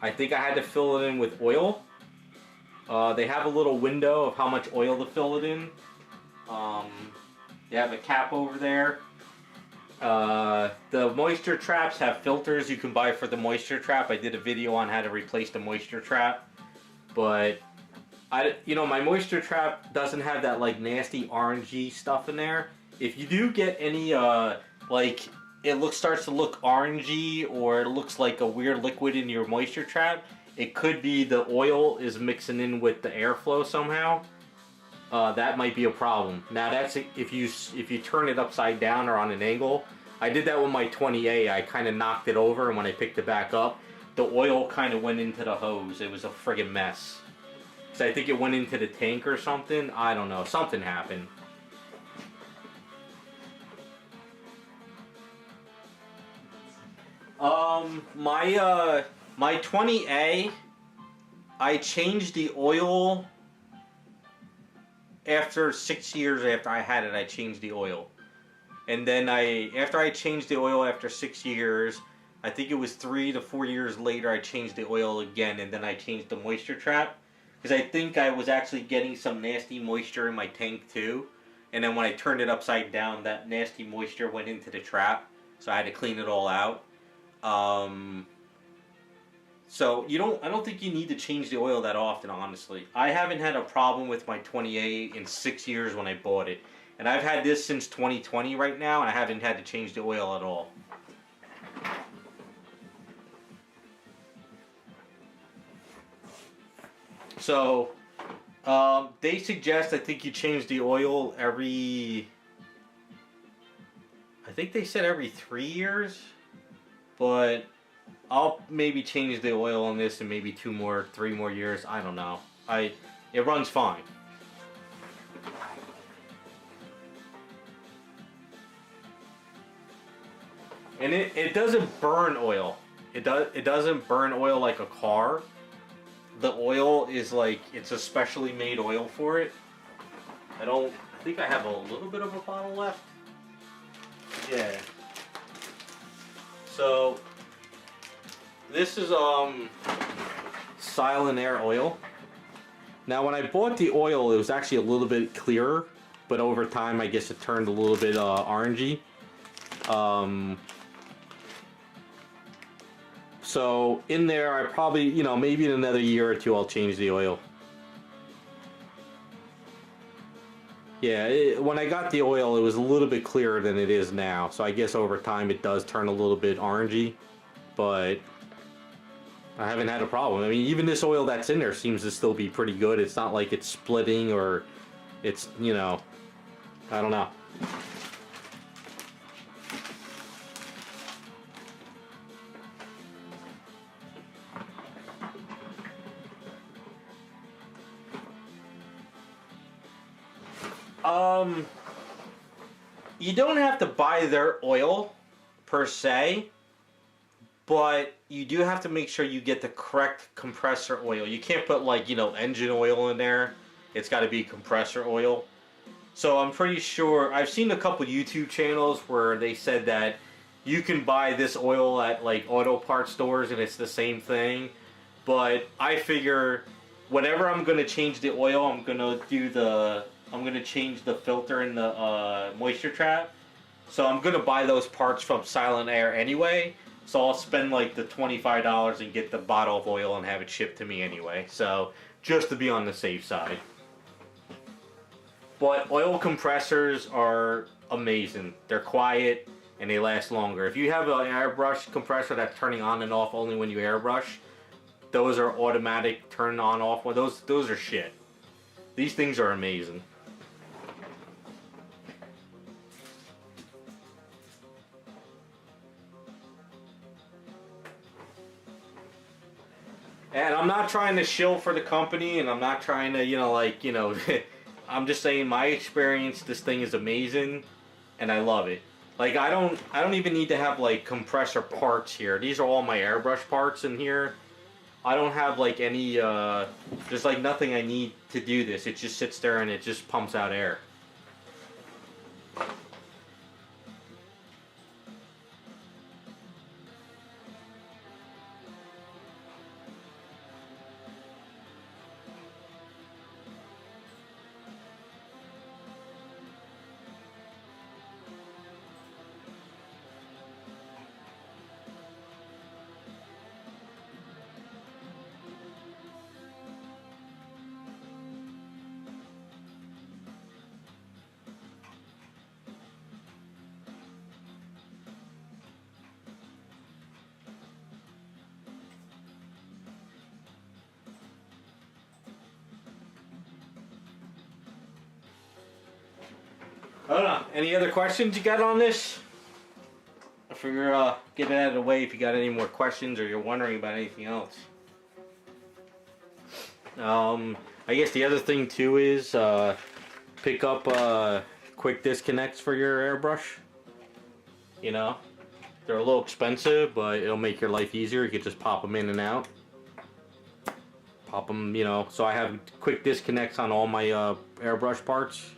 I think I had to fill it in with oil. They have a little window of how much oil to fill it in. They have a cap over there. The moisture traps have filters you can buy for the moisture trap. I did a video on how to replace the moisture trap. But, you know, my moisture trap doesn't have that, like, nasty orangey stuff in there. If you do get any, like, starts to look orangey, or it looks like a weird liquid in your moisture trap, it could be the oil is mixing in with the airflow somehow. That might be a problem. Now that's if you turn it upside down or on an angle. I did that with my 20A. I kind of knocked it over, and when I picked it back up, the oil kind of went into the hose. It was a friggin' mess. So I think it went into the tank or something. I don't know. Something happened. My 20A, I changed the oil after 6 years after I had it. I changed the oil, and then after I changed the oil after 6 years, I think it was 3 to 4 years later, I changed the oil again, and then I changed the moisture trap, because I think I was actually getting some nasty moisture in my tank too, and then when I turned it upside down, that nasty moisture went into the trap, so I had to clean it all out. So I don't think you need to change the oil that often, honestly. I haven't had a problem with my 28 in 6 years when I bought it. And I've had this since 2020 right now, and I haven't had to change the oil at all. So, they suggest, I think you change the oil every, I think they said every 3 years, but I'll maybe change the oil on this in maybe 3 more years. I don't know. It runs fine. And it doesn't burn oil. It doesn't burn oil like a car. The oil is like, it's a specially made oil for it. I think I have a little bit of a bottle left. Yeah. So this is Silent Air oil. Now when I bought the oil, it was actually a little bit clearer, but over time I guess it turned a little bit orangey. So in there, I probably, you know, maybe in another year or two I'll change the oil. Yeah, when I got the oil, it was a little bit clearer than it is now. So I guess over time it does turn a little bit orangey, but I haven't had a problem. I mean, even this oil that's in there seems to still be pretty good. It's not like it's splitting or it's, you know, I don't know. You don't have to buy their oil per se, but you do have to make sure you get the correct compressor oil. You can't put, like, you know, engine oil in there. It's got to be compressor oil. So I'm pretty sure I've seen a couple YouTube channels where they said that you can buy this oil at like auto parts stores and it's the same thing. But I figure whenever I'm gonna change the oil, I'm gonna change the filter in the moisture trap. So I'm gonna buy those parts from Silent Air anyway. So I'll spend like the $25 and get the bottle of oil and have it shipped to me anyway. So just to be on the safe side. But oil compressors are amazing. They're quiet and they last longer. If you have an airbrush compressor that's turning on and off only when you airbrush, those are automatic turn on off. Well, those are shit. These things are amazing. And I'm not trying to shill for the company, and I'm not trying to, I'm just saying my experience. This thing is amazing, and I love it. Like I don't even need to have like compressor parts here. These are all my airbrush parts in here. I don't have like any. There's like nothing I need to do this. It just sits there and it just pumps out air. I don't know. Any other questions you got on this? I figure get it out of the way if you got any more questions or you're wondering about anything else. I guess the other thing too is pick up quick disconnects for your airbrush. You know, they're a little expensive, but it'll make your life easier. You could just pop them in and out. Pop them, so I have quick disconnects on all my airbrush parts.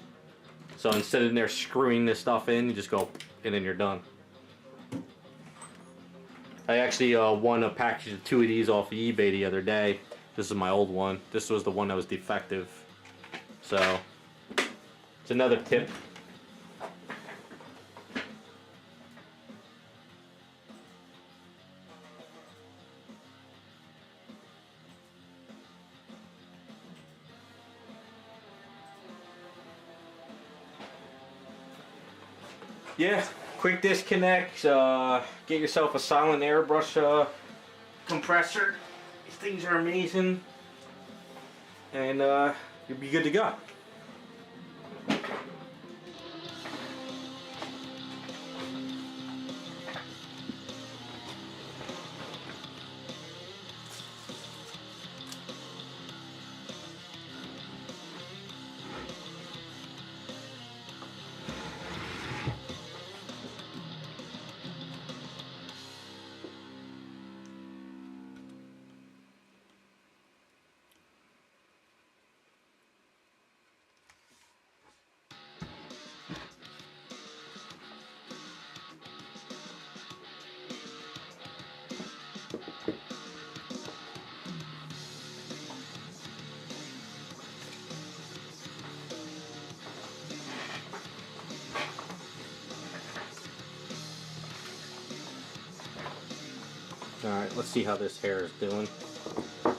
So instead of there screwing this stuff in, you just go and then you're done. I actually won a package of 2 of these off of eBay the other day. This is my old one. This was the one that was defective. So it's another tip. Yeah, quick disconnect. Get yourself a Silent Airbrush compressor. These things are amazing, and you'll be good to go. Alright, let's see how this hair is doing. Alright,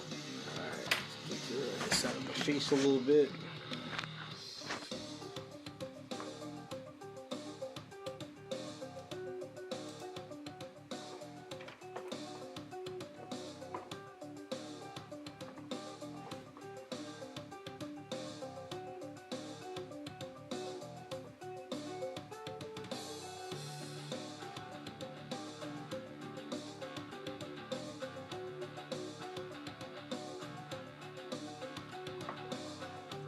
let's get this out of my face a little bit.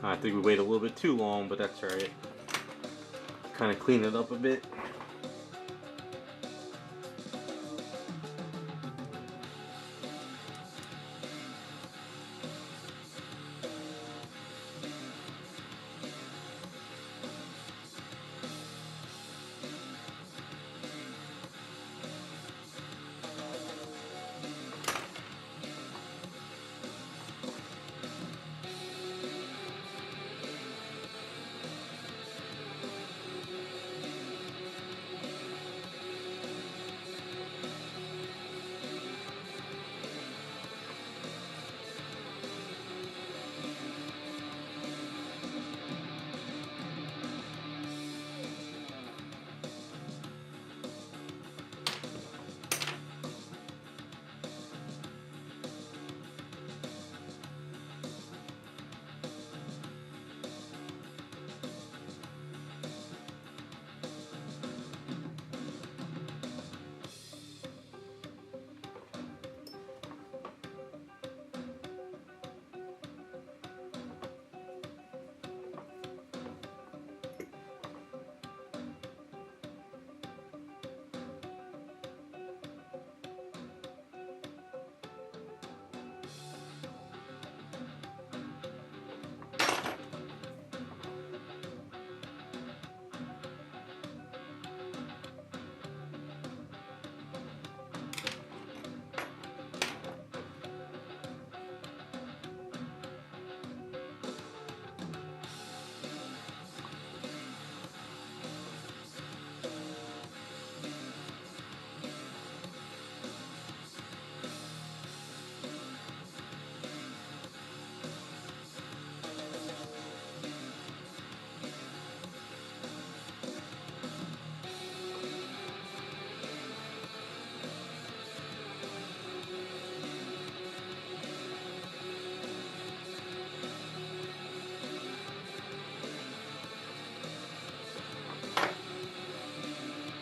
I think we waited a little bit too long, but that's alright. Kind of clean it up a bit.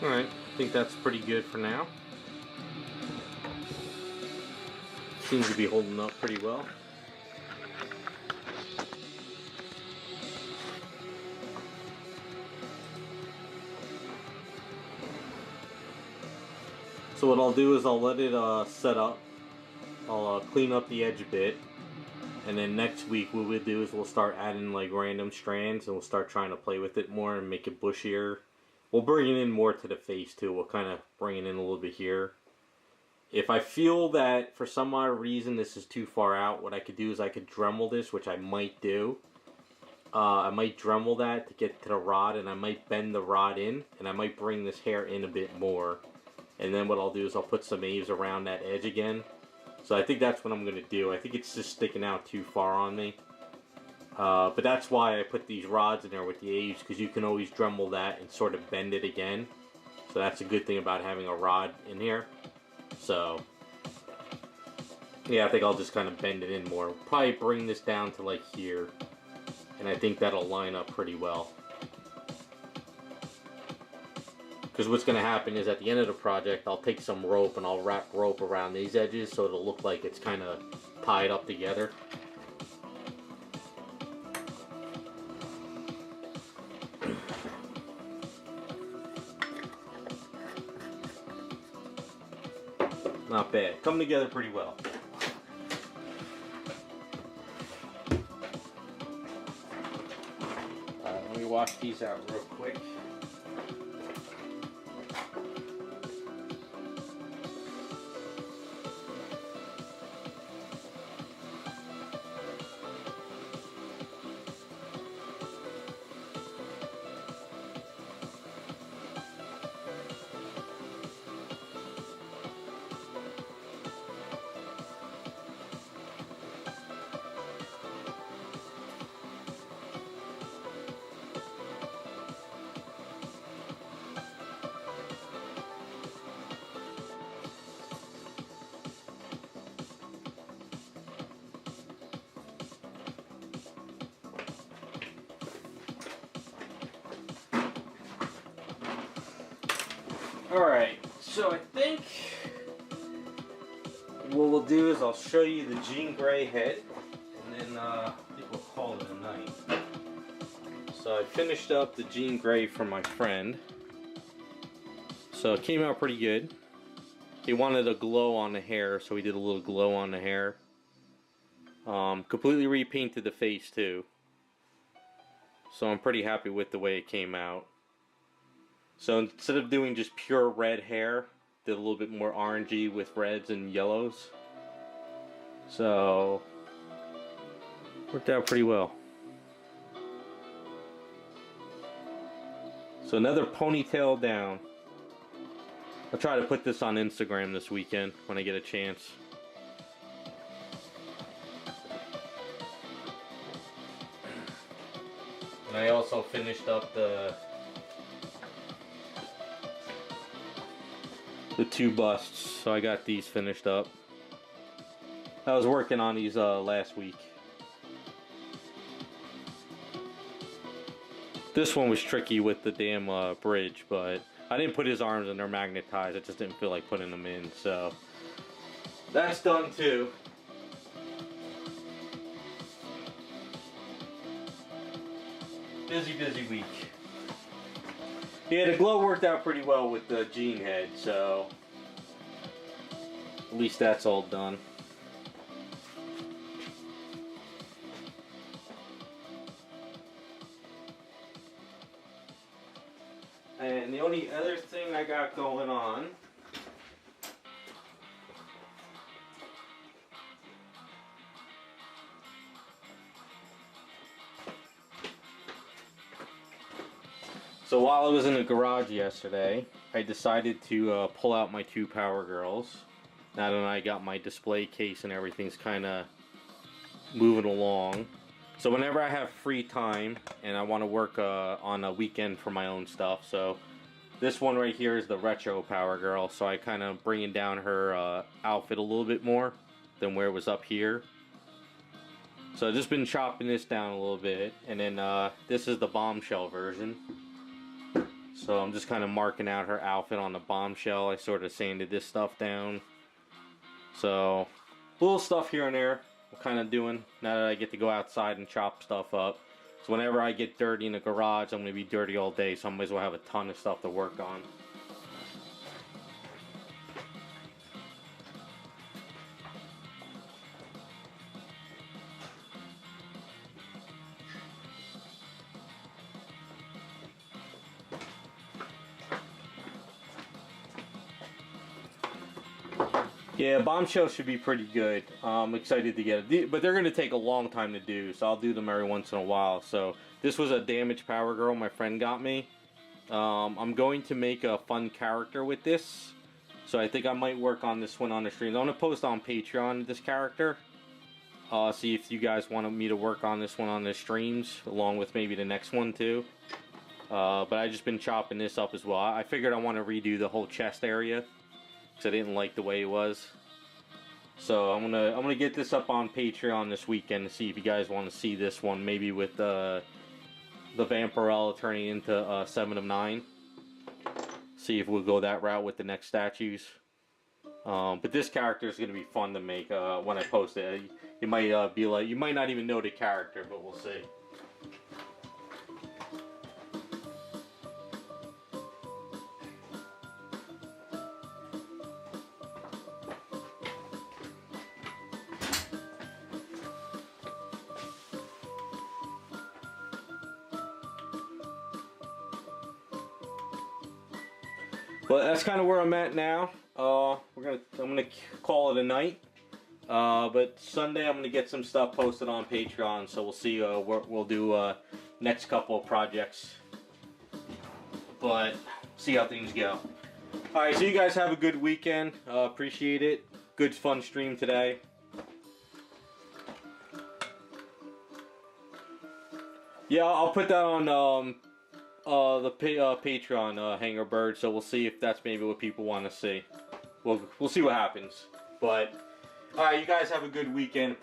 Alright, I think that's pretty good for now. Seems to be holding up pretty well. So what I'll do is I'll let it set up. I'll clean up the edge a bit. And then next week what we'll do is we'll start adding like random strands and we'll start trying to play with it more and make it bushier. We'll bring it in more to the face too. We'll kind of bring it in a little bit here. If I feel that for some odd reason this is too far out, what I could do is I could Dremel this, which I might do. I might Dremel that to get to the rod, and I might bend the rod in, and I might bring this hair in a bit more. And then what I'll do is I'll put some Aves around that edge again. So I think that's what I'm going to do. I think it's just sticking out too far on me. But that's why I put these rods in there with the Aves, because you can always Dremel that and sort of bend it again. So that's a good thing about having a rod in here. So, yeah, I think I'll just kind of bend it in more. Probably bring this down to like here. And I think that'll line up pretty well. Because what's going to happen is at the end of the project, I'll take some rope and I'll wrap rope around these edges so it'll look like it's kind of tied up together. Not bad. Coming together pretty well. Let me wash these out real quick. Alright, so I think what we'll do is I'll show you the Jean Grey head, and then I think we'll call it a night. So I finished up the Jean Grey for my friend. So it came out pretty good. He wanted a glow on the hair, so we did a little glow on the hair. Completely repainted the face too. So I'm pretty happy with the way it came out. So instead of doing just pure red hair, did a little bit more orangey with reds and yellows. So worked out pretty well. So another ponytail down. I'll try to put this on Instagram this weekend when I get a chance. And I also finished up the two busts, so I got these finished up. I was working on these last week. This one was tricky with the damn bridge, but I didn't put his arms in, they're magnetized. I just didn't feel like putting them in, so that's done too. Busy week. Yeah, the glow worked out pretty well with the Jean head, so at least that's all done. And the only other thing I got going on so while I was in the garage yesterday, I decided to pull out my two Power Girls. Now that I got my display case and everything's kind of moving along. So whenever I have free time and I want to work on a weekend for my own stuff, so this one right here is the retro Power Girl, so I kind of bringing down her outfit a little bit more than where it was up here. So I've just been chopping this down a little bit, and then this is the bombshell version. So I'm just kind of marking out her outfit on the bombshell. I sort of sanded this stuff down. So little stuff here and there I'm kind of doing now that I get to go outside and chop stuff up. So whenever I get dirty in the garage, I'm going to be dirty all day, so I might as well have a ton of stuff to work on. Yeah, bombshell should be pretty good. I'm excited to get it, but they're going to take a long time to do, so I'll do them every once in a while. So this was a damaged Power Girl my friend got me. I'm going to make a fun character with this, so I think I might work on this one on the streams. I'm going to post on Patreon this character. See if you guys want me to work on this one on the streams, along with maybe the next one too. But I just been chopping this up as well. I figured I want to redo the whole chest area, because I didn't like the way it was. So I'm gonna get this up on Patreon this weekend to see if you guys want to see this one, maybe with the Vampirella turning into 7 of 9. See if we'll go that route with the next statues. But this character is gonna be fun to make when I post it. You might be like, you might not even know the character, but we'll see. But that's kind of where I'm at now. I'm gonna call it a night. But Sunday I'm gonna get some stuff posted on Patreon, so we'll see what we'll do next couple of projects. But see how things go. All right, so you guys have a good weekend. Appreciate it. Good fun stream today. Yeah, I'll put that on the Patreon Hanger Bird, so we'll see if that's maybe what people want to see. We'll see what happens. But all right, you guys have a good weekend.